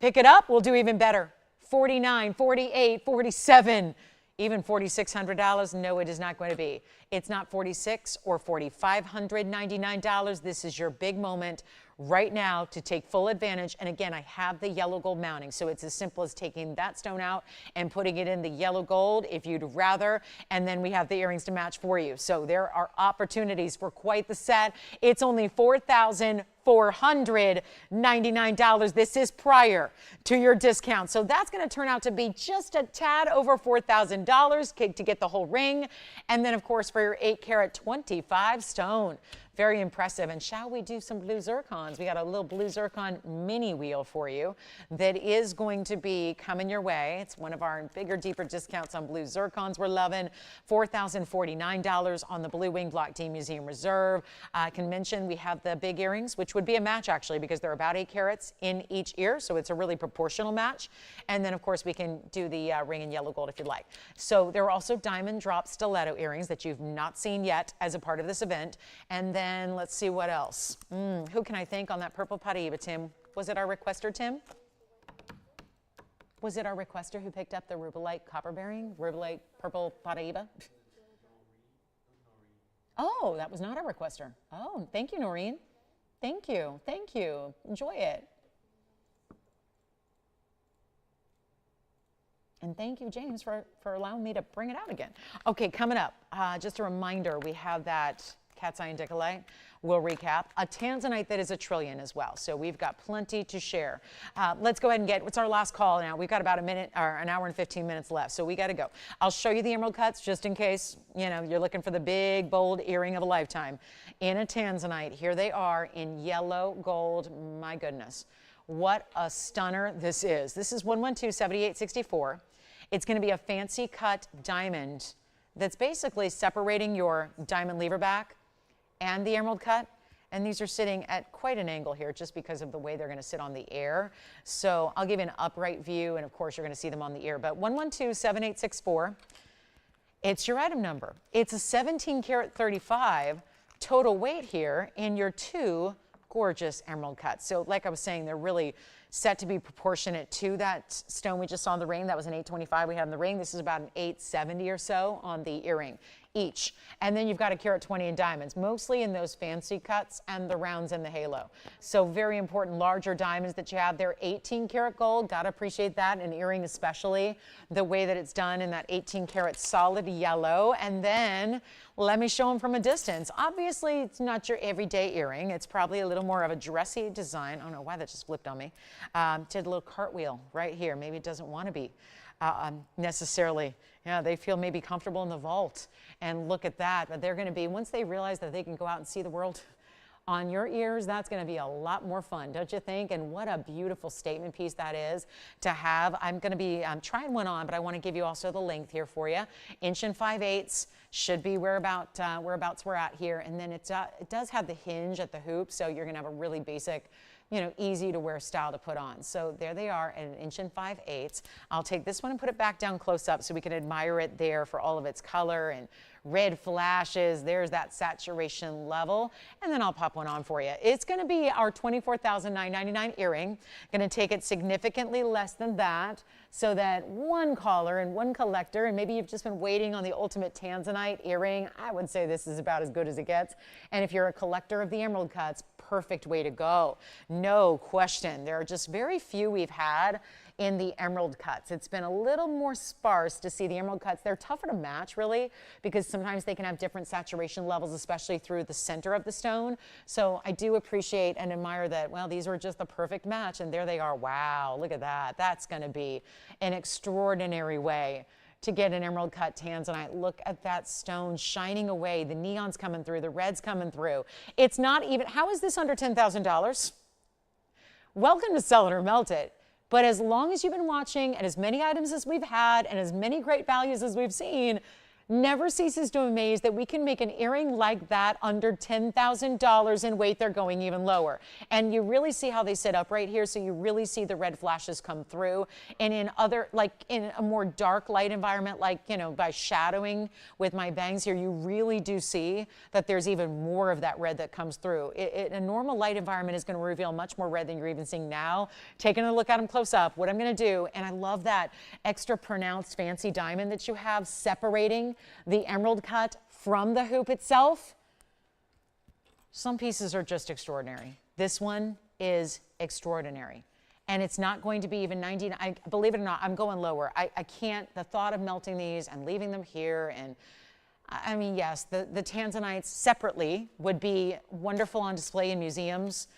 Pick it up, we'll do even better. $49, $48, $47, even $4,600. No, it is not going to be. It's not $4,600 or $4,599. This is your big moment right now to take full advantage. And again, I have the yellow gold mounting, so it's as simple as taking that stone out and putting it in the yellow gold if you'd rather, and then we have the earrings to match for you. So there are opportunities for quite the set. It's only $4,499. This is prior to your discount, so that's going to turn out to be just a tad over $4,000 to get the whole ring, and then of course for your 8-carat 25 stone. Very impressive. And shall we do some blue zircons? We got a little blue zircon mini wheel for you that is going to be coming your way. It's one of our bigger, deeper discounts on blue zircons we're loving. $4,049 on the blue wing block D Museum Reserve. I can mention we have the big earrings, which would be a match actually because they're about 8 carats in each ear, so it's a really proportional match. And then of course we can do the ring in yellow gold if you'd like. So there are also diamond drop stiletto earrings that you've not seen yet as a part of this event. And then let's see what else. Who can I thank on that purple Petite, Tim? Was it our requester, Tim? Was it our requester who picked up the rubellite copper bearing, rubellite purple Petite? Oh, that was not our requester. Oh, thank you, Noreen. Thank you. Thank you. Enjoy it. And thank you, James, for allowing me to bring it out again. Okay, coming up, just a reminder, we have that cat's eye indicolite. We'll recap. A Tanzanite that is $1 trillion as well. So we've got plenty to share. Let's go ahead and what's our last call now? We've got about an hour and 15 minutes left. So we got to go. I'll show you the emerald cuts just in case, you're looking for the big, bold earring of a lifetime. In a Tanzanite, here they are in yellow gold. My goodness. What a stunner this is. This is 112-7864. It's going to be a fancy cut diamond that's basically separating your diamond lever back and the emerald cut, and these are sitting at quite an angle here just because of the way they're going to sit on the air. So I'll give you an upright view, and of course you're going to see them on the ear. But 112-7864, it's your item number. It's a 17-carat 35 total weight here in your 2 gorgeous emerald cuts. So like I was saying, they're really set to be proportionate to that stone we just saw in the ring. That was an 825 we had in the ring. This is about an 870 or so on the earring each. And then you've got a carat 20 in diamonds, mostly in those fancy cuts and the rounds and the halo. So very important larger diamonds that you have there. 18 karat gold, gotta appreciate that. An earring especially, the way that it's done in that 18 karat solid yellow. And then let me show them from a distance. Obviously, it's not your everyday earring. It's probably a little more of a dressy design. I don't know why that just flipped on me. Did a little cartwheel right here. Maybe it doesn't want to be necessarily. They feel maybe comfortable in the vault. And look at that. But they're going to be, once they realize that they can go out and see the world on your ears, that's going to be a lot more fun, don't you think? And what a beautiful statement piece that is to have. I'm going to be trying one on, but I want to give you also the length here for you. 1 5/8 should be whereabouts we're at here. And then it does have the hinge at the hoop, so you're going to have a really basic, easy to wear style to put on. So there they are at 1 5/8. I'll take this one and put it back down close up so we can admire it there for all of its color and red flashes. There's that saturation level. And then I'll pop one on for you. It's going to be our $24,999 earring. Going to take it significantly less than that so that one caller and one collector, and maybe you've just been waiting on the ultimate Tanzanite earring, I would say this is about as good as it gets. And if you're a collector of the emerald cuts, perfect way to go. No question. There are just very few we've had in the emerald cuts. It's been a little more sparse to see the emerald cuts. They're tougher to match, really, because sometimes they can have different saturation levels, especially through the center of the stone. So I do appreciate and admire that, well, these were just the perfect match, and there they are. Wow, look at that. That's going to be an extraordinary way to get an emerald cut Tanzanite. Look at that stone shining away. The neon's coming through, the red's coming through. It's not even, how is this under $10,000? Welcome to Sell It or Melt It. But as long as you've been watching and as many items as we've had and as many great values as we've seen, never ceases to amaze that we can make an earring like that under $10,000 in weight. They're going even lower. And you really see how they sit up right here. So you really see the red flashes come through. And in other, like in a more dark light environment, like, you know, by shadowing with my bangs here, you really do see that there's even more of that red that comes through. A normal light environment is going to reveal much more red than you're even seeing now. Taking a look at them close up, what I'm going to do, and I love that extra pronounced fancy diamond that you have separating the emerald cut from the hoop itself. Some pieces are just extraordinary. This one is extraordinary. And it's not going to be even 99. Believe it or not, I'm going lower. I can't, the thought of melting these and leaving them here, and I mean, yes, the Tanzanites separately would be wonderful on display in museums.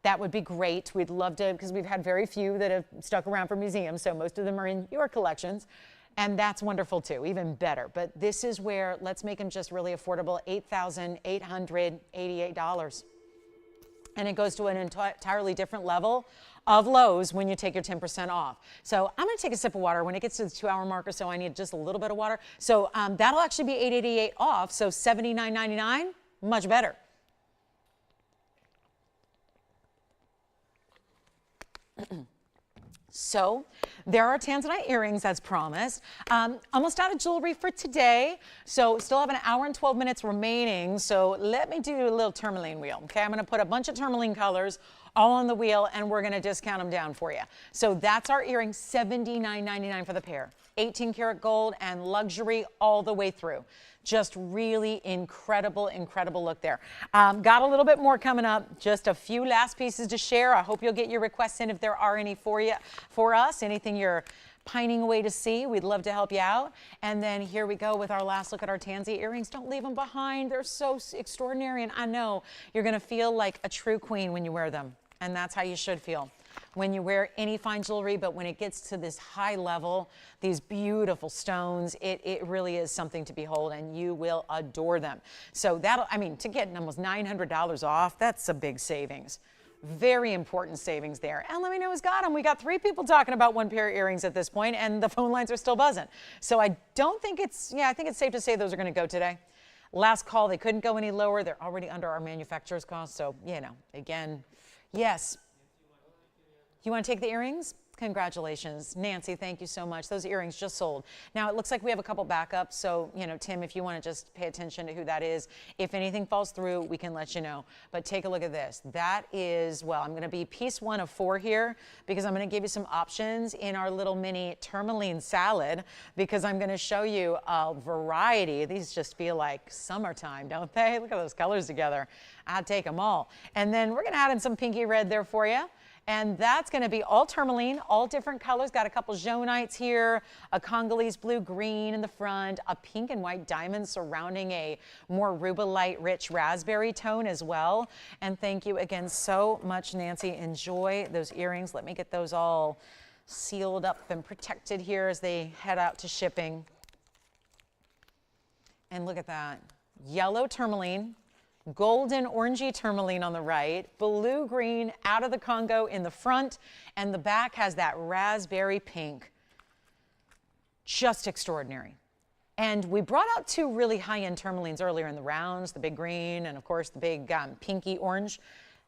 That would be great. We'd love to, because we've had very few that have stuck around for museums, so most of them are in your collections. And that's wonderful too, even better. But this is where, let's make them just really affordable, $8,888. And it goes to an entirely different level of lows when you take your 10% off. So I'm gonna take a sip of water. When it gets to the 2-hour mark or so, I need just a little bit of water. So that'll actually be $888 off, so $79.99, much better. So there are Tanzanite earrings as promised. Almost out of jewelry for today. So still have an hour and 12 minutes remaining. So let me do a little tourmaline wheel. Okay, I'm going to put a bunch of tourmaline colors all on the wheel and we're going to discount them down for you. So that's our earring, $79.99 for the pair. 18 karat gold and luxury all the way through. Just really incredible, incredible look there. Got a little bit more coming up. Just a few last pieces to share. I hope you'll get your requests in if there are any for us. Anything you're pining away to see, we'd love to help you out. And then here we go with our last look at our Tanzy earrings. Don't leave them behind. They're so extraordinary. And I know you're going to feel like a true queen when you wear them. And that's how you should feel when you wear any fine jewelry, but when it gets to this high level, these beautiful stones, it really is something to behold, and you will adore them. So that'll, I mean, to get almost $900 off, that's a big savings. Very important savings there. And let me know who's got them. We got 3 people talking about one pair of earrings at this point, and the phone lines are still buzzing. So I don't think it's, I think it's safe to say those are going to go today. Last call, they couldn't go any lower. They're already under our manufacturer's cost. So, you know, again, yes. You want to take the earrings? Congratulations. Nancy, thank you so much. Those earrings just sold. Now, it looks like we have a couple backups. So, you know, Tim, if you want to just pay attention to who that is, if anything falls through, we can let you know. But take a look at this. That is, well, I'm going to be piece 1 of 4 here because I'm going to give you some options in our little mini tourmaline salad because I'm going to show you a variety. These just feel like summertime, don't they? Look at those colors together. I'd take them all. And then we're going to add in some pinky red there for you. And that's going to be all tourmaline, all different colors. Got a couple Jonites here, a Congolese blue-green in the front, a pink and white diamond surrounding a more rubellite rich raspberry tone as well. And thank you again so much, Nancy. Enjoy those earrings. Let me get those all sealed up and protected here as they head out to shipping. And look at that. Yellow tourmaline. Golden orangey tourmaline on the right, blue-green out of the Congo in the front, and the back has that raspberry pink. Just extraordinary. And we brought out 2 really high-end tourmalines earlier in the rounds, the big green and, of course, the big pinky orange.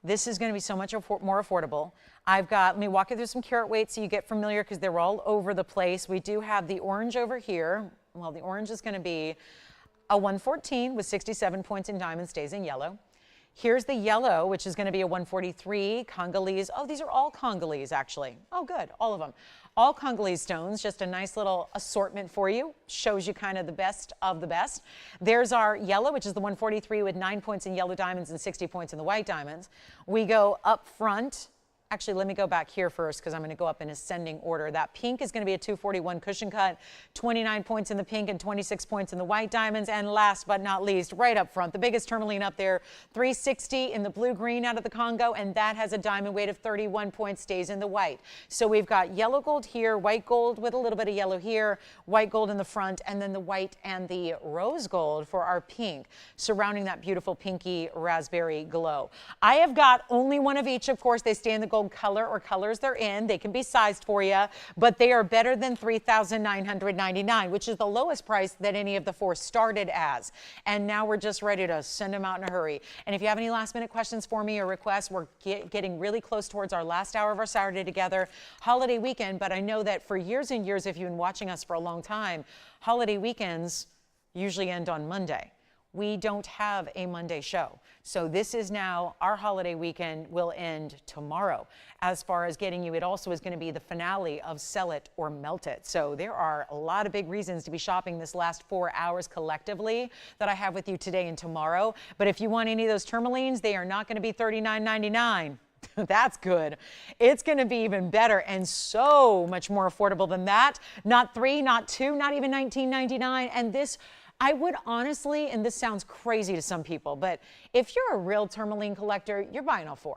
This is going to be so much more affordable. I've got, let me walk you through some carat weight so you get familiar because they're all over the place. We do have the orange over here. Well, the orange is going to be a 114 with 67 points in diamond, stays in yellow. Here's the yellow, which is going to be a 143 Congolese. Oh, these are all Congolese, actually. Oh, good, all of them. All Congolese stones, just a nice little assortment for you. Shows you kind of the best of the best. There's our yellow, which is the 143 with 9 points in yellow diamonds and 60 points in the white diamonds. We go up front. Actually, let me go back here first because I'm going to go up in ascending order. That pink is going to be a 241 cushion cut, 29 points in the pink and 26 points in the white diamonds. And last but not least, right up front, the biggest tourmaline up there, 360 in the blue-green out of the Congo, and that has a diamond weight of 31 points, stays in the white. So we've got yellow gold here, white gold with a little bit of yellow here, white gold in the front, and then the white and the rose gold for our pink, surrounding that beautiful pinky raspberry glow. I have got only one of each, of course. They stay in the gold beautiful color or colors they're in. They can be sized for you, but they are better than $3,999, which is the lowest price that any of the four started as. And now we're just ready to send them out in a hurry. And if you have any last minute questions for me or requests, we're getting really close towards our last hour of our Saturday together, holiday weekend. But I know that for years and years, if you've been watching us for a long time, holiday weekends usually end on Monday. We don't have a Monday show. So this is now our holiday weekend will end tomorrow. As far as getting you, it also is going to be the finale of Sell It or Melt It. So there are a lot of big reasons to be shopping this last 4 hours collectively that I have with you today and tomorrow. But if you want any of those tourmalines, they are not going to be $39.99. That's good. It's going to be even better and so much more affordable than that. Not $3, not $2, not even $19.99. And this, I would honestly, and this sounds crazy to some people, but if you're a real tourmaline collector, you're buying all four.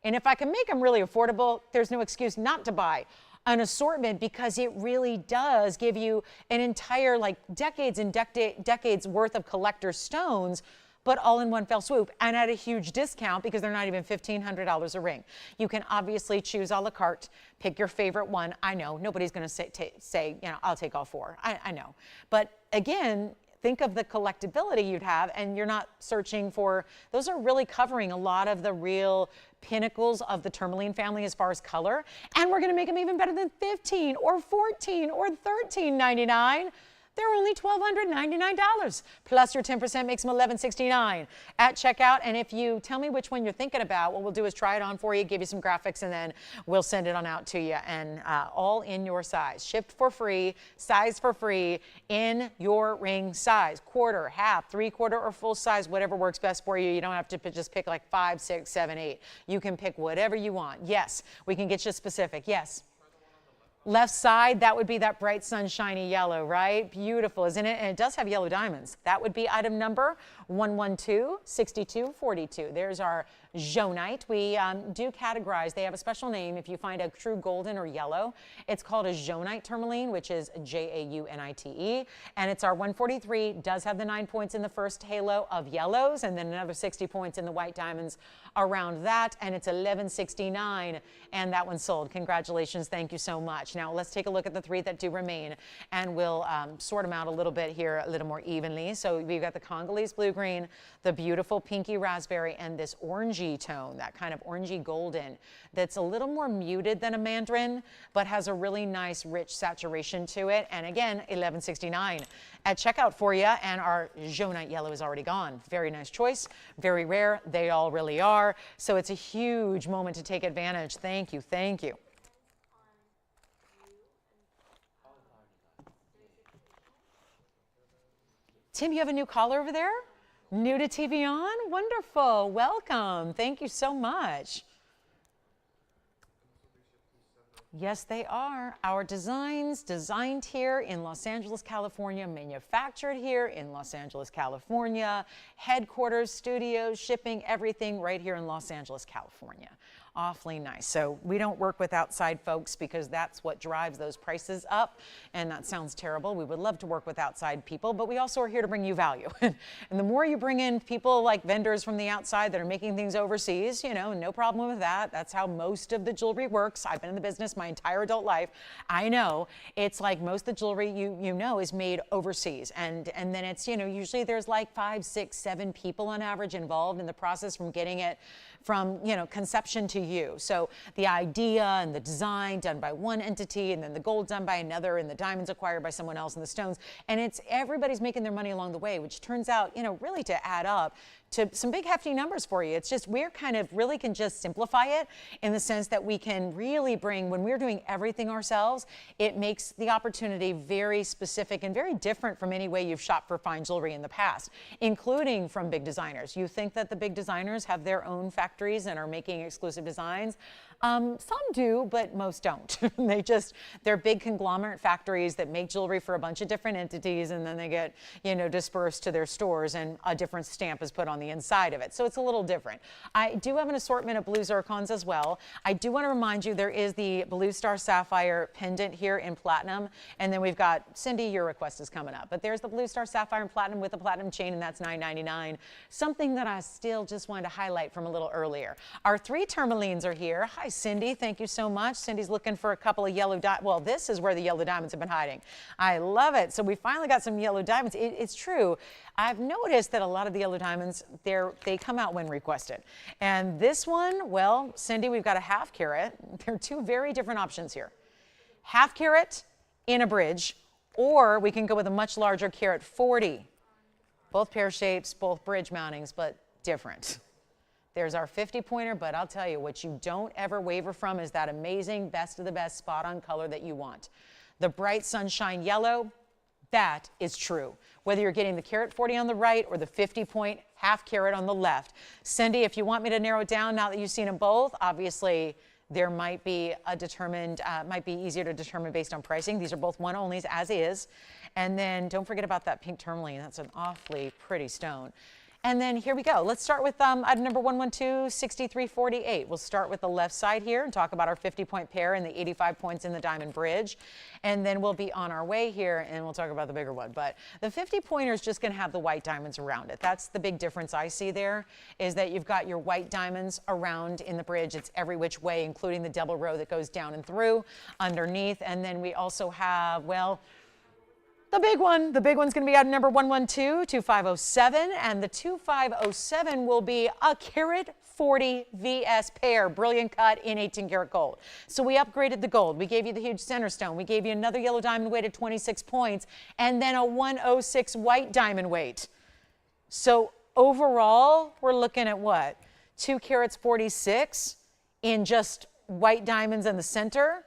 And if I can make them really affordable, there's no excuse not to buy an assortment, because it really does give you an entire like decades and decades worth of collector stones, but all in one fell swoop and at a huge discount because they're not even $1,500 a ring. You can obviously choose a la carte, pick your favorite one. I know nobody's going to say, you know, I'll take all four. I know. But again, think of the collectability you'd have, and you're not searching for, those are really covering a lot of the real pinnacles of the tourmaline family as far as color. And we're going to make them even better than $15 or $14 or $13.99. They're only $1,299, plus your 10% makes them $1,169 at checkout. And if you tell me which one you're thinking about, what we'll do is try it on for you, give you some graphics, and then we'll send it on out to you. And all in your size, shipped for free, size for free, in your ring size, quarter, half, 3/4, or full size, whatever works best for you. You don't have to just pick like 5, 6, 7, 8. You can pick whatever you want. Yes, we can get you specific. Yes. Left side, that would be that bright sunshiny yellow, right? Beautiful, isn't it? And it does have yellow diamonds. That would be item number 112-6242. There's our Jaunite. We do categorize. They have a special name. If you find a true golden or yellow, it's called a Jaunite tourmaline, which is Jaunite. And it's our 143. Does have the 9 points in the first halo of yellows, and then another 60 points in the white diamonds around that. And it's $1169, and that one's sold. Congratulations. Thank you so much. Now let's take a look at the three that do remain, and we'll sort them out a little bit here, a little more evenly. So we've got the Congolese blue-green, the beautiful pinky raspberry, and this orangey tone, that kind of orangey golden that's a little more muted than a mandarin, but has a really nice rich saturation to it. And again, $1169 at checkout for you. And our Jaunite yellow is already gone. Very nice choice, very rare. They all really are. So it's a huge moment to take advantage. Thank you, thank you. Tim, you have a new caller over there? New to TVON? Wonderful. Welcome. Thank you so much. Yes, they are. Our designs designed here in Los Angeles, California, manufactured here in Los Angeles, California, headquarters, studios, shipping, everything right here in Los Angeles, California. Awfully nice. So we don't work with outside folks because that's what drives those prices up. And that sounds terrible. We would love to work with outside people, but we also are here to bring you value. And the more you bring in people like vendors from the outside that are making things overseas, you know, no problem with that. That's how most of the jewelry works. I've been in the business my entire adult life. I know it's like most of the jewelry you know is made overseas. And then it's, you know, usually there's like 5, 6, 7 people on average involved in the process from getting it from, you know, conception to you. So the idea and the design done by one entity, and then the gold done by another, and the diamonds acquired by someone else, and the stones. And it's everybody's making their money along the way, which turns out, you know, really to add up to some big hefty numbers for you. It's just we're kind of really can just simplify it in the sense that we can really bring, when we're doing everything ourselves, it makes the opportunity very specific and very different from any way you've shopped for fine jewelry in the past, including from big designers. You think that the big designers have their own factories and are making exclusive designs? Some do, but most don't. They're big conglomerate factories that make jewelry for a bunch of different entities, and then they get, you know, dispersed to their stores, and a different stamp is put on the inside of it. So it's a little different. I do have an assortment of blue zircons as well. I do want to remind you there is the Blue Star Sapphire pendant here in platinum, and then we've got, Cindy, your request is coming up, but there's the Blue Star Sapphire in platinum with a platinum chain, and that's $9.99. Something that I still just wanted to highlight from a little earlier. Our 3 tourmalines are here. Hi, Hi, Cindy. Thank you so much. Cindy's looking for a couple of yellow diamonds. Well, this is where the yellow diamonds have been hiding. I love it. So we finally got some yellow diamonds. It's true. I've noticed that a lot of the yellow diamonds, they come out when requested. And this one, well, Cindy, we've got a half carat. There are two very different options here. Half carat in a bridge, or we can go with a much larger carat 40. Both pear shapes, both bridge mountings, but different. There's our 50 pointer, but I'll tell you what you don't ever waver from is that amazing best of the best spot on color that you want. The bright sunshine yellow, that is true. Whether you're getting the carat 40 on the right or the 50 point half carat on the left. Cindy, if you want me to narrow it down now that you've seen them both, obviously there might be might be easier to determine based on pricing. These are both one onlys as is. And then don't forget about that pink tourmaline. That's an awfully pretty stone. And then here we go. Let's start with item number 112, 6348. We'll start with the left side here and talk about our 50-point pair and the 85 points in the diamond bridge. And then we'll be on our way here and we'll talk about the bigger one. But the 50-pointer is just going to have the white diamonds around it. That's the big difference I see there, is that you've got your white diamonds around in the bridge. It's every which way, including the double row that goes down and through underneath. And then we also have, well, the big one's going to be item number 112, 2507, and the 2507 will be a carat 40 VS pair, brilliant cut in 18 karat gold. So we upgraded the gold. We gave you the huge center stone. We gave you another yellow diamond weight at 26 points, and then a 106 white diamond weight. So overall, we're looking at what? 2 carats 46 in just white diamonds in the center.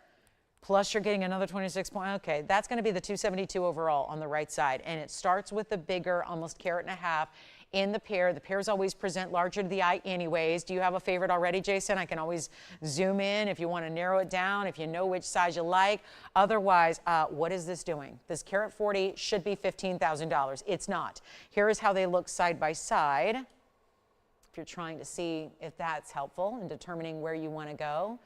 Plus you're getting another 26 point. Okay, that's going to be the 272 overall on the right side. And it starts with the bigger, almost carat and a half in the pair. The pairs always present larger to the eye anyways. Do you have a favorite already, Jason? I can always zoom in if you want to narrow it down, if you know which size you like. Otherwise, what is this doing? This carat 40 should be $15,000. It's not. Here is how they look side by side. If you're trying to see if that's helpful in determining where you want to go.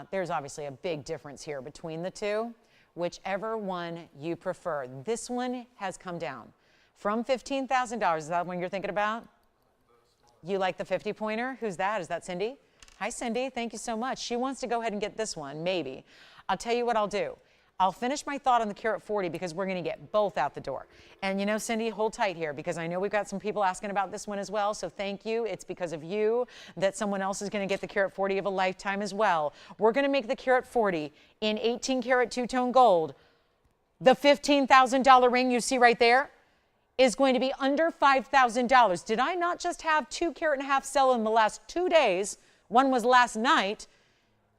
There's obviously a big difference here between the two, whichever one you prefer. This one has come down from $15,000. Is that one you're thinking about? You like the 50 pointer? Who's that? Is that Cindy? Hi, Cindy. Thank you so much. She wants to go ahead and get this one, maybe. I'll tell you what I'll do. I'll finish my thought on the carat 40 because we're going to get both out the door. And you know, Cindy, hold tight here because I know we've got some people asking about this one as well. So thank you. It's because of you that someone else is going to get the carat 40 of a lifetime as well. We're going to make the carat 40 in 18 karat two-tone gold. The $15,000 ring you see right there is going to be under $5,000. Did I not just have 2 carat and a half sell in the last 2 days? One was last night,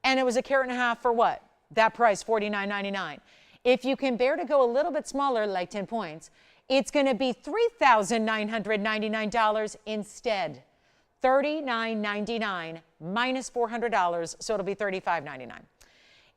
and it was a carat and a half for what? That price, $49.99. If you can bear to go a little bit smaller, like 10 points, it's going to be $3,999 instead. $39.99 minus $400, so it'll be $35.99.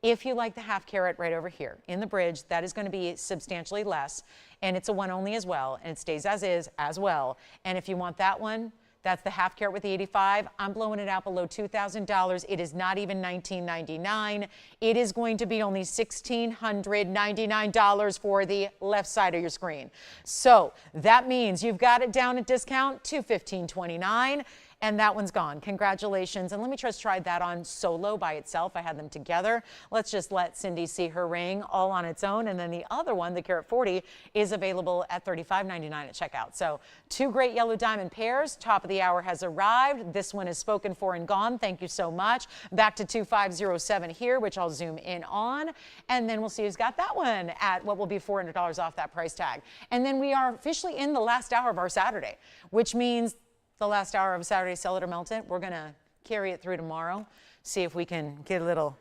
If you like the half carat right over here in the bridge, that is going to be substantially less, and it's a one only as well, and it stays as is as well. And if you want that one, that's the half carat with the 85. I'm blowing it out below $2,000. It is not even $19.99. It is going to be only $1,699 for the left side of your screen. So that means you've got it down at discount to $1,529. And that one's gone. Congratulations. And let me just try that on solo by itself. I had them together. Let's just let Cindy see her ring all on its own. And then the other one, the carat 40, is available at $35.99 at checkout. So 2 great yellow diamond pairs. Top of the hour has arrived. This one is spoken for and gone. Thank you so much. Back to 2507 here, which I'll zoom in on. And then we'll see who's got that one at what will be $400 off that price tag. And then we are officially in the last hour of our Saturday, which means the last hour of Saturday Sell It or Melt It. We're going to carry it through tomorrow, see if we can get a little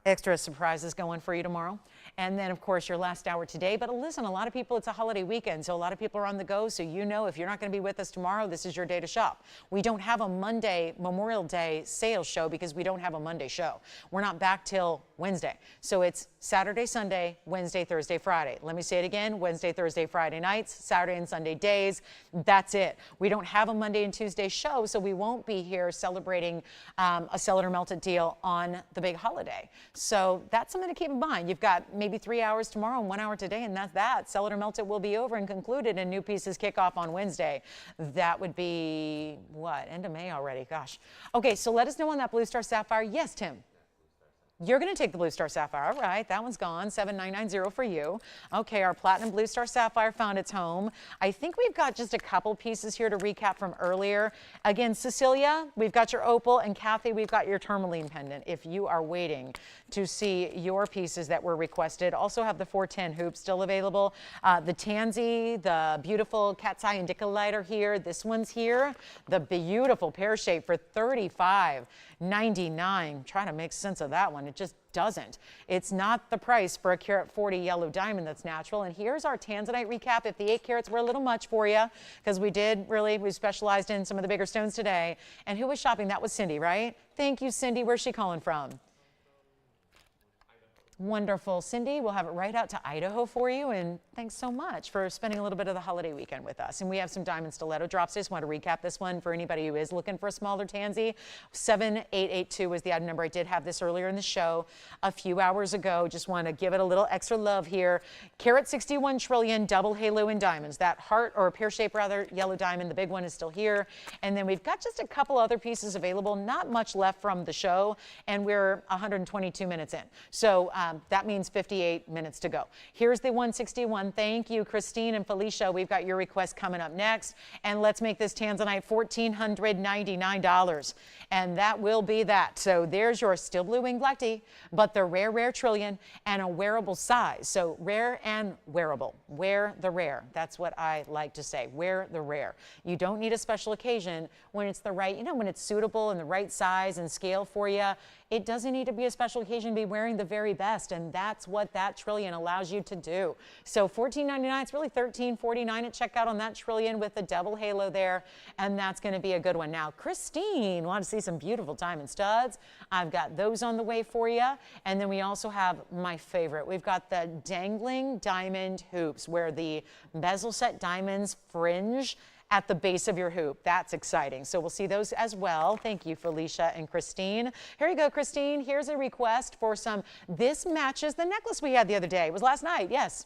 extra surprises going for you tomorrow. And then, of course, your last hour today. But listen, a lot of people, it's a holiday weekend, so a lot of people are on the go. So you know if you're not going to be with us tomorrow, this is your day to shop. We don't have a Monday Memorial Day sales show because we don't have a Monday show. We're not back till Wednesday. So it's Saturday, Sunday, Wednesday, Thursday, Friday. Let me say it again, Wednesday, Thursday, Friday nights, Saturday and Sunday days. That's it. We don't have a Monday and Tuesday show, so we won't be here celebrating a Sell It or Melt It deal on the big holiday. So that's something to keep in mind. You've got maybe 3 hours tomorrow and 1 hour today, and that's that. Sell It or Melt It will be over and concluded, and new pieces kick off on Wednesday. That would be, what, end of May already? Gosh. Okay, so let us know on that Blue Star Sapphire. Yes, Tim. You're going to take the Blue Star Sapphire. All right, that one's gone. 7990 for you. Okay, our Platinum Blue Star Sapphire found its home. I think we've got just a couple pieces here to recap from earlier. Again, Cecilia, we've got your opal, and Kathy, we've got your tourmaline pendant. If you are waiting to see your pieces that were requested, also have the 410 hoop still available. The Tansy, the beautiful cat's eye indicolite are here. This one's here. The beautiful pear shape for $35.99. Trying to make sense of that one. It just doesn't. It's not the price for a carat 40 yellow diamond that's natural. And here's our Tanzanite recap. If the 8 carats were a little much for you, because we specialized in some of the bigger stones today. And who was shopping? That was Cindy, right? Thank you, Cindy. Where's she calling from? Wonderful. Cindy, we'll have it right out to Idaho for you. And thanks so much for spending a little bit of the holiday weekend with us. And we have some diamond stiletto drops. I just want to recap this one for anybody who is looking for a smaller tansy. 7882 was the item number. I did have this earlier in the show a few hours ago. Just want to give it a little extra love here. Carat 61 trillion double halo in diamonds. That heart, or pear shape rather, yellow diamond, the big one is still here. And then we've got just a couple other pieces available. Not much left from the show. And we're 122 minutes in. So that means 58 minutes to go. Here's the 161. Thank you, Christine and Felicia. We've got your request coming up next. And let's make this Tanzanite $1,499. And that will be that. So there's your still blue wing black tea, but the rare trillion and a wearable size. So rare and wearable. Wear the rare. That's what I like to say. Wear the rare. You don't need a special occasion when it's the right, when it's suitable and the right size and scale for you. It doesn't need to be a special occasion to be wearing the very best, and that's what that trillion allows you to do. So $14.99, it's really $13.49 at checkout on that trillion with the double halo there, and that's going to be a good one. Now, Christine, want to see some beautiful diamond studs? I've got those on the way for you, and then we also have my favorite. We've got the dangling diamond hoops where the bezel set diamonds fringe at the base of your hoop. That's exciting. So we'll see those as well. Thank you, Felicia and Christine. Here you go, Christine. Here's a request for some. This matches the necklace we had the other day. It was last night, yes.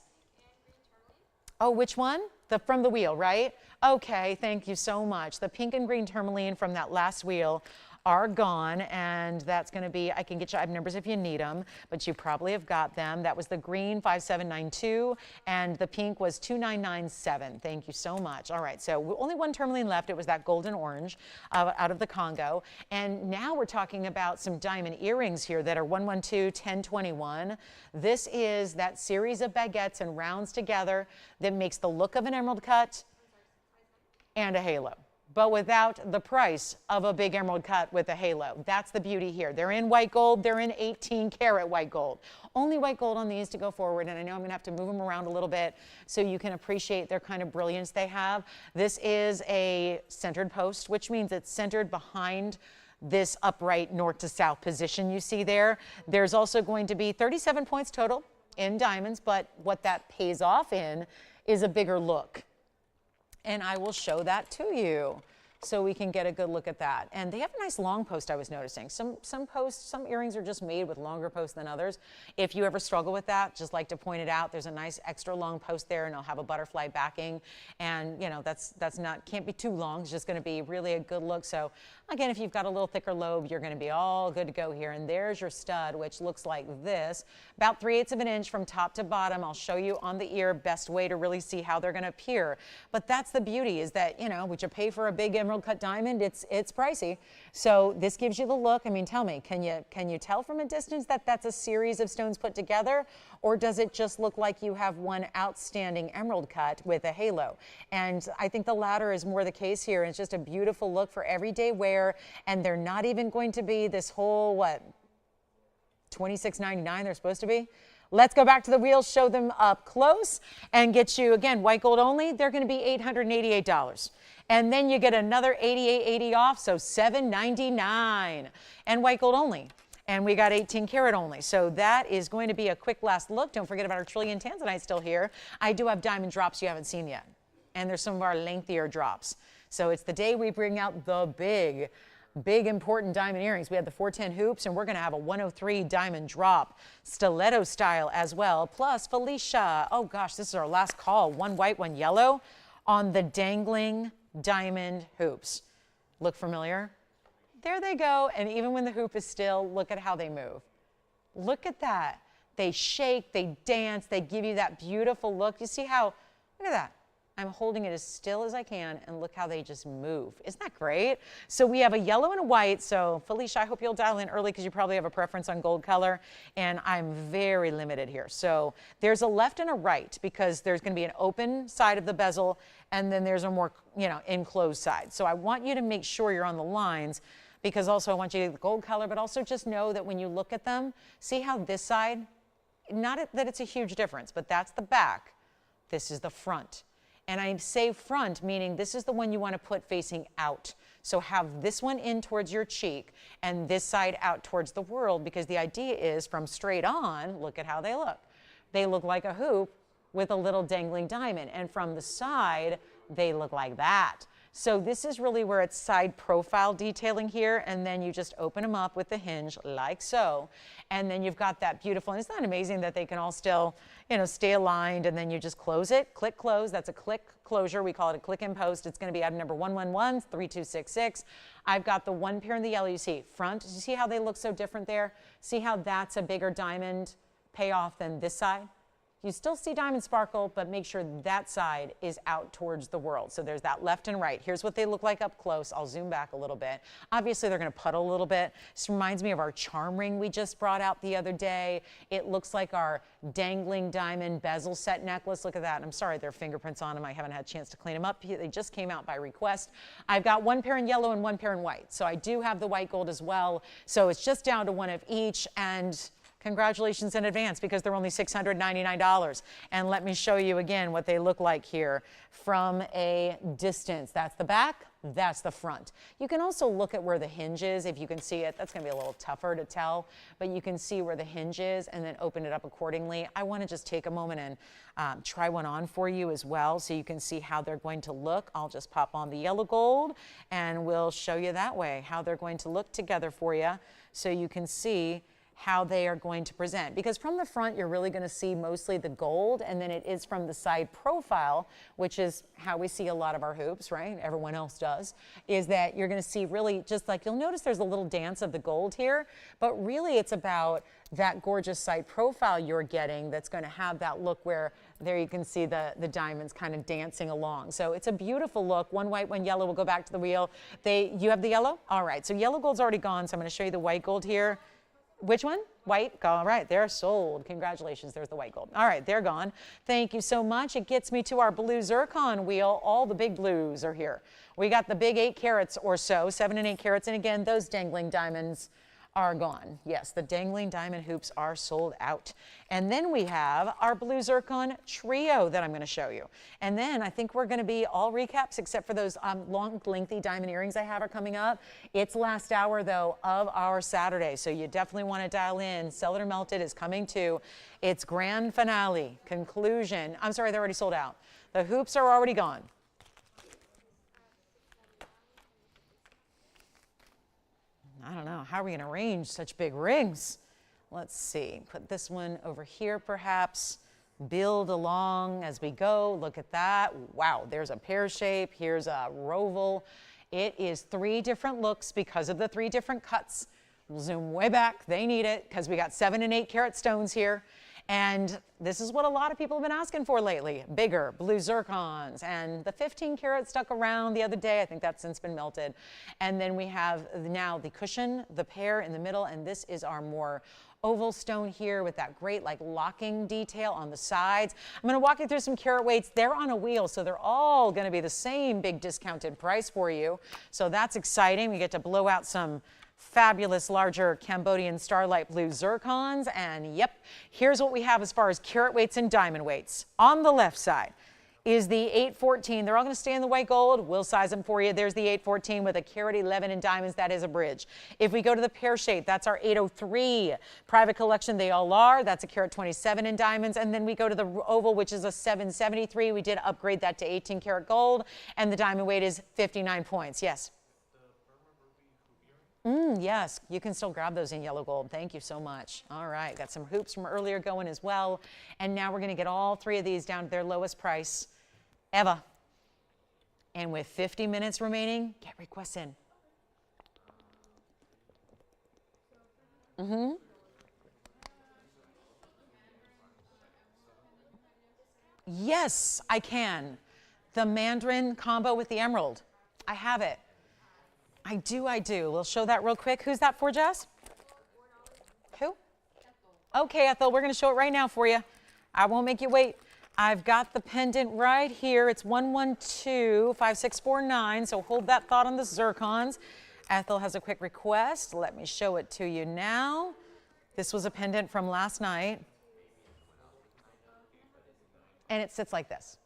Oh, which one? From the wheel, right? Okay, thank you so much. The pink and green tourmaline from that last wheel are gone, and that's going to be, I can get you item numbers if you need them, but you probably have got them. That was the green 5792, and the pink was 2997. Thank you so much. All right, so only one tourmaline left. It was that golden orange out of the Congo, and now we're talking about some diamond earrings here that are 112, 1021. This is that series of baguettes and rounds together that makes the look of an emerald cut and a halo, but without the price of a big emerald cut with a halo. That's the beauty here. They're in white gold. They're in 18 karat white gold. Only white gold on these to go forward, and I know I'm going to have to move them around a little bit so you can appreciate their kind of brilliance they have. This is a centered post, which means it's centered behind this upright north to south position you see there. There's also going to be 37 points total in diamonds, but what that pays off in is a bigger look. And I will show that to you so we can get a good look at that. And they have a nice long post, I was noticing. Some earrings are just made with longer posts than others. If you ever struggle with that, just like to point it out, there's a nice extra long post there, and it'll have a butterfly backing. And can't be too long. It's just going to be really a good look. So again, if you've got a little thicker lobe, you're going to be all good to go here. And there's your stud, which looks like this, about 3/8 of an inch from top to bottom. I'll show you on the ear, best way to really see how they're going to appear. But that's the beauty, is that, would you pay for a big emerald cut diamond? It's pricey. So this gives you the look. I mean, tell me, can you tell from a distance that that's a series of stones put together, or does it just look like you have one outstanding emerald cut with a halo? And I think the latter is more the case here. It's just a beautiful look for everyday wear, and they're not even going to be this whole, $26.99 they're supposed to be? Let's go back to the wheels, show them up close, and get you, again, white gold only. They're going to be $888. And then you get another $88.80 off, so $799. And white gold only. And we got 18 karat only. So that is going to be a quick last look. Don't forget about our trillion Tanzanite still here. I do have diamond drops you haven't seen yet. And there's some of our lengthier drops. So it's the day we bring out the big important diamond earrings. We had the 410 hoops, and we're going to have a 103 diamond drop, stiletto style as well. Plus, Felicia, oh gosh, this is our last call. One white, one yellow on the dangling diamond hoops. Look familiar? There they go. And even when the hoop is still, look at how they move. Look at that. They shake, they dance, they give you that beautiful look. You see how, look at that. I'm holding it as still as I can, and look how they just move. Isn't that great? So we have a yellow and a white. So Felicia, I hope you'll dial in early because you probably have a preference on gold color, and I'm very limited here. So there's a left and a right because there's going to be an open side of the bezel, and then there's a more, enclosed side. So I want you to make sure you're on the lines because also I want you to get the gold color, but also just know that when you look at them, see how this side, not that it's a huge difference, but that's the back. This is the front. And I say front, meaning this is the one you want to put facing out. So have this one in towards your cheek and this side out towards the world, because the idea is from straight on, look at how they look. They look like a hoop with a little dangling diamond. And from the side, they look like that. So this is really where it's side profile detailing here, and then you just open them up with the hinge like so, and then you've got that beautiful, and isn't that amazing that they can all still, stay aligned, and then you just close it, click close. That's a click closure. We call it a click in post. It's going to be item number 111-3266. I've got the one pair in the yellow. You see front. You see how they look so different there? See how that's a bigger diamond payoff than this side? You still see diamond sparkle, but make sure that side is out towards the world. So there's that left and right. Here's what they look like up close. I'll zoom back a little bit. Obviously, they're going to puddle a little bit. This reminds me of our charm ring we just brought out the other day. It looks like our dangling diamond bezel set necklace. Look at that. I'm sorry, there are fingerprints on them. I haven't had a chance to clean them up. They just came out by request. I've got one pair in yellow and one pair in white. So I do have the white gold as well. So it's just down to one of each. And congratulations in advance because they're only $699. And let me show you again what they look like here from a distance. That's the back, that's the front. You can also look at where the hinge is if you can see it. That's going to be a little tougher to tell, but you can see where the hinge is and then open it up accordingly. I want to just take a moment and try one on for you as well so you can see how they're going to look. I'll just pop on the yellow gold and we'll show you that way how they're going to look together for you so you can see how they are going to present. Because from the front, you're really going to see mostly the gold, and then it is from the side profile, which is how we see a lot of our hoops, right? Everyone else does, is that you're going to see really just like, you'll notice there's a little dance of the gold here, but really it's about that gorgeous side profile you're getting that's going to have that look where there you can see the diamonds kind of dancing along. So it's a beautiful look. One white, one yellow. We'll go back to the wheel. You have the yellow? All right, so yellow gold's already gone, so I'm going to show you the white gold here. Which one? White? All right, they're sold. Congratulations, there's the white gold. All right, they're gone. Thank you so much. It gets me to our blue zircon wheel. All the big blues are here. We got the big 8 carats or so, 7 and 8 carats. And again, those dangling diamonds are gone. Yes, the dangling diamond hoops are sold out. And then we have our blue zircon trio that I'm going to show you. And then I think we're going to be all recaps except for those long, lengthy diamond earrings I have are coming up. It's last hour, though, of our Saturday, so you definitely want to dial in. Sell It or Melt It is coming to its grand finale, conclusion. I'm sorry, they're already sold out. The hoops are already gone. I don't know, how are we going to arrange such big rings? Let's see, put this one over here perhaps, build along as we go. Look at that. Wow, there's a pear shape, here's a roval. It is 3 different looks because of the 3 different cuts. We'll zoom way back, they need it because we got 7 and 8 carat stones here. And this is what a lot of people have been asking for lately, bigger blue zircons. And the 15 carat stuck around the other day. I think that's since been melted. And then we have now the cushion, the pear in the middle, and this is our more oval stone here with that great like locking detail on the sides. I'm going to walk you through some carat weights. They're on a wheel, so they're all going to be the same big discounted price for you. So that's exciting. We get to blow out some fabulous larger Cambodian starlight blue zircons. And yep, here's what we have as far as carat weights and diamond weights. On the left side is the 814. They're all going to stay in the white gold. We'll size them for you. There's the 814 with a carat 11 in diamonds. That is a bridge. If we go to the pear shape, that's our 803. Private collection, they all are. That's a carat 27 in diamonds. And then we go to the oval, which is a 773. We did upgrade that to 18 karat gold. And the diamond weight is 59 points. Yes. Yes, you can still grab those in yellow gold. Thank you so much. All right, got some hoops from earlier going as well. And now we're going to get all 3 of these down to their lowest price ever. And with 50 minutes remaining, get requests in. Yes, I can. The mandarin combo with the emerald. I have it. I do. We'll show that real quick. Who's that for, Jess? Who? Okay, Ethel, we're going to show it right now for you. I won't make you wait. I've got the pendant right here. It's 1125649, so hold that thought on the zircons. Ethel has a quick request. Let me show it to you now. This was a pendant from last night. And it sits like this.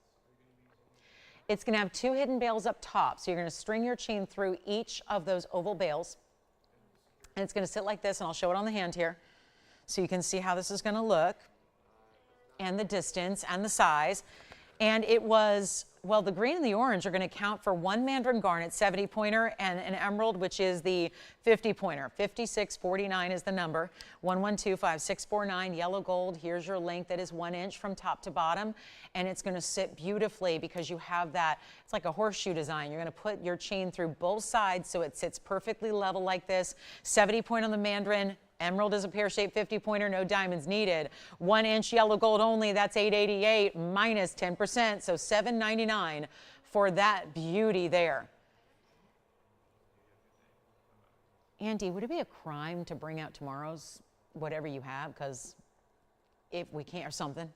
It's going to have 2 hidden bails up top. So you're going to string your chain through each of those oval bails. And it's going to sit like this, and I'll show it on the hand here. So you can see how this is going to look, and the distance and the size. And it was, well, the green and the orange are going to count for 1 mandarin garnet 70 pointer and an emerald, which is the 50 pointer. 5649 is the number. 1125649, yellow gold. Here's your length that is 1 inch from top to bottom. And it's going to sit beautifully because you have that, it's like a horseshoe design. You're going to put your chain through both sides so it sits perfectly level like this. 70 point on the mandarin. Emerald is a pear-shaped 50 pointer, no diamonds needed. 1 inch yellow gold only, that's $888 minus 10%, so $799 for that beauty there. Andy, would it be a crime to bring out tomorrow's whatever you have? Because if we can't or something,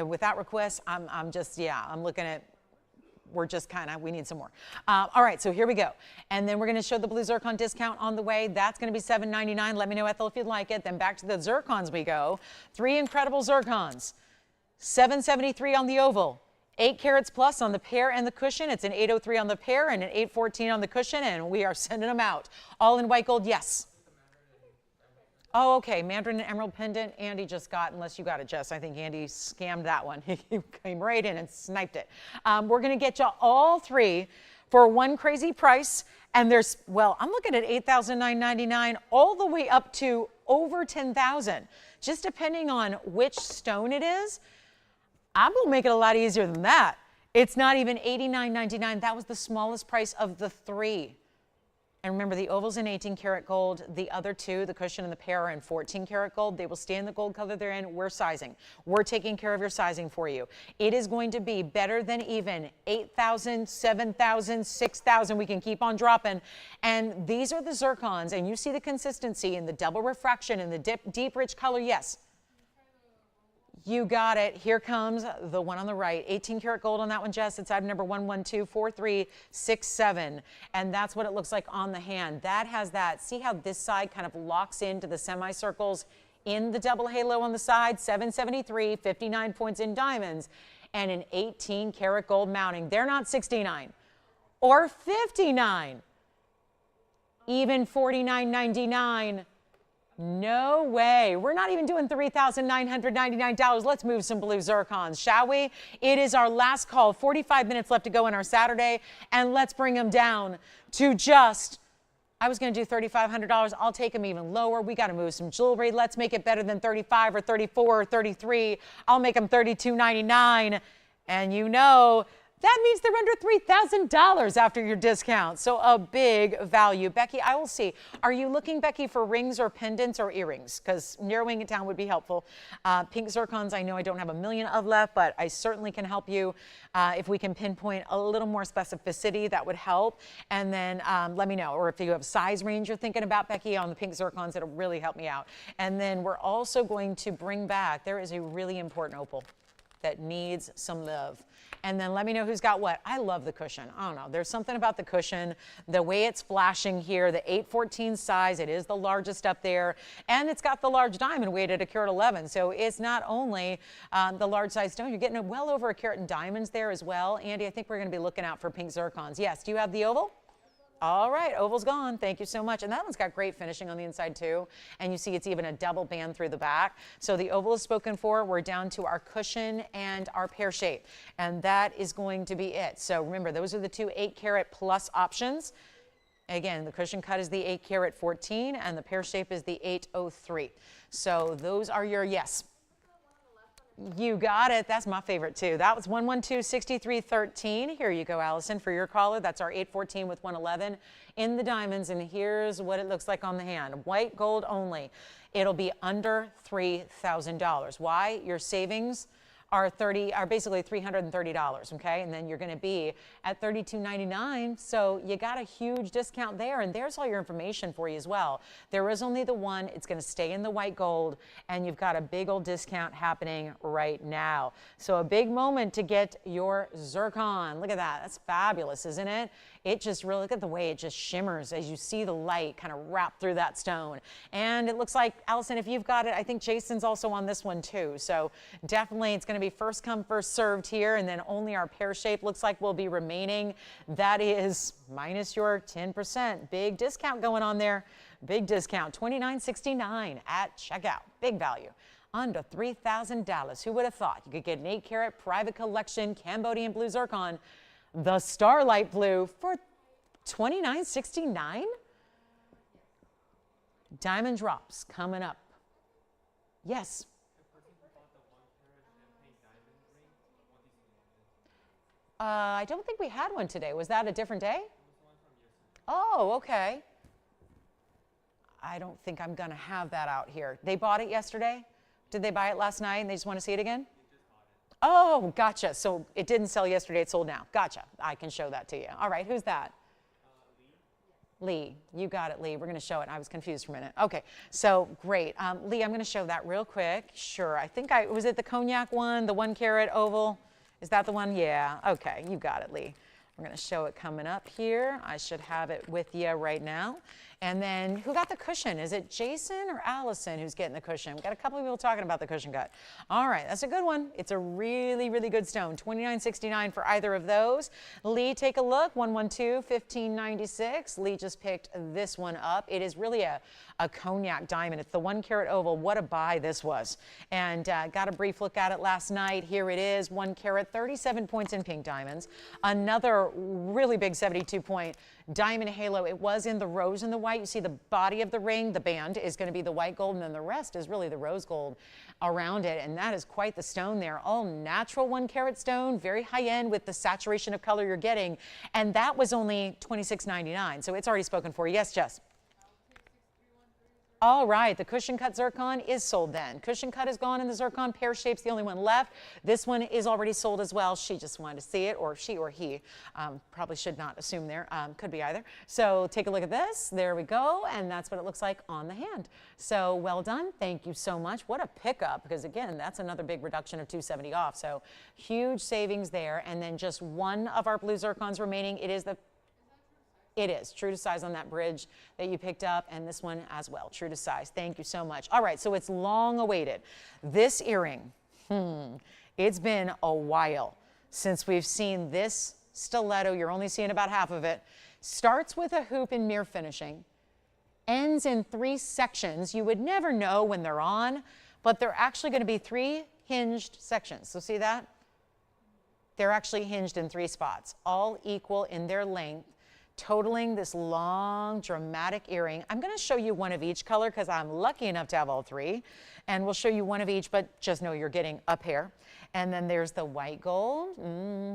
without requests, I'm just, yeah, I'm looking at, we're just kind of, we need some more. All right, so here we go. And then we're going to show the blue zircon discount on the way. That's going to be $799. Let me know, Ethel, if you'd like it. Then back to the zircons we go. 3 incredible zircons. $773 on the oval. 8 carats plus on the pear and the cushion. It's an $803 on the pear and an $814 on the cushion, and we are sending them out. All in white gold, yes. Oh, okay, mandarin and emerald pendant Andy just got, unless you got it, Jess. I think Andy scammed that one. He came right in and sniped it. We're going to get you all 3 for one crazy price. And there's, well, I'm looking at $8,999 all the way up to over $10,000, just depending on which stone it is. I'm going to make it a lot easier than that. It's not even $89.99. That was the smallest price of the 3. And remember, the oval's in 18 karat gold. The other 2, the cushion and the pear, are in 14 karat gold. They will stay in the gold color they're in. We're sizing. We're taking care of your sizing for you. It is going to be better than even. 8,000, 7,000, 6,000. We can keep on dropping. And these are the zircons, and you see the consistency and the double refraction and the deep rich color. Yes. You got it. Here comes the one on the right. 18 karat gold on that one, Jess. It's item number 1124367. And that's what it looks like on the hand. That has that. See how this side kind of locks into the semicircles in the double halo on the side? 773, 59 points in diamonds, and an 18 karat gold mounting. They're not 69 or 59, even 49.99. No way. We're not even doing $3,999. Let's move some blue zircons, shall we? It is our last call. 45 minutes left to go in our Saturday, and let's bring them down to just, I was going to do $3,500. I'll take them even lower. We got to move some jewelry. Let's make it better than 35 or 34 or 33. I'll make them $32.99. And you know, that means they're under $3,000 after your discount. So a big value. Becky, I will see. Are you looking, Becky, for rings or pendants or earrings? Because narrowing it down would be helpful. Pink zircons, I know I don't have a million of left, but I certainly can help you. If we can pinpoint a little more specificity, that would help. And then let me know. Or if you have size range you're thinking about, Becky, on the pink zircons, it'll really help me out. And then we're also going to bring back, there is a really important opal that needs some love. And then let me know who's got what. I love the cushion. I don't know. There's something about the cushion, the way it's flashing here, the 814 size. It is the largest up there. And it's got the large diamond weight at 1.11 carat. So it's not only the large size stone. You're getting well over 1 carat in diamonds there as well. Andy, I think we're going to be looking out for pink zircons. Yes. Do you have the oval? All right, oval's gone. Thank you so much. And that one's got great finishing on the inside too. And you see it's even a double band through the back. So the oval is spoken for. We're down to our cushion and our pear shape. And that is going to be it. So remember, those are the 2 8 carat plus options. Again, the cushion cut is the 8 carat 14 and the pear shape is the 803. So those are your yes. You got it. That's my favorite too. That was 1126313. Here you go, Allison, for your caller. That's our 814 with 111 in the diamonds. And here's what it looks like on the hand. White gold only. It'll be under $3,000. Why? Your savings are basically $330, okay? And then you're going to be at $32.99. So you got a huge discount there, and there's all your information for you as well. There is only the one. It's going to stay in the white gold, and you've got a big old discount happening right now. So a big moment to get your zircon. Look at that. That's fabulous, isn't it? It just really, look at the way it just shimmers as you see the light kind of wrap through that stone. And it looks like, Allison, if you've got it, I think Jason's also on this one too. So definitely it's going to be first come, first served here, and then only our pear shape looks like will be remaining. That is minus your 10%. Big discount going on there. Big discount, $29.69 at checkout. Big value. Under $3,000. Who would have thought you could get an 8-carat private collection Cambodian blue zircon, the Starlight Blue, for $29.69? Diamond drops coming up. Yes. I don't think we had one today. Was that a different day? Oh, okay. I don't think I'm going to have that out here. They bought it yesterday? Did they buy it last night and they just want to see it again? Oh, gotcha. So it didn't sell yesterday. It sold now. Gotcha. I can show that to you. All right. Who's that? Lee. You got it, Lee. We're going to show it. I was confused for a minute. Okay. So great. Lee, I'm going to show that real quick. Sure. I think was it the cognac one, the 1-carat oval? Is that the one? Yeah. Okay. You got it, Lee. We're going to show it coming up here. I should have it with you right now. And then who got the cushion? Is it Jason or Allison who's getting the cushion? We've got a couple of people talking about the cushion cut. All right, that's a good one. It's a really, really good stone. $29.69 for either of those. Lee, take a look. 112-1596. Lee just picked this one up. It is really a cognac diamond. It's the 1-carat oval. What a buy this was. And got a brief look at it last night. Here it is, 1 carat, 37 points in pink diamonds. Another really big 72-point diamond halo. It was in the rose and the white. You see the body of the ring, the band is going to be the white gold, and then the rest is really the rose gold around it. And that is quite the stone there. All natural 1-carat stone, very high end with the saturation of color you're getting. And that was only $26.99. So it's already spoken for. Yes, Jess? All right, the cushion cut zircon is sold then. Cushion cut is gone and the zircon pear shape's the only one left. This one is already sold as well. She just wanted to see it, or she or he. Probably should not assume there. Could be either. So take a look at this. There we go. And that's what it looks like on the hand. So well done. Thank you so much. What a pickup, because again, that's another big reduction of $270 off. So huge savings there. And then just one of our blue zircons remaining. It is true to size on that bridge that you picked up, and this one as well, true to size. Thank you so much. All right, so it's long awaited. This earring, it's been a while since we've seen this stiletto. You're only seeing about half of it. Starts with a hoop and mirror finishing, ends in 3 sections. You would never know when they're on, but they're actually going to be 3 hinged sections. So see that? They're actually hinged in 3 spots, all equal in their length, totaling this long, dramatic earring. I'm going to show you one of each color because I'm lucky enough to have all 3. And we'll show you one of each, but just know you're getting a pair. And then there's the white gold.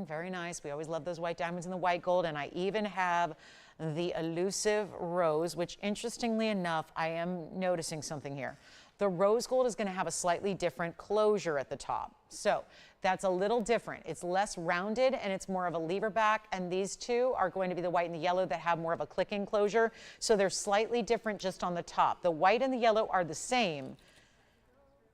Very nice. We always love those white diamonds in the white gold. And I even have the elusive rose, which interestingly enough, I am noticing something here. The rose gold is going to have a slightly different closure at the top. So that's a little different. It's less rounded and it's more of a lever back. And these two are going to be the white and the yellow that have more of a clicking closure. So they're slightly different just on the top. The white and the yellow are the same.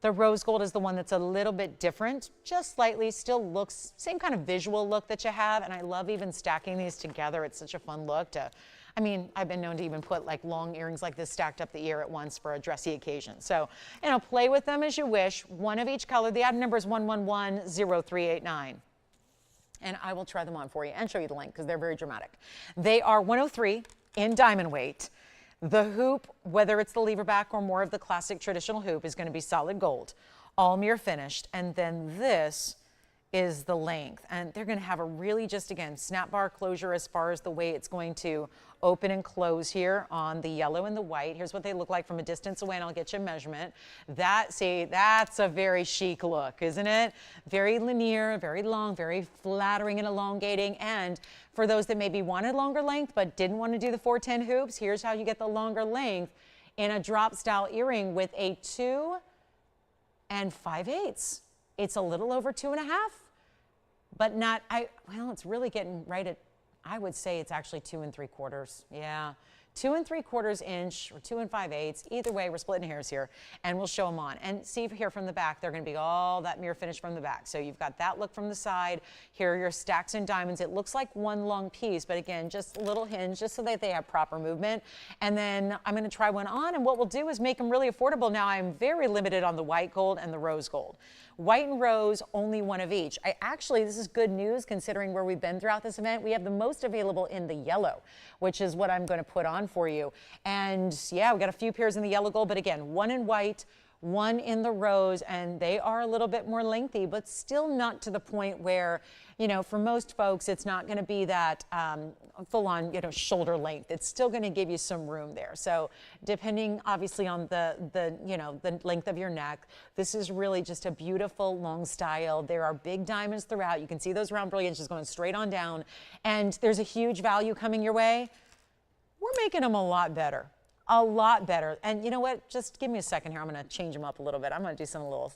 The rose gold is the one that's a little bit different, just slightly, still looks, same kind of visual look that you have. And I love even stacking these together. It's such a fun look to, I mean, I've been known to even put like long earrings like this stacked up the ear at once for a dressy occasion. So, you know, play with them as you wish. One of each color. The item number is 1110389. And I will try them on for you and show you the length because they're very dramatic. They are 103 in diamond weight. The hoop, whether it's the lever back or more of the classic traditional hoop, is going to be solid gold, all mirror finished. And then this is the length. And they're going to have a really just, again, snap bar closure as far as the way it's going to open and close here on the yellow and the white. Here's what they look like from a distance away, and I'll get you a measurement. See, that's a very chic look, isn't it? Very linear, very long, very flattering and elongating. And for those that maybe wanted longer length but didn't want to do the 410 hoops, here's how you get the longer length in a drop style earring with a 2 5/8 It's a little over 2.5, but not, well, it's really getting right at, I would say it's actually 2 3/4. Yeah. 2 3/4 inch or 2 5/8. Either way, we're splitting hairs here, and we'll show them on. And see here from the back, they're going to be all that mirror finish from the back. So you've got that look from the side. Here are your stacks and diamonds. It looks like one long piece, but again, just a little hinge, just so that they have proper movement. And then I'm going to try one on, and what we'll do is make them really affordable. Now, I'm very limited on the white gold and the rose gold. White and rose, only one of each. Actually, this is good news considering where we've been throughout this event. We have the most available in the yellow, which is what I'm going to put on for you. And yeah, we got a few pairs in the yellow gold, but again, one in white, one in the rose, and they are a little bit more lengthy, but still not to the point where, you know, for most folks, it's not going to be that full-on, you know, shoulder length. It's still going to give you some room there. So depending, obviously, on the you know, the length of your neck, this is really just a beautiful long style. There are big diamonds throughout. You can see those round brilliants just going straight on down, and there's a huge value coming your way. We're making them a lot better. A lot better. And you know what? Just give me a second here. I'm going to change them up a little bit. I'm going to do something a little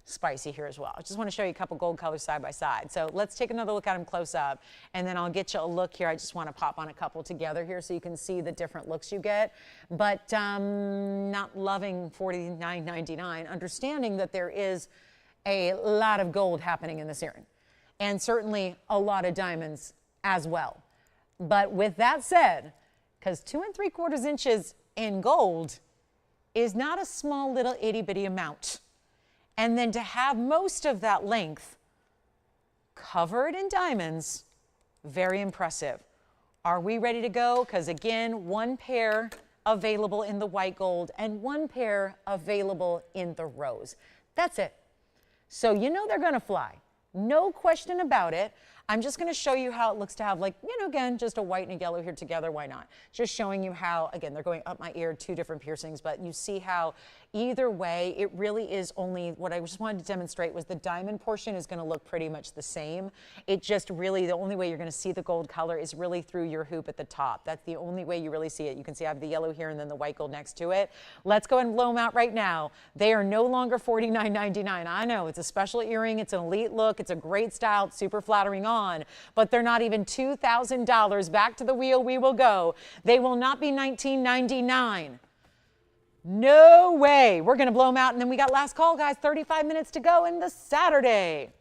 spicy here as well. I just want to show you a couple gold colors side by side. So let's take another look at them close up, and then I'll get you a look here. I just want to pop on a couple together here so you can see the different looks you get. But not loving $49.99, understanding that there is a lot of gold happening in this earring, and certainly a lot of diamonds as well. But with that said, because 2 3/4 inches in gold is not a small little itty bitty amount. And then to have most of that length covered in diamonds, very impressive. Are we ready to go? Because again, one pair available in the white gold and one pair available in the rose. That's it. So you know they're gonna fly. No question about it. I'm just going to show you how it looks to have, like, you know, again, just a white and a yellow here together. Why not? Just showing you how, again, they're going up my ear, 2 different piercings, but you see how either way, it really is only, what I just wanted to demonstrate was the diamond portion is going to look pretty much the same. It just really, the only way you're going to see the gold color is really through your hoop at the top. That's the only way you really see it. You can see I have the yellow here and then the white gold next to it. Let's go ahead and blow them out right now. They are no longer $49.99. I know, it's a special earring. It's an elite look. It's a great style. It's super flattering on, but they're not even $2,000. Back to the wheel we will go. They will not be $19.99. No way. We're going to blow them out, and then we got last call, guys. 35 minutes to go in the Saturday.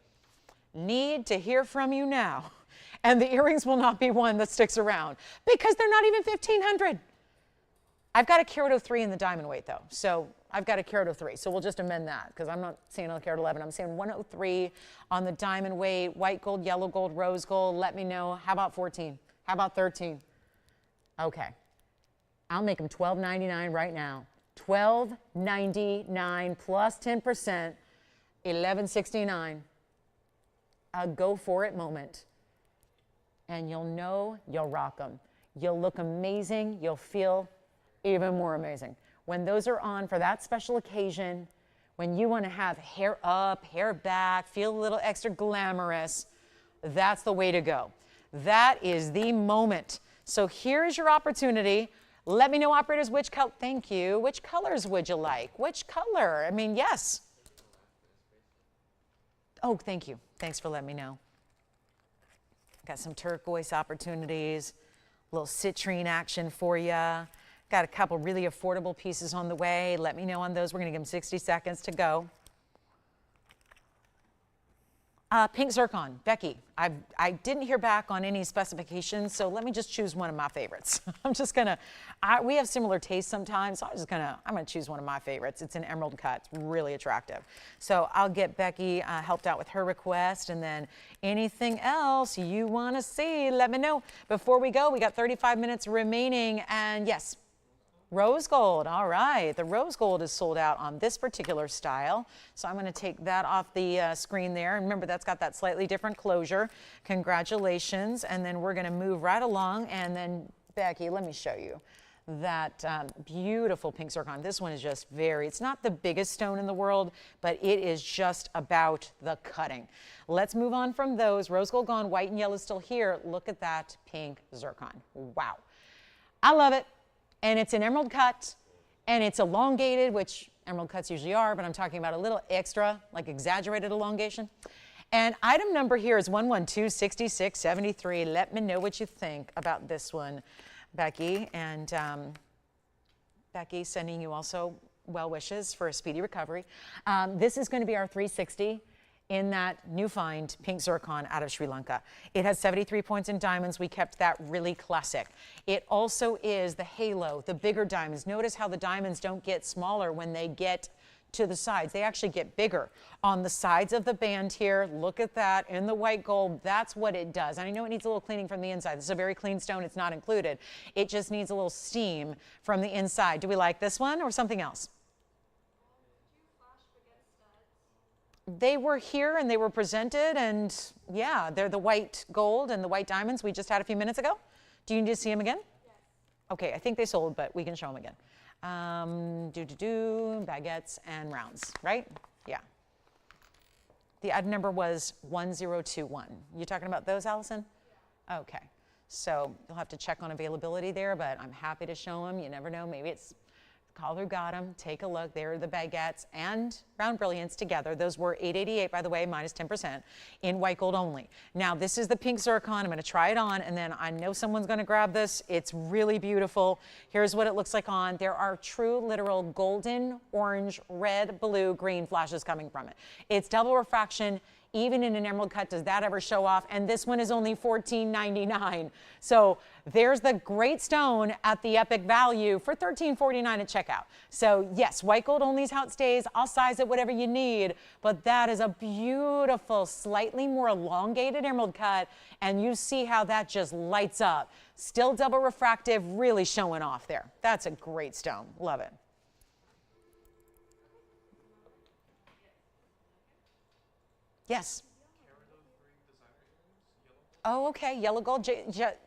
Need to hear from you now. And the earrings will not be one that sticks around because they're not even $1,500. I've got a carat 03 in the diamond weight, though. So I've got a carat 03. So we'll just amend that because I'm not saying a carat 11. I'm saying 103 on the diamond weight, white gold, yellow gold, rose gold. Let me know. How about 14? How about 13? Okay. I'll make them $12.99 right now. $12.99 plus 10%, $11.69. A go for it moment. And you'll know you'll rock them. You'll look amazing. You'll feel even more amazing. When those are on for that special occasion, when you want to have hair up, hair back, feel a little extra glamorous, that's the way to go. That is the moment. So here's your opportunity. Let me know, operators, which color, thank you, which colors would you like? Which color? I mean, yes. Oh, thank you. Thanks for letting me know. Got some turquoise opportunities, a little citrine action for you. Got a couple really affordable pieces on the way. Let me know on those. We're going to give them 60 seconds to go. Pink zircon, Becky. I didn't hear back on any specifications, so let me just choose one of my favorites. I'm just gonna, we have similar tastes sometimes, so I'm gonna choose one of my favorites. It's an emerald cut, it's really attractive. So I'll get Becky helped out with her request, and then anything else you wanna see, let me know. Before we go, we got 35 minutes remaining, and yes. Rose gold, all right. The rose gold is sold out on this particular style. So I'm going to take that off the screen there. And remember, that's got that slightly different closure. Congratulations. And then we're going to move right along. And then, Becky, let me show you that beautiful pink zircon. This one is just it's not the biggest stone in the world, but it is just about the cutting. Let's move on from those. Rose gold gone, white and yellow still here. Look at that pink zircon. Wow. I love it. And it's an emerald cut, and it's elongated, which emerald cuts usually are, but I'm talking about a little extra, like exaggerated elongation. And item number here is 1126673. Let me know what you think about this one, Becky. And Becky, sending you also well wishes for a speedy recovery. This is going to be our 360 in that new find pink zircon out of Sri Lanka. It has 73 points in diamonds. We kept that really classic. It also is the halo, the bigger diamonds. Notice how the diamonds don't get smaller when they get to the sides. They actually get bigger on the sides of the band here. Look at that in the white gold. That's what it does. And I know it needs a little cleaning from the inside. This is a very clean stone. It's not included. It just needs a little steam from the inside. Do we like this one or something else? They were here and they were presented, and yeah, they're the white gold and the white diamonds we just had a few minutes ago. Do you need to see them again? Yes. Okay, I think they sold, but we can show them again. Baguettes and rounds, right? Yeah. The item number was 1021. You talking about those, Allison? Yeah. Okay. So you'll have to check on availability there, but I'm happy to show them. You never know, maybe it's call who got them. Take a look. There are the baguettes and round brilliants together. Those were $888, by the way, minus 10% in white gold only. Now, this is the pink zircon. I'm going to try it on, and then I know someone's going to grab this. It's really beautiful. Here's what it looks like on. There are true, literal golden, orange, red, blue, green flashes coming from it. It's double refraction. Even in an emerald cut, does that ever show off? And this one is only $14.99. So there's the great stone at the epic value for $13.49 at checkout. So yes, white gold only is how it stays. I'll size it whatever you need, but that is a beautiful, slightly more elongated emerald cut, and you see how that just lights up. Still double refractive, really showing off there. That's a great stone. Love it. Yes. Oh, okay. Yellow gold.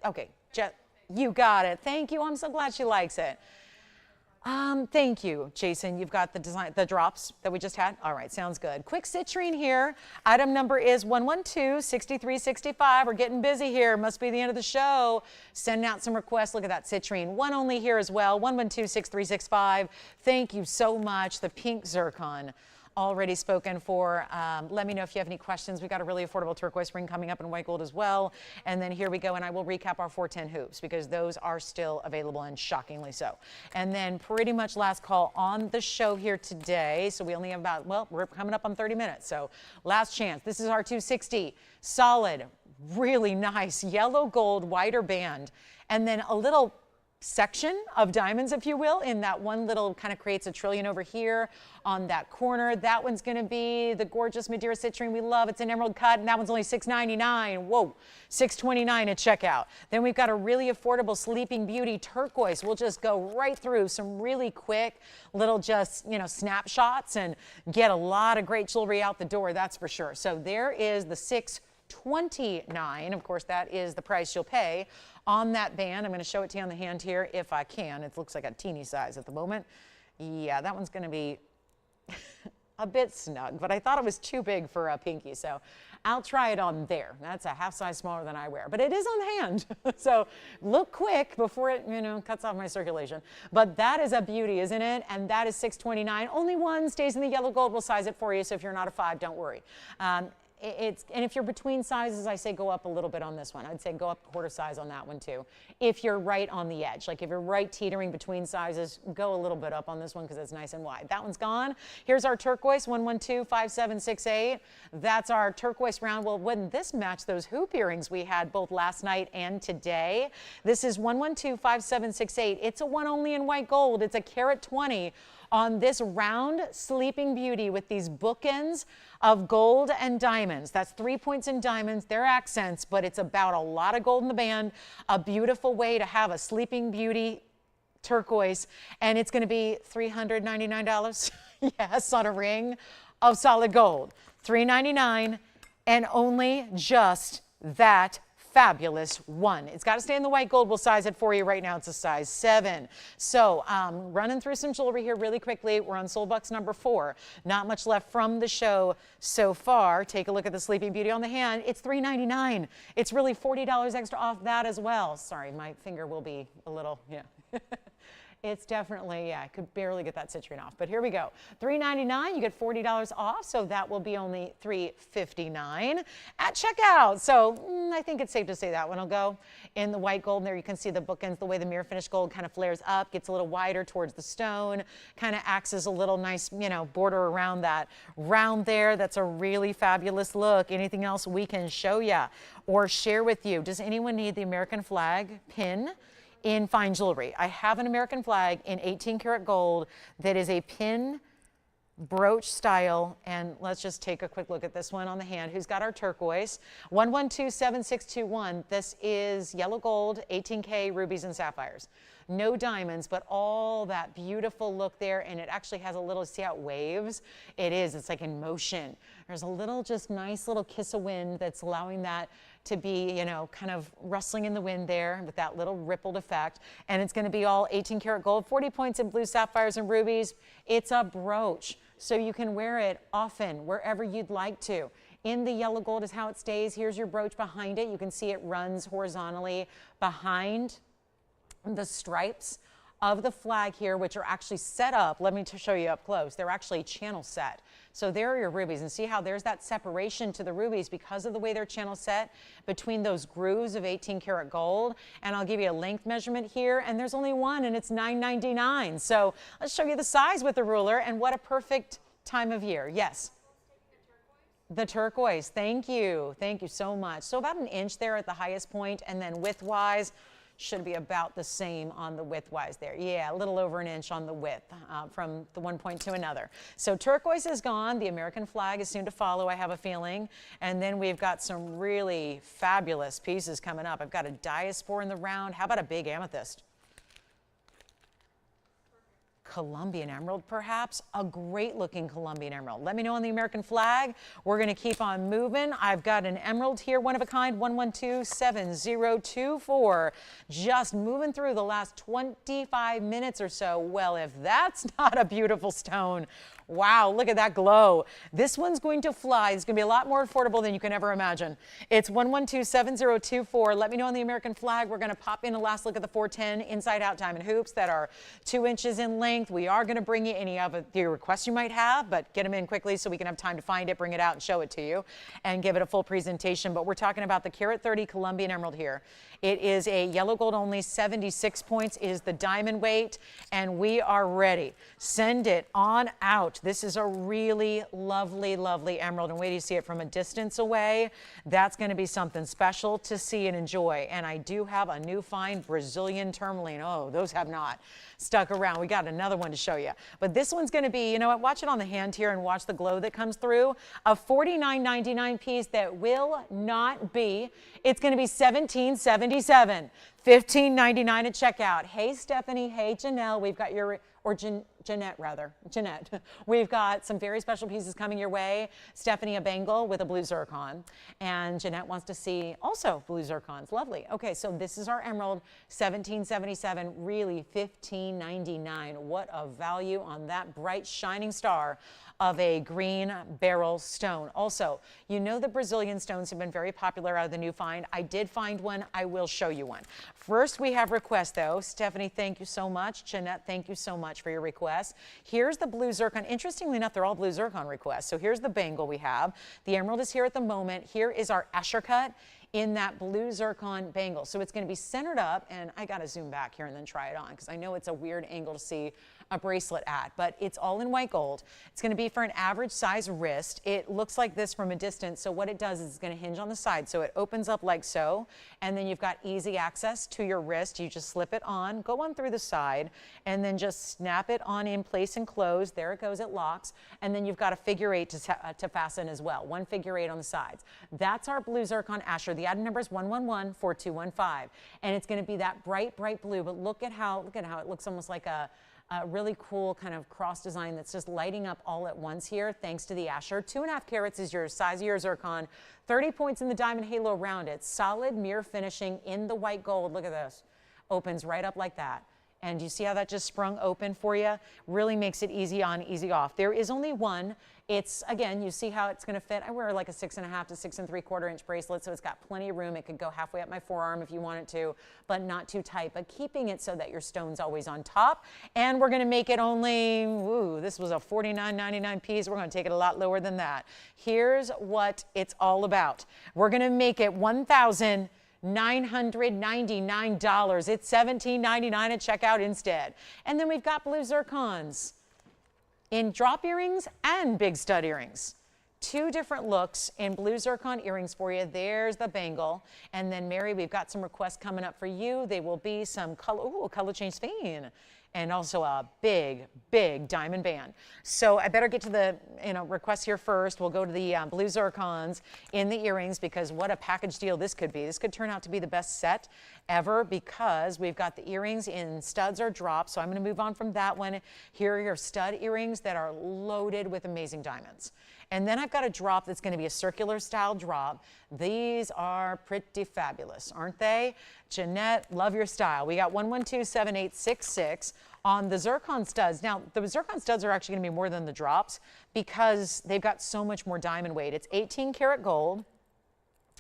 Okay. You got it. Thank you. I'm so glad she likes it. Thank you, Jason. You've got the design, the drops that we just had. All right. Sounds good. Quick citrine here. Item number is 1126365. We're getting busy here. Must be the end of the show. Sending out some requests. Look at that citrine. One only here as well. 1126365. Thank you so much. The pink zircon. Already spoken for. Let me know if you have any questions. We've got a really affordable turquoise ring coming up in white gold as well. And then here we go, and I will recap our 410 hoops because those are still available, and shockingly so. And then pretty much last call on the show here today. So we only have about, well, we're coming up on 30 minutes. So last chance. This is our 260. Solid, really nice yellow gold, wider band. And then a little section of diamonds, if you will, in that one little kind of creates a trillion over here on that corner. That one's going to be the gorgeous Madeira citrine we love. It's an emerald cut, and that one's only $6.99. Whoa, $6.29 at checkout. Then we've got a really affordable Sleeping Beauty turquoise. We'll just go right through some really quick little just, you know, snapshots and get a lot of great jewelry out the door, that's for sure. So there is the $6.29. Of course, that is the price you'll pay on that band. I'm going to show it to you on the hand here if I can. It looks like a teeny size at the moment. Yeah, that one's going to be a bit snug, but I thought it was too big for a pinky, so I'll try it on there. That's a half size smaller than I wear, but it is on the hand. So look quick before it, you know, cuts off my circulation. But that is a beauty, isn't it? And that is $6.29. Only one stays in the yellow gold. We'll size it for you, so if you're not a 5, don't worry. And if you're between sizes, I say go up a little bit on this one. I'd say go up a quarter size on that one too. If you're right on the edge, like if you're right teetering between sizes, go a little bit up on this one because it's nice and wide. That one's gone. Here's our turquoise, 1125768. That's our turquoise round. Well, wouldn't this match those hoop earrings we had both last night and today? This is 1125768. It's a one only in white gold. It's a carat 20 on this round Sleeping Beauty with these bookends of gold and diamonds. That's 3 points in diamonds. They're accents, but it's about a lot of gold in the band. A beautiful way to have a Sleeping Beauty turquoise, and it's going to be $399. Yes, on a ring of solid gold. $399, and only just that fabulous one. It's got to stay in the white gold. We'll size it for you right now. It's a size 7. So running through some jewelry here really quickly. We're on Soul Bucks number 4. Not much left from the show so far. Take a look at the Sleeping Beauty on the hand. It's $399. It's really $40 extra off that as well. Sorry, my finger will be a little, yeah. It's definitely, yeah, I could barely get that citrine off, but here we go. $3.99, you get $40 off, so that will be only $3.59 at checkout. So I think it's safe to say that one will go in the white gold. And there you can see the bookends, the way the mirror finish gold kind of flares up, gets a little wider towards the stone, kind of acts as a little nice, you know, border around that round there. That's a really fabulous look. Anything else we can show you or share with you? Does anyone need the American flag pin in fine jewelry? I have an American flag in 18 karat gold that is a pin brooch style, and let's just take a quick look at this one on the hand. Who's got our turquoise? 1127621. This is yellow gold, 18K rubies and sapphires. No diamonds, but all that beautiful look there, and it actually has a little, see how it waves? It is, it's like in motion. There's a little just nice little kiss of wind that's allowing that to be, you know, kind of rustling in the wind there with that little rippled effect. And it's going to be all 18 karat gold, 40 points in blue sapphires and rubies. It's a brooch, so you can wear it often wherever you'd like to. In the yellow gold is how it stays. Here's your brooch behind it. You can see it runs horizontally behind the stripes of the flag here, which are actually set up. Let me show you up close. They're actually channel set. So there are your rubies, and see how there's that separation to the rubies because of the way they're channel set between those grooves of 18 karat gold. And I'll give you a length measurement here, and there's only one, and it's $9.99. So let's show you the size with the ruler, and what a perfect time of year. Yes. The turquoise, thank you so much. So about an inch there at the highest point, and then width-wise, should be about the same on the width-wise there. Yeah, a little over an inch on the width from the one point to another. So turquoise is gone. The American flag is soon to follow, I have a feeling. And then we've got some really fabulous pieces coming up. I've got a diaspora in the round. How about a big amethyst? Colombian emerald, perhaps. A great looking Colombian emerald. Let me know on the American flag. We're going to keep on moving. I've got an emerald here, one of a kind, 1127024. Just moving through the last 25 minutes or so. Well, if that's not a beautiful stone. Wow, look at that glow. This one's going to fly. It's going to be a lot more affordable than you can ever imagine. It's 1127024. Let me know on the American flag. We're going to pop in a last look at the 410 inside out diamond hoops that are 2 inches in length. We are going to bring you any of the requests you might have, but get them in quickly so we can have time to find it, bring it out, and show it to you, and give it a full presentation. But we're talking about the carat 30 Colombian emerald here. It is a yellow gold only, 76 points is the diamond weight, and we are ready. Send it on out. This is a really lovely, lovely emerald, and wait till you see it from a distance away. That's going to be something special to see and enjoy. And I do have a new fine Brazilian tourmaline. Oh, those have not stuck around. We got another one to show you. But this one's going to be, you know what, watch it on the hand here and watch the glow that comes through. A $49.99 piece that will not be. It's going to be $17.77. $15.99 at checkout. Hey, Stephanie. Hey, Janelle. We've got your, or Jeanette rather, Jeanette. We've got some very special pieces coming your way. Stephanie, a bangle with a blue zircon. And Jeanette wants to see also blue zircons. Lovely. Okay, so this is our emerald, $17.77, really $15.99. What a value on that bright shining star of a green beryl stone. Also, you know the Brazilian stones have been very popular out of the new find. I did find one. I will show you one. First, we have requests, though. Stephanie, thank you so much. Jeanette, thank you so much for your requests. Here's the blue zircon. Interestingly enough, they're all blue zircon requests. So here's the bangle we have. The emerald is here at the moment. Here is our Asher cut in that blue zircon bangle. So it's going to be centered up, and I got to zoom back here and then try it on because I know it's a weird angle to see a bracelet at, but it's all in white gold. It's going to be for an average size wrist. It looks like this from a distance. So what it does is it's going to hinge on the side. So it opens up like so, and then you've got easy access to your wrist. You just slip it on, go on through the side, and then just snap it on in place and close. There it goes, it locks. And then you've got a figure eight to fasten as well. One figure eight on the sides. That's our blue zircon Asher. The item number is 1114215. And it's going to be that bright, bright blue, but look at how it looks almost like a really cool kind of cross design that's just lighting up all at once here thanks to the Asher. 2.5 carats is your size of your zircon. 30 points in the diamond halo around it. Solid mirror finishing in the white gold. Look at this. Opens right up like that. And you see how that just sprung open for you? Really makes it easy on, easy off. There is only one. It's, again, you see how it's going to fit. I wear like a 6.5 to 6 3/4 inch bracelet, so it's got plenty of room. It could go halfway up my forearm if you want it to, but not too tight, but keeping it so that your stone's always on top. And we're going to make it only, ooh, this was a $49.99 piece. We're going to take it a lot lower than that. Here's what it's all about. We're going to make it $1,999. It's $17.99 at checkout instead. And then we've got blue zircons in drop earrings and big stud earrings. Two different looks in blue zircon earrings for you. There's the bangle. And then Mary, we've got some requests coming up for you. They will be some color change sphene, and also a big, big diamond band. So I better get to the requests here first. We'll go to the blue zircons in the earrings, because what a package deal this could be. This could turn out to be the best set ever, because we've got the earrings in studs or drops. So I'm going to move on from that one. Here are your stud earrings that are loaded with amazing diamonds. And then I've got a drop that's going to be a circular style drop. These are pretty fabulous, aren't they? Jeanette, love your style. We got 1127866 on the zircon studs. Now, the zircon studs are actually going to be more than the drops, because they've got so much more diamond weight. It's 18 karat gold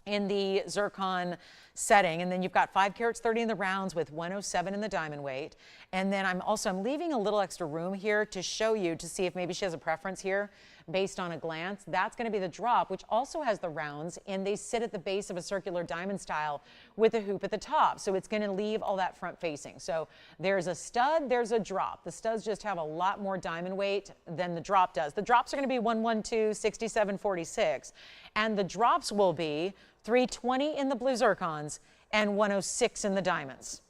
in the zircon setting, and then you've got 5 carats 30 in the rounds with 107 in the diamond weight. And then I'm leaving a little extra room here to show you, to see if maybe she has a preference here based on a glance. That's going to be the drop, which also has the rounds, and they sit at the base of a circular diamond style with a hoop at the top. So it's going to leave all that front facing. So there's a stud, there's a drop. The studs just have a lot more diamond weight than the drop does. The drops are going to be 112, 67, 46, and the drops will be 320 in the blue zircons and 106 in the diamonds.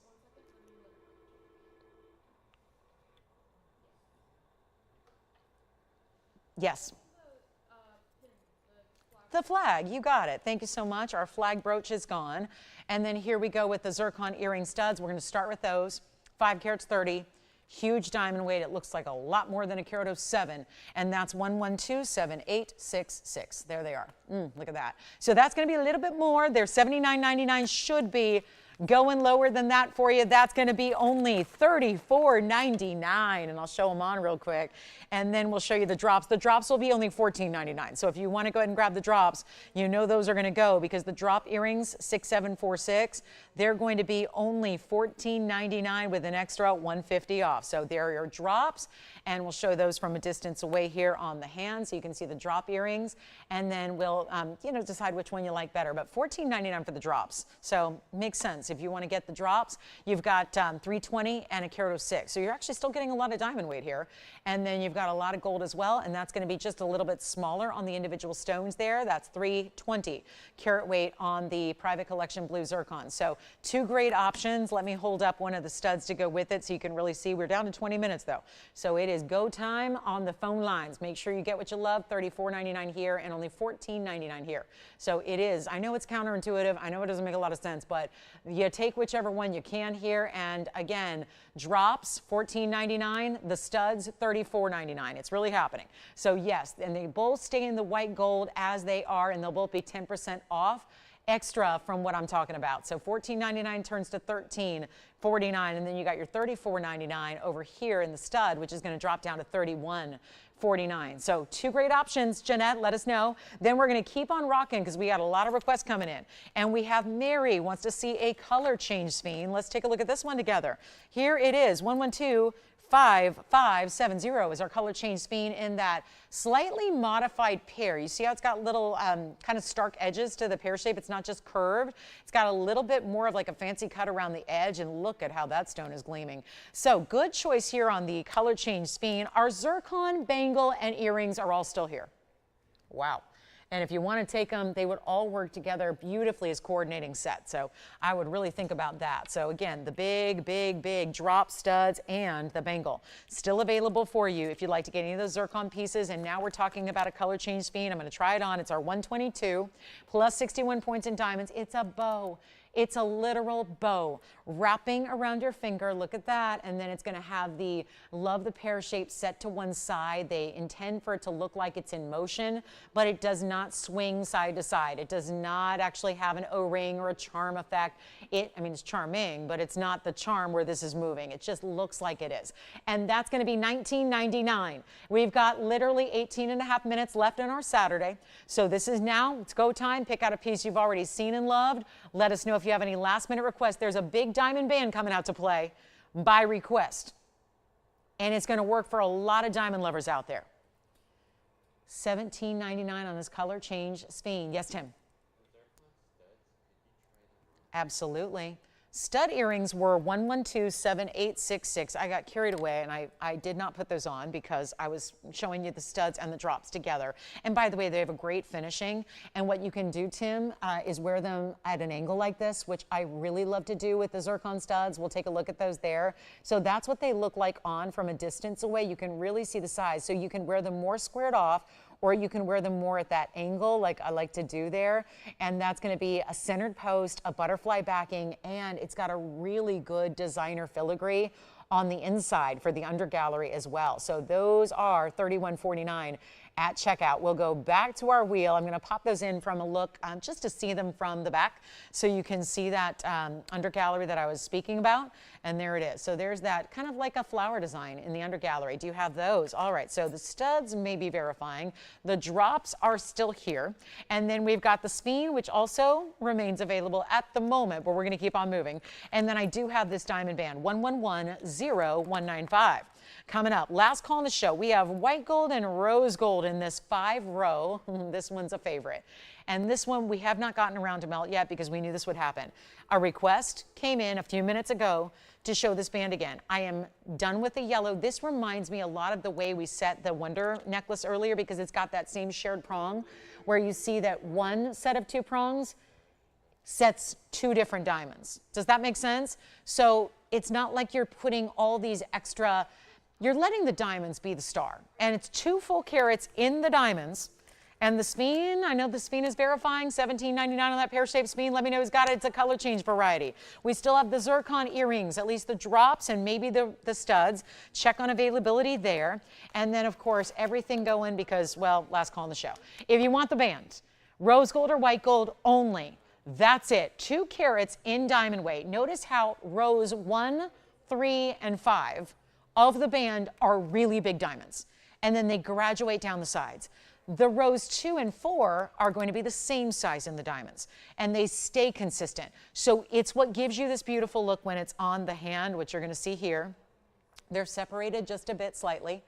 Yes. The flag, you got it. Thank you so much. Our flag brooch is gone. And then here we go with the zircon earring studs. We're going to start with those. 5 carats 30. Huge diamond weight. It looks like a lot more than a carat 07. And that's 1127866. There they are. Look at that. So that's going to be a little bit more. They're $79.99. Should be going lower than that for you. That's going to be only $34.99. And I'll show them on real quick. And then we'll show you the drops. The drops will be only $14.99. So if you want to go ahead and grab the drops, you know those are going to go, because the drop earrings, 6746, they're going to be only $14.99 with an extra $150 off. So there are your drops, and we'll show those from a distance away here on the hand, so you can see the drop earrings, and then we'll decide which one you like better. But $14.99 for the drops, so makes sense. If you want to get the drops, you've got 320 and a carat 06. So you're actually still getting a lot of diamond weight here, and then you've got a lot of gold as well, and that's going to be just a little bit smaller on the individual stones there. That's 320 carat weight on the private collection blue zircon. So two great options. Let me hold up one of the studs to go with it so you can really see. We're down to 20 minutes though, so it is go time on the phone lines. Make sure you get what you love. $34.99 here and only $14.99 here. So it is, I know it's counterintuitive, I know it doesn't make a lot of sense, but you take whichever one you can here. And again, drops $14.99, the studs $34.99. It's really happening. So yes, and they both stay in the white gold as they are, and they'll both be 10% off extra from what I'm talking about. So $14.99 turns to $13.49, and then you got your $34.99 over here in the stud, which is going to drop down to $31.49. So two great options. Jeanette, let us know. Then we're going to keep on rocking, because we got a lot of requests coming in. And we have Mary wants to see a color change sphene. Let's take a look at this one together. Here it is, 1125570 is our color change sphene in that slightly modified pear. You see how it's got little kind of stark edges to the pear shape. It's not just curved. It's got a little bit more of like a fancy cut around the edge, and look at how that stone is gleaming. So good choice here on the color change sphene. Our zircon, bangle, and earrings are all still here. Wow. And if you want to take them, they would all work together beautifully as coordinating sets. So I would really think about that. So again, the big, big, big drop studs and the bangle still available for you if you'd like to get any of those zircon pieces. And now we're talking about a color change sphene. I'm going to try it on. It's our 122 plus 61 points in diamonds. It's a bow. It's a literal bow wrapping around your finger. Look at that. And then it's going to have the love the pear shape set to one side. They intend for it to look like it's in motion, but it does not not swing side to side. It does not actually have an O-ring or a charm effect. I mean, it's charming, but it's not the charm where this is moving. It just looks like it is. And that's going to be $19.99. We've got literally 18 and a half minutes left on our Saturday. So this is now, it's go time. Pick out a piece you've already seen and loved. Let us know if you have any last minute requests. There's a big diamond band coming out to play by request. And it's going to work for a lot of diamond lovers out there. $17.99 on this color change sphene. Yes, Tim? Absolutely. Stud earrings were 1127866. I got carried away and I did not put those on because I was showing you the studs and the drops together. And by the way, they have a great finishing. And what you can do, Tim, is wear them at an angle like this, which I really love to do with the zircon studs. We'll take a look at those there. So that's what they look like on from a distance away. You can really see the size. So you can wear them more squared off, or you can wear them more at that angle like I like to do there. And that's gonna be a centered post, a butterfly backing, and it's got a really good designer filigree on the inside for the undergallery as well. So those are $31.49 at checkout. We'll go back to our wheel. I'm gonna pop those in from a look just to see them from the back so you can see that undergallery that I was speaking about. And there it is. So there's that kind of like a flower design in the undergallery. Do you have those? All right, so the studs may be verifying. The drops are still here. And then we've got the sphene, which also remains available at the moment, but we're gonna keep on moving. And then I do have this diamond band, 1110-195. Coming up, last call on the show, we have white gold and rose gold in this 5-row. This one's a favorite. And this one we have not gotten around to melt yet because we knew this would happen. A request came in a few minutes ago to show this band again. I am done with the yellow. This reminds me a lot of the way we set the Wonder necklace earlier because it's got that same shared prong where you see that one set of 2 prongs sets 2 different diamonds. Does that make sense? So it's not like you're putting all these extra, you're letting the diamonds be the star. And it's 2 full carats in the diamonds. And the sphene, I know the sphene is verifying, $17.99 on that pear-shaped sphene. Let me know who's got it. It's a color change variety. We still have the zircon earrings, at least the drops and maybe the studs. Check on availability there. And then, of course, everything going because, well, last call on the show. If you want the band, rose gold or white gold only. That's it. 2 carats in diamond weight. Notice how rows 1, 3, and 5 of the band are really big diamonds. And then they graduate down the sides. The rows 2 and 4 are going to be the same size in the diamonds, and they stay consistent. So it's what gives you this beautiful look when it's on the hand, which you're going to see here. They're separated just a bit slightly.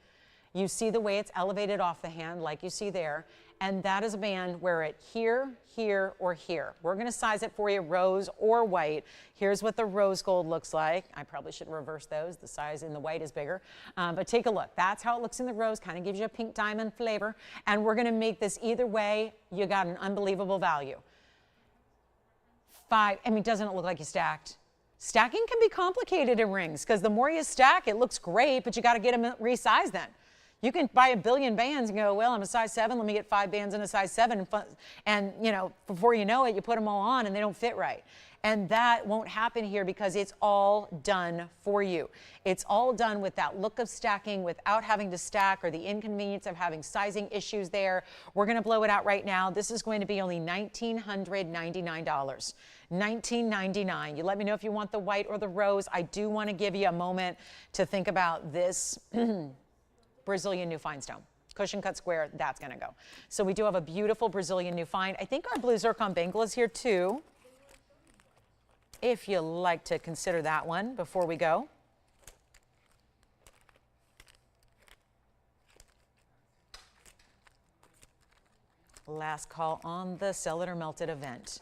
You see the way it's elevated off the hand like you see there, and that is a band where it here, here, or here. We're going to size it for you, rose or white. Here's what the rose gold looks like. I probably should reverse those. The size in the white is bigger, but take a look. That's how it looks in the rose, kind of gives you a pink diamond flavor, and we're going to make this either way. You got an unbelievable value. 5, I mean, doesn't it look like you stacked? Stacking can be complicated in rings because the more you stack, it looks great, but you got to get them resized then. You can buy a billion bands and go, well, I'm a size 7, let me get 5 bands in a size 7. And, you know, before you know it, you put them all on and they don't fit right. And that won't happen here because it's all done for you. It's all done with that look of stacking without having to stack or the inconvenience of having sizing issues there. We're going to blow it out right now. This is going to be only $1,999. $19.99. You let me know if you want the white or the rose. I do want to give you a moment to think about this Brazilian new fine stone. Cushion cut square, that's gonna go. So we do have a beautiful Brazilian new fine. I think our blue zircon bangle is here too, if you like to consider that one before we go. Last call on the Sell It or Melt It event.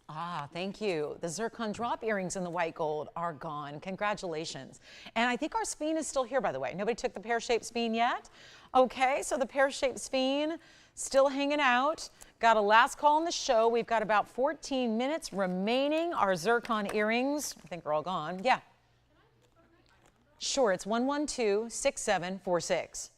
Ah, thank you. The zircon drop earrings in the white gold are gone. Congratulations. And I think our sphene is still here, by the way. Nobody took the pear-shaped sphene yet? Okay, so the pear-shaped sphene still hanging out. Got a last call on the show. We've got about 14 minutes remaining. Our zircon earrings, I think we're all gone. Yeah. Sure, it's 112-6746.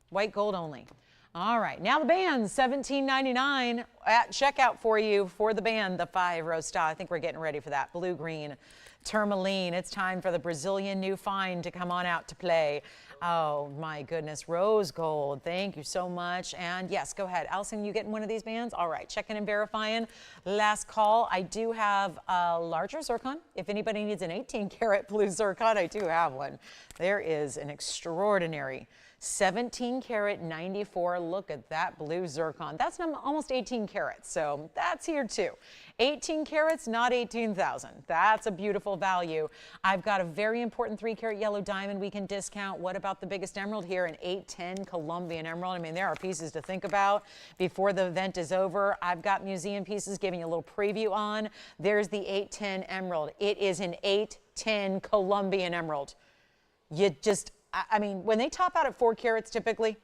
White gold only. All right, now the band, $17.99 at checkout for you for the band, the 5-row style. I think we're getting ready for that blue-green Tourmaline, it's time for the Brazilian new find to come on out to play. Oh my goodness, rose gold, thank you so much. And yes, go ahead. Allison, you getting one of these bands? All right, checking and verifying. Last call, I do have a larger zircon. If anybody needs an 18 karat blue zircon, I do have one. There is an extraordinary 17 karat 94. Look at that blue zircon. That's almost 18 carats, so that's here too. 18 carats, not 18,000. That's a beautiful value. I've got a very important 3 karat yellow diamond we can discount. What about the biggest emerald here? An 810 Colombian emerald. I mean, there are pieces to think about before the event is over. I've got museum pieces giving you a little preview on. There's the 810 emerald. It is an 810 Colombian emerald. You just, I mean, when they top out at 4 carats typically,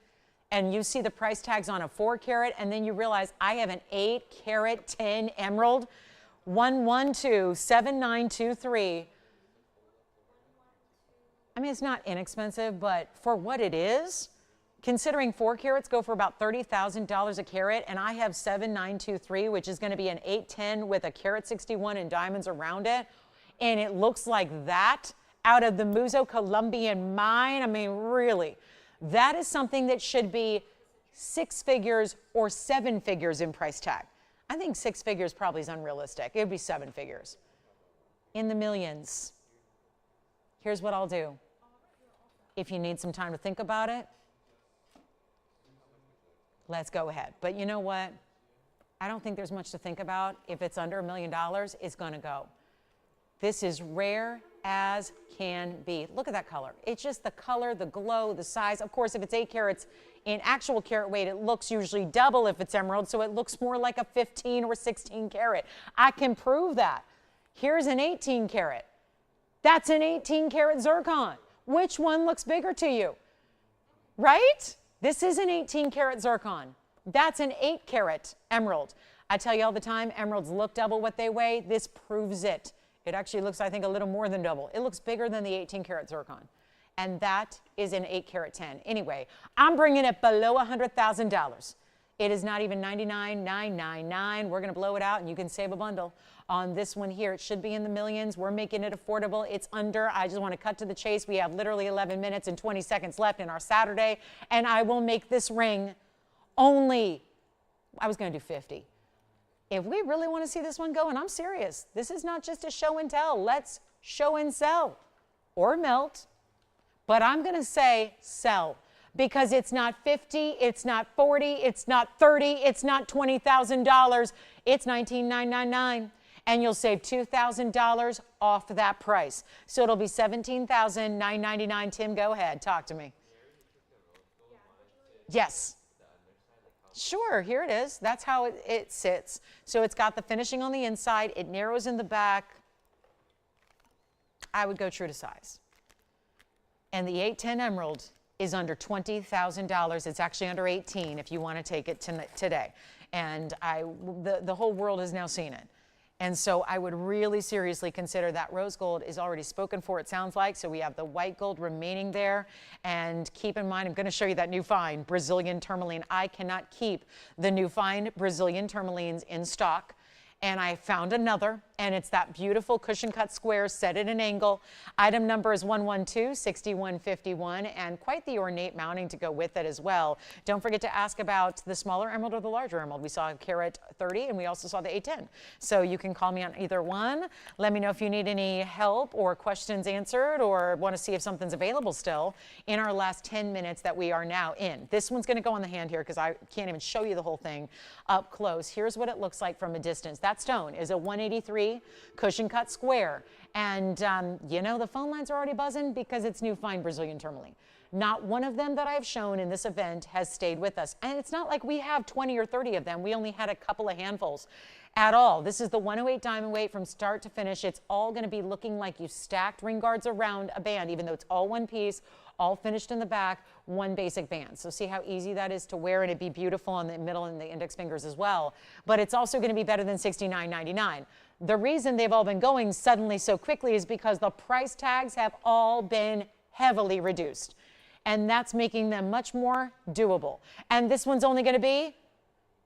and you see the price tags on a 4 carat, and then you realize I have an 8 carat 10 emerald, 1127923. I mean, it's not inexpensive, but for what it is, considering 4 carats go for about $30,000 a carat, and I have 7923, which is going to be an 810 with a carat 61 and diamonds around it, and it looks like that out of the Muzo Colombian mine. I mean, really, that is something that should be 6 figures or 7 figures in price tag. I think 6 figures probably is unrealistic. It would be 7 figures. In the millions. Here's what I'll do. If you need some time to think about it, let's go ahead. But you know what? I don't think there's much to think about. If it's under $1 million, it's going to go. This is rare as can be. Look at that color. It's just the color, the glow, the size. Of course, if it's 8 carats in actual carat weight, it looks usually double if it's emerald, so it looks more like a 15 or 16 carat. I can prove that. Here's an 18 carat. That's an 18 karat zircon. Which one looks bigger to you? Right? This is an 18 karat zircon. That's an 8 carat emerald. I tell you all the time, emeralds look double what they weigh. This proves it. It actually looks, I think, a little more than double. It looks bigger than the 18 karat zircon. And that is an 8 carat 10. Anyway, I'm bringing it below $100,000. It is not even $99,999. We're going to blow it out, and you can save a bundle on this one here. It should be in the millions. We're making it affordable. It's under. I just want to cut to the chase. We have literally 11 minutes and 20 seconds left in our Saturday, and I will make this ring only, I was going to do 50. If we really want to see this one go, and I'm serious, this is not just a show and tell. Let's show and sell or melt. But I'm going to say sell, because it's not 50, it's not 40, it's not 30, it's not $20,000. It's $19,999, and you'll save $2,000 off that price. So it'll be $17,999. Tim, go ahead. Talk to me. Yes. Sure, here it is. That's how it sits. So it's got the finishing on the inside. It narrows in the back. I would go true to size. And the 810 emerald is under $20,000. It's actually under 18 if you want to take it today. And the whole world has now seen it. And so I would really seriously consider that. Rose gold is already spoken for, it sounds like. So we have the white gold remaining there. And keep in mind, I'm going to show you that new find, Brazilian tourmaline. I cannot keep the new find Brazilian tourmalines in stock. And I found another, and it's that beautiful cushion cut square set at an angle. Item number is 112-6151, and quite the ornate mounting to go with it as well. Don't forget to ask about the smaller emerald or the larger emerald. We saw a carat 30, and we also saw the 810. So you can call me on either one. Let me know if you need any help or questions answered, or want to see if something's available still in our last 10 minutes that we are now in. This one's going to go on the hand here because I can't even show you the whole thing up close. Here's what it looks like from a distance. That stone is a 183 cushion cut square. And you know, the phone lines are already buzzing because it's new fine Brazilian tourmaline. Not one of them that I've shown in this event has stayed with us. And it's not like we have 20 or 30 of them. We only had a couple of handfuls at all. This is the 108 diamond weight from start to finish. It's all going to be looking like you stacked ring guards around a band, even though it's all one piece, all finished in the back, one basic band. So see how easy that is to wear, and it'd be beautiful on the middle and the index fingers as well. But it's also going to be better than $69.99. The reason they've all been going suddenly so quickly is because the price tags have all been heavily reduced. And that's making them much more doable. And this one's only going to be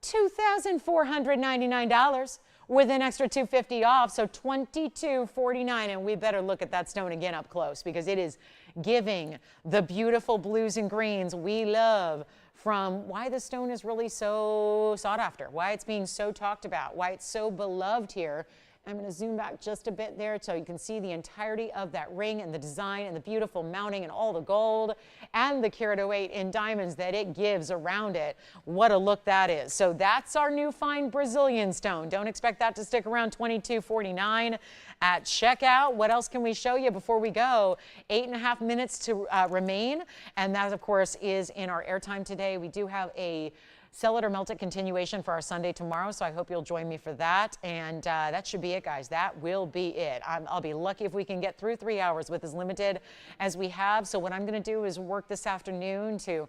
$2,499. with an extra $250 off, so $22.49. And we better look at that stone again up close because it is giving the beautiful blues and greens we love, from why the stone is really so sought after, why it's being so talked about, why it's so beloved here. I'm going to zoom back just a bit there so you can see the entirety of that ring and the design and the beautiful mounting and all the gold and the carat 08 in diamonds that it gives around it. What a look that is. So that's our new fine Brazilian stone. Don't expect that to stick around. $22.49 at checkout. What else can we show you before we go? 8.5 minutes to remain. And that, of course, is in our airtime today. We do have a Sell It or Melt It continuation for our Sunday tomorrow, so I hope you'll join me for that. And that should be it, guys. That will be it. I'll be lucky if we can get through 3 hours with as limited as we have. So what I'm going to do is work this afternoon to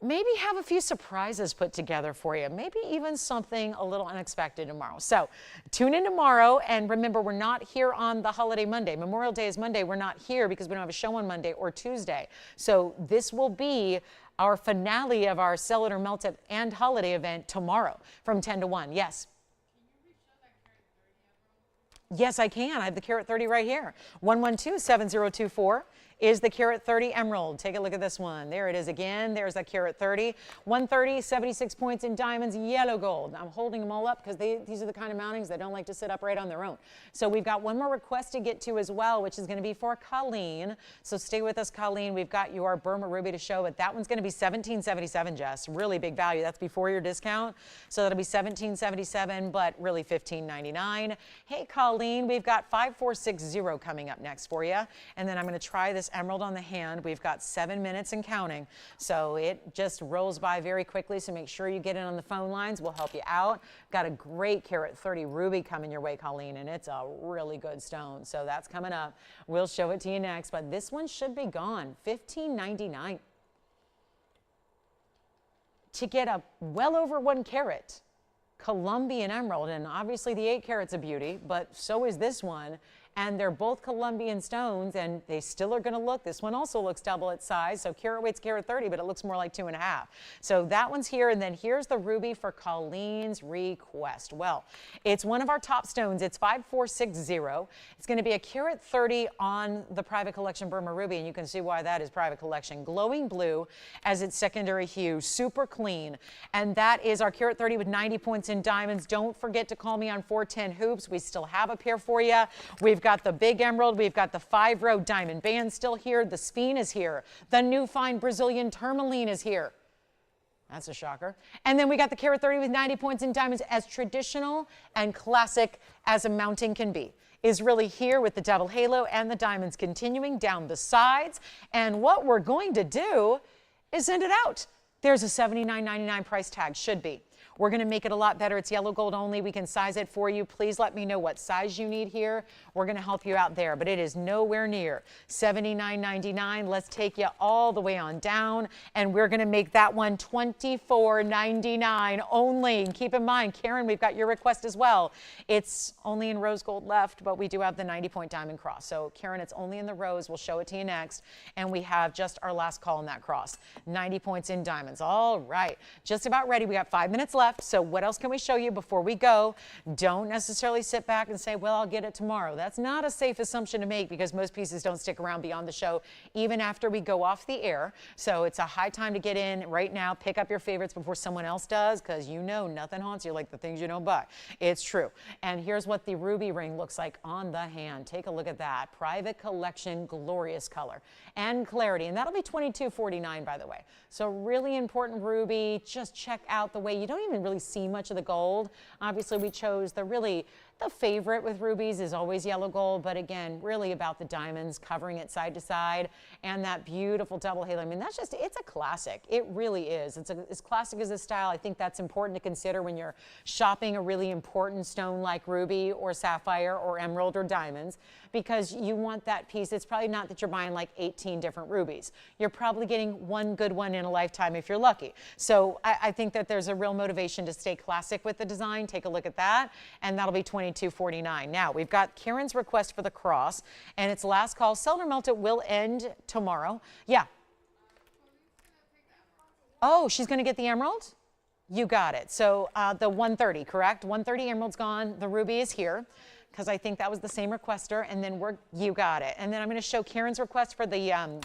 maybe have a few surprises put together for you, maybe even something a little unexpected tomorrow. So tune in tomorrow, and remember, we're not here on the holiday Monday. Memorial Day is Monday. We're not here because we don't have a show on Monday or Tuesday. So this will be our finale of our Sell It or Melt It and holiday event tomorrow from 10 to 1. Yes. Yes, I can. I have the carat 30 right here. 112-7024 is the carat 30 emerald. Take a look at this one. There it is again. There's that carat 30. 130, 76 points in diamonds, yellow gold. I'm holding them all up because these are the kind of mountings that don't like to sit upright on their own. So we've got one more request to get to as well, which is going to be for Colleen. So stay with us, Colleen. We've got your Burma ruby to show, but that one's going to be $17.77, Jess. Really big value. That's before your discount. So that'll be $17.77, but really $15.99. Hey, Colleen, we've got 5460 coming up next for you. And then I'm going to try this emerald on the hand. We've got 7 minutes and counting, so it just rolls by very quickly, so make sure you get in on the phone lines. We'll help you out. Got a great carat 30 ruby coming your way, Colleen, and it's a really good stone, so that's coming up. We'll show it to you next, but this one should be gone. $15.99 to get a well over 1 carat Colombian emerald. And obviously the 8 carat's a beauty, but so is this one. And they're both Colombian stones, and they still are going to look. This one also looks double its size, so carat weight's carat 30, but it looks more like 2.5. So that one's here, and then here's the ruby for Colleen's request. Well, it's one of our top stones. It's 5460. It's going to be a carat 30 on the private collection Burma ruby, and you can see why that is private collection. Glowing blue as its secondary hue, super clean, and that is our carat 30 with 90 points in diamonds. Don't forget to call me on 410 hoops. We still have a pair for you. We've got the big emerald. We've got the 5-row diamond band still here. The sphene is here. The new fine Brazilian tourmaline is here. That's a shocker. And then we got the carat 30 with 90 points in diamonds, as traditional and classic as a mounting can be. Is really here with the double halo and the diamonds continuing down the sides. And what we're going to do is send it out. There's a $79.99 price tag, should be. We're going to make it a lot better. It's yellow gold only. We can size it for you. Please let me know what size you need here. We're going to help you out there, but it is nowhere near $79.99. Let's take you all the way on down, and we're going to make that one $24.99 only. And keep in mind, Karen, we've got your request as well. It's only in rose gold left, but we do have the 90-point diamond cross. So, Karen, it's only in the rose. We'll show it to you next, and we have just our last call in that cross. 90 points in diamonds. All right, just about ready. We got 5 minutes left. So what else can we show you before we go? Don't necessarily sit back and say, well, I'll get it tomorrow. That's not a safe assumption to make because most pieces don't stick around beyond the show, even after we go off the air. So it's a high time to get in right now. Pick up your favorites before someone else does, because you know nothing haunts you like the things you don't buy. It's true. And here's what the ruby ring looks like on the hand. Take a look at that. Private collection, glorious color and clarity. And that'll be $22.49, by the way. So really important ruby. Just check out the way you don't even really see much of the gold. Obviously, we chose the favorite with rubies is always yellow gold, but again, really about the diamonds covering it side to side and that beautiful double halo. I mean, that's just, it's a classic. It really is. It's as classic as this style. I think that's important to consider when you're shopping a really important stone like ruby or sapphire or emerald or diamonds, because you want that piece. It's probably not that you're buying like 18 different rubies. You're probably getting one good one in a lifetime if you're lucky. So I think that there's a real motivation to stay classic with the design. Take a look at that, and that'll be $22.49. Now, we've got Karen's request for the cross, and it's last call. Sell It or Melt It will end tomorrow. Yeah. Oh, she's going to get the emerald? You got it. So the 130, correct? 130 emerald's gone. The ruby is here because I think that was the same requester. And then you got it. And then I'm going to show Karen's request for the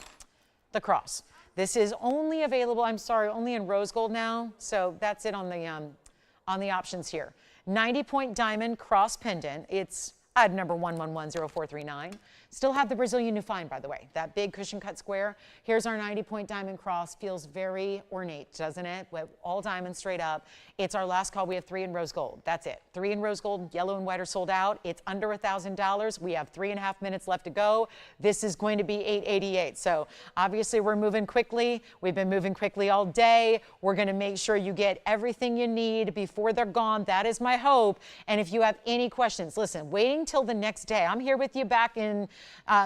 cross. This is only available, I'm sorry, only in rose gold now. So that's it on the options here. 90-point diamond cross pendant. It's ad number 1110439. Still have the Brazilian new fine, by the way, that big cushion cut square. Here's our 90-point diamond cross. Feels very ornate, doesn't it? With all diamonds straight up. It's our last call. We have 3 in rose gold. That's it. 3 in rose gold, yellow and white are sold out. It's under $1,000. We have 3.5 minutes left to go. This is going to be $888. So obviously we're moving quickly. We've been moving quickly all day. We're going to make sure you get everything you need before they're gone. That is my hope. And if you have any questions, listen, waiting till the next day. I'm here with you back in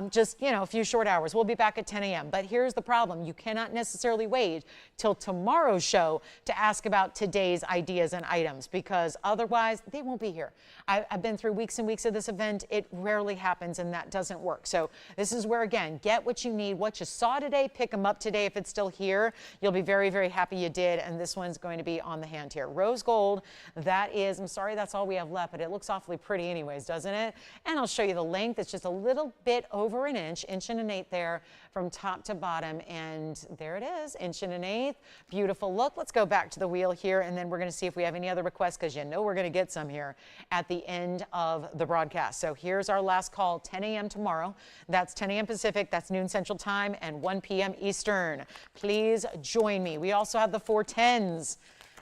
just, a few short hours. We'll be back at 10 a.m. But here's the problem. You cannot necessarily wait till tomorrow's show to ask about today's ideas and items because otherwise they won't be here. I've been through weeks and weeks of this event. It rarely happens and that doesn't work. So this is where, again, get what you need. What you saw today, pick them up today. If it's still here, you'll be very, very happy you did. And this one's going to be on the hand here. Rose gold, that is, I'm sorry, that's all we have left, but it looks awfully pretty anyways, doesn't it? And I'll show you the length. It's just a little bit over an inch and 1/8 there from top to bottom. And there it is, 1.125". Beautiful look. Let's go back to the wheel here and then we're going to see if we have any other requests because we're going to get some here at the end of the broadcast. So here's our last call, 10 a.m. tomorrow. That's 10 a.m. Pacific, that's noon Central Time and 1 p.m. Eastern. Please join me. We also have the 410s.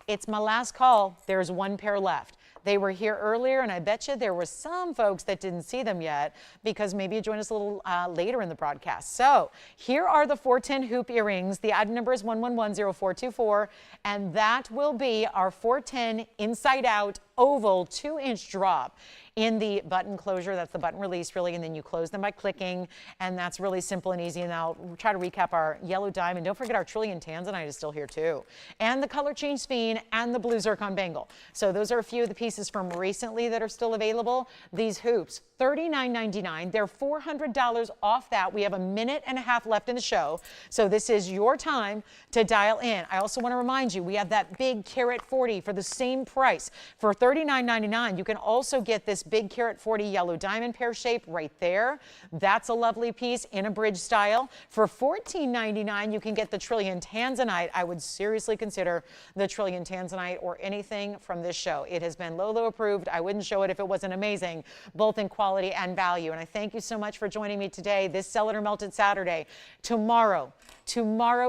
It's my last call. There's 1 pair left. They were here earlier, and I bet you there were some folks that didn't see them yet because maybe you joined us a little later in the broadcast. So here are the 410 hoop earrings. The item number is 1110424, and that will be our 410 inside out oval 2-inch drop in the button closure. That's the button release really, and then you close them by clicking, and that's really simple and easy. And I'll try to recap our yellow diamond. Don't forget our trillion Tanzanite is still here too, and the color change sphene and the blue zircon bangle. So those are a few of the pieces from recently that are still available. These hoops, $39.99. They're $400 off that. We have a minute and a half left in the show, so this is your time to dial in. I also want to remind you, we have that big carat 40 for the same price. For $39.99, you can also get this big carat 40 yellow diamond pear shape right there. That's a lovely piece in a bridge style. For $14.99, you can get the trillion Tanzanite. I would seriously consider the trillion Tanzanite or anything from this show. It has been Lolo approved. I wouldn't show it if it wasn't amazing, both in quality and value. And I thank you so much for joining me today, this Sell It or Melt It Saturday. Tomorrow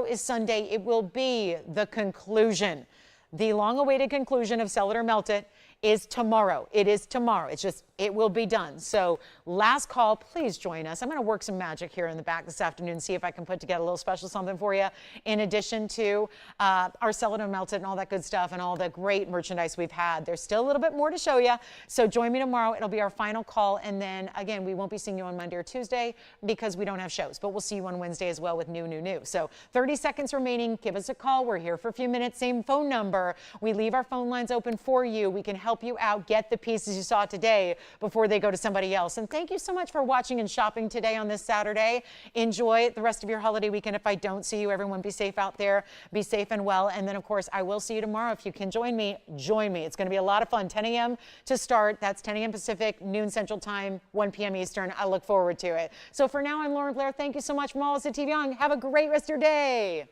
is Sunday. It will be the conclusion. The long-awaited conclusion of Sell It or Melt It is tomorrow. It is tomorrow. It's just, it will be done. So last call, please join us. I'm going to work some magic here in the back this afternoon, see if I can put together a little special something for you in addition to our Sell It or Melt It and all that good stuff and all the great merchandise we've had. There's still a little bit more to show you. So join me tomorrow. It'll be our final call. And then again, we won't be seeing you on Monday or Tuesday because we don't have shows, but we'll see you on Wednesday as well with new. So 30 seconds remaining. Give us a call. We're here for a few minutes. Same phone number. We leave our phone lines open for you. We can help you out. Get the pieces you saw today before they go to somebody else. And thank you so much for watching and shopping today on this Saturday. Enjoy the rest of your holiday weekend. If I don't see you, everyone be safe out there. Be safe and well. And then, of course, I will see you tomorrow. If you can join me, join me. It's going to be a lot of fun. 10 a.m. to start. That's 10 a.m. Pacific, noon Central Time, 1 p.m. Eastern. I look forward to it. So for now, I'm Lauren Blair. Thank you so much from all of us at TVON. Have a great rest of your day.